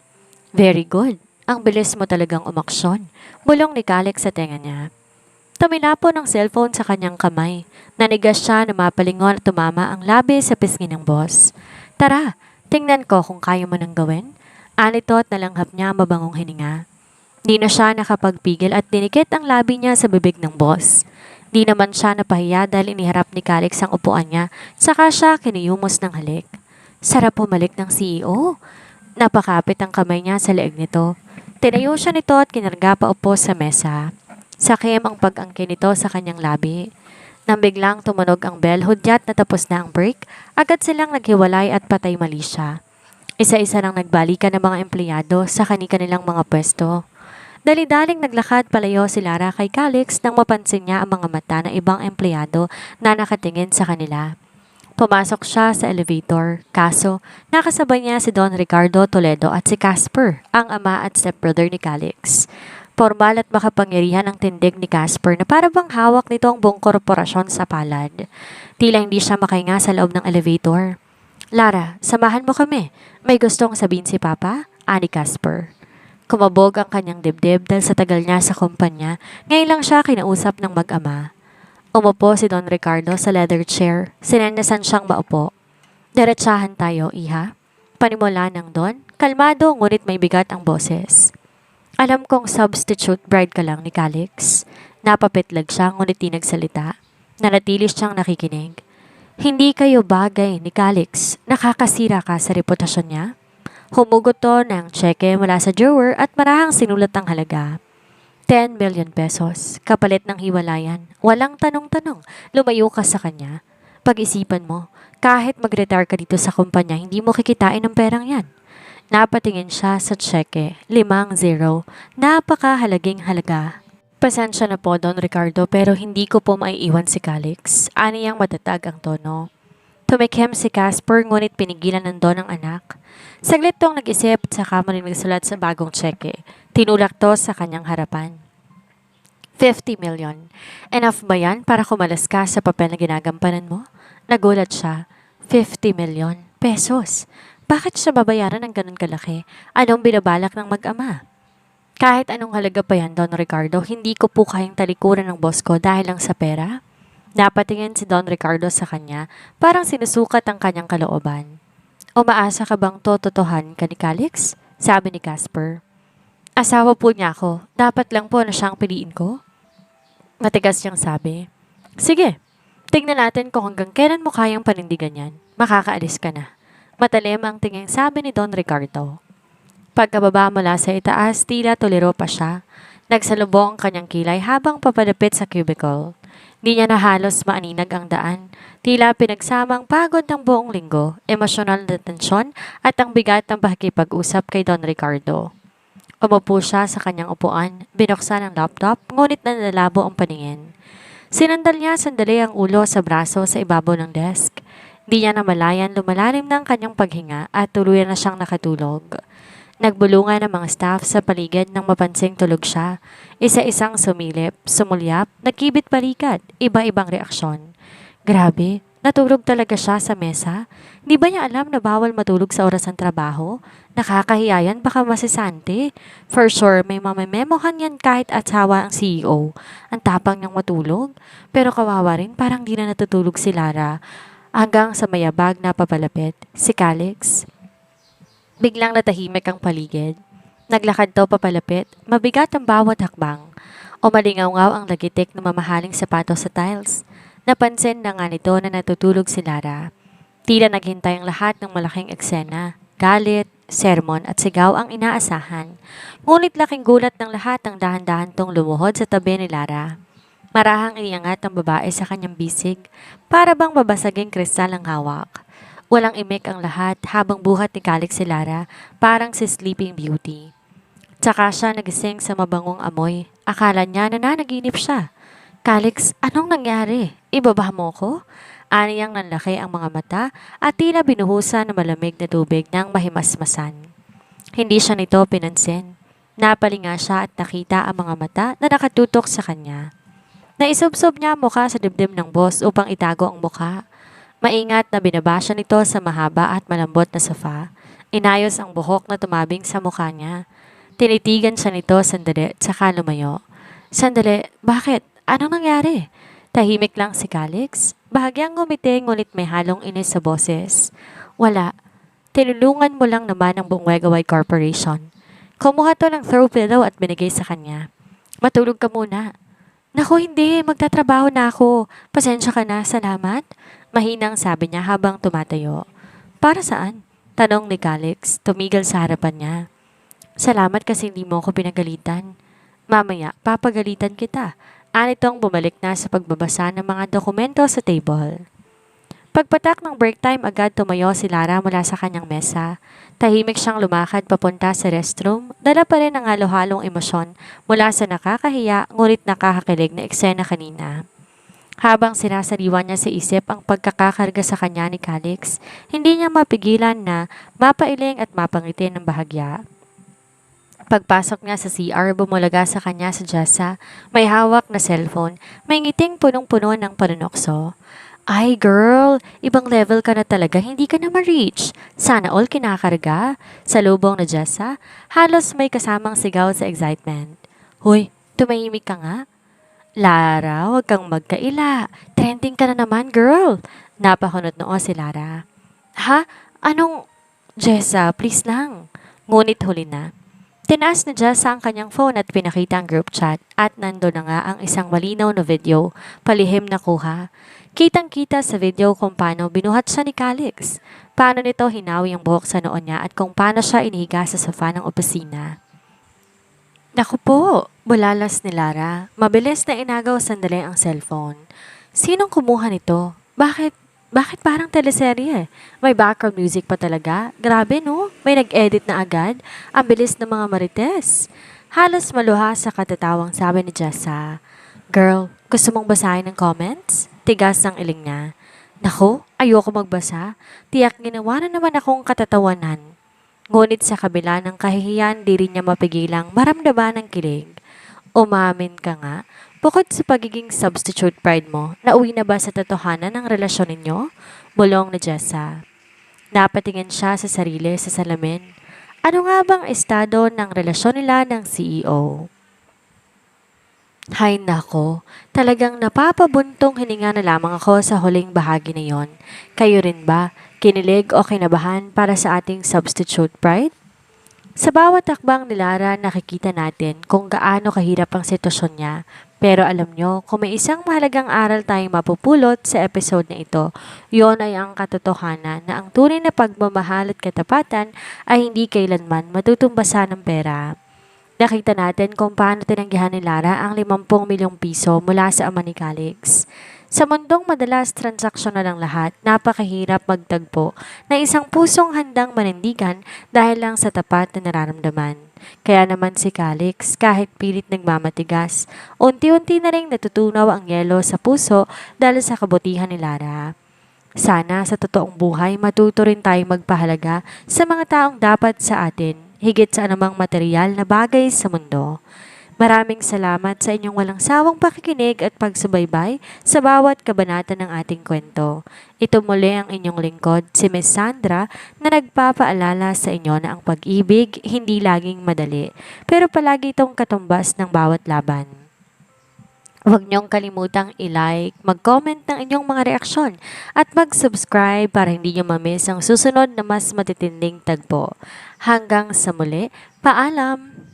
Very good. Ang bilis mo talagang umaksyon. Bulong ni Calix sa tenga niya. Tuminapo ng cellphone sa kanyang kamay. Nanigas siya na mapalingon at tumama ang labi sa pisngi ng boss. Tara, tingnan ko kung kaya mo nang gawin. Anito at nalanghap niya mabangong hininga. Di na siya nakapagpigil at dinikit ang labi niya sa bibig ng boss. Di naman siya napahiya dahil iniharap ni Calix ang upuan niya, saka siya kiniyumos ng halik. Sarap humalik ng CEO. Napakapit ang kamay niya sa leeg nito. Tinayo siya nito at kinarga pa upo sa mesa. Sakim ang pag-angkin nito sa kanyang labi. Nang biglang tumunog ang bell, hudyat na tapos na ang break, agad silang naghiwalay at patay mali siya. Isa-isa nang nagbalikan ng mga empleyado sa kanilang mga pwesto. Dali-daling naglakad palayo si Lara kay Calix nang mapansin niya ang mga mata ng ibang empleyado na nakatingin sa kanila. Pumasok siya sa elevator, kaso nakasabay niya si Don Ricardo Toledo at si Casper, ang ama at stepbrother ni Calix. Formal at makapangyarihan ang tindig ni Casper na para bang hawak nito ang buong korporasyon sa palad. Tila hindi siya makahinga sa loob ng elevator. Lara, samahan mo kami. May gustong sabihin si Papa, ani Casper. Kumabog ang kanyang dibdib dahil sa tagal niya sa kumpanya, ngayon lang siya kinausap ng mag-ama. Umupo si Don Ricardo sa leather chair, sinendasan siyang maupo. Diretsahan tayo, iha. Panimula ng Don, kalmado ngunit may bigat ang boses. Alam kong substitute bride ka lang ni Calix. Napapitlag siya ngunit di nagsalita. Nanatili siyang nakikinig. Hindi kayo bagay ni Calix. Nakakasira ka sa reputasyon niya. Humugot to ng tseke mula sa drawer at marahang sinulat ang halaga. 10 million pesos, kapalit ng hiwalayan. Walang tanong-tanong, lumayo ka sa kanya. Pag-isipan mo, kahit mag-retire ka dito sa kumpanya, hindi mo kikitain ng perang yan. Napatingin siya sa tseke, 5-0. Napakahalaging halaga. Pasensya na po, Don Ricardo, pero hindi ko po maiiwan si Calix. Aniyang matatag ang tono. Tumikim si Casper ngunit pinigilan ng Don ang anak. Saglit tong nag-isip at saka mo rin nagsulat sa bagong tseke. Tinulak to sa kanyang harapan. 50 million. Enough ba yan para kumalas ka sa papel na ginagampanan mo? Nagulat siya. 50 million pesos. Bakit siya babayaran ng ganun kalaki? Anong binabalak ng mag-ama? Kahit anong halaga pa yan, Don Ricardo, hindi ko po kayang talikuran ng boss ko dahil lang sa pera. Napatingin si Don Ricardo sa kanya, parang sinusukat ang kanyang kalooban. Umaasa ka bang tototohan ka ni Calix? Sabi ni Casper. Asawa po niya ako. Dapat lang po na siyang piliin ko. Matigas niyang sabi. Sige, tignan natin kung hanggang kailan mo kayang panindigan yan. Makakaalis ka na. Matalim ang tingin sabi ni Don Ricardo. Pagkababa mula sa itaas, tila tuliro pa siya. Nagsalubong ang kanyang kilay habang papalapit sa cubicle. Di niya na halos maaninag ang daan. Tila pinagsamang pagod ng buong linggo, emosyonal na tensyon at ang bigat ng pakikipag-usap kay Don Ricardo. Umupo siya sa kanyang upuan, binuksan ang laptop, ngunit nanlalabo ang paningin. Sinandal niya sandali ang ulo sa braso sa ibabaw ng desk. Di niya namalayan lumalalim ng kanyang paghinga at tuluyan na siyang nakatulog. Nagbulungan ang mga staff sa paligid nang mapansing tulog siya. Isa-isang sumilip, sumulyap, nagkibit balikat, iba-ibang reaksyon. Grabe, natulog talaga siya sa mesa. Di ba niya alam na bawal matulog sa oras ng trabaho? Nakakahiya yan, baka masisante. For sure, may mamamemohan yan kahit asawa ang CEO. Ang tapang niyang matulog. Pero kawawa rin, parang di na natutulog si Lara. Hanggang sa mayabag na papalapit, si Calix. Biglang natahimik ang paligid. Naglakad daw papalapit, mabigat ang bawat hakbang. Umalingaw-ngaw ang lagitik ng mamahaling sapatos sa tiles. Napansin na nga nito na natutulog si Lara. Tila naghintay ang lahat ng malaking eksena. Galit, sermon at sigaw ang inaasahan. Ngunit laking gulat ng lahat ang dahan-dahan tong lumuhod sa tabi ni Lara. Marahang iangat ang babae sa kanyang bisig, para bang babasaging kristal ang hawak. Walang imik ang lahat habang buhat ni Calix si Lara, parang si Sleeping Beauty. Tsaka siya nagising sa mabangong amoy. Akala niya na nanaginip siya. Calix, anong nangyari? Ibaba mo ko? Aniyang nanlaki ang mga mata at tila binuhusan ng malamig na tubig ng mahimasmasan. Hindi siya nito pinansin. Napalinga siya at nakita ang mga mata na nakatutok sa kanya. Naisubsob niya ang mukha sa dibdib ng boss upang itago ang mukha. Maingat na binabasya nito sa mahaba at malambot na sofa. Inayos ang buhok na tumabing sa mukha niya. Tinitigan siya nito sandali, tsaka lumayo. Sandali, bakit? Anong nangyari? Tahimik lang si Calix. Bahagyang ngumiti ngunit may halong inis sa boses. Wala. Tinulungan mo lang naman ang buong Wegaway Corporation. Kumuha to ng throw pillow at binigay sa kanya. Matulog ka muna. Naku, hindi. Magtatrabaho na ako. Pasensya ka na. Salamat. Mahinang sabi niya habang tumatayo. Para saan? Tanong ni Calix, tumigil sa harapan niya. Salamat kasi hindi mo ako pinagalitan. Mamaya, papagalitan kita. Anitong bumalik na sa pagbabasa ng mga dokumento sa table. Pagpatak ng break time, agad tumayo si Lara mula sa kanyang mesa. Tahimik siyang lumakad papunta sa restroom, dala pa rin ang halo-halong emosyon mula sa nakakahiya ngunit nakakakilig na eksena kanina. Habang sinasariwa niya sa isip ang pagkakakarga sa kanya ni Calix, hindi niya mapigilan na mapailing at mapangiti ng bahagya. Pagpasok niya sa CR, bumulaga sa kanya si Jessa, may hawak na cellphone, may ngiting punong-puno ng panunokso. Ay girl, ibang level ka na talaga, hindi ka na ma-reach. Sana all kinakarga. Sa lubong na Jessa, halos may kasamang sigaw sa excitement. Hoy, tumahimik ka nga. Lara, huwag kang magkaila. Trending ka na naman, girl. Napakunot noo si Lara. Ha? Anong? Jessa, please lang. Ngunit huli na. Tinaas ni Jessa ang kanyang phone at pinakita ang group chat at nando na nga ang isang malinaw na video, palihim na kuha. Kitang-kita sa video kung paano binuhat siya ni Calix, paano nito hinawi ang buhok sa noon niya at kung paano siya inihiga sa sofa ng opisina. Naku po, bulalas ni Lara. Mabilis na inagaw sandali ang cellphone. Sinong kumuha nito? Bakit parang teleserye? May background music pa talaga? Grabe no? May nag-edit na agad? Ang bilis ng mga marites. Halos maluha sa katatawang sabi ni Jessa. Girl, gusto mong basahin ng comments? Tigas ang iling niya. Naku, ayoko magbasa. Tiyak ginawa na naman akong katatawanan. Ngunit sa kabila ng kahihiyan, di rin niya mapigilang maramdaman ng kilig. Umamin ka nga. Bukod sa pagiging substitute bride mo, nauwi na ba sa totohanan ng relasyon ninyo? Bulong ni Jessa. Napatingin siya sa sarili sa salamin. Ano nga bang estado ng relasyon nila ng CEO? Hay nako, talagang napapabuntong hininga na lamang ako sa huling bahagi na yon. Kayo rin ba? Kinilig o kinabahan para sa ating substitute bride? Sa bawat takbang ni Lara, nakikita natin kung gaano kahirap ang sitwasyon niya. Pero alam nyo, kung may isang mahalagang aral tayong mapupulot sa episode na ito, yon ay ang katotohanan na ang tunay na pagmamahal at katapatan ay hindi kailanman matutumbasan ng pera. Nakita natin kung paano tinanggihan ni Lara ang 50 milyong piso mula sa ama ni Calix. Sa mundong madalas transaksyon na lang lahat, napakahirap magtagpo na isang pusong handang manindigan dahil lang sa tapat na nararamdaman. Kaya naman si Calix, kahit pilit nagmamatigas, unti-unti na rin natutunaw ang yelo sa puso dahil sa kabutihan ni Lara. Sana sa totoong buhay matuto rin tayong magpahalaga sa mga taong dapat sa atin, higit sa anumang material na bagay sa mundo. Maraming salamat sa inyong walang sawang pakikinig at pagsubaybay sa bawat kabanata ng ating kwento. Ito muli ang inyong lingkod, si Miss Sandra, na nagpapaalala sa inyo na ang pag-ibig hindi laging madali, pero palagi itong katumbas ng bawat laban. Huwag niyong kalimutang i-like, mag-comment ng inyong mga reaksyon at mag-subscribe para hindi niyo ma-miss ang susunod na mas matitinding tagpo. Hanggang sa muli, paalam!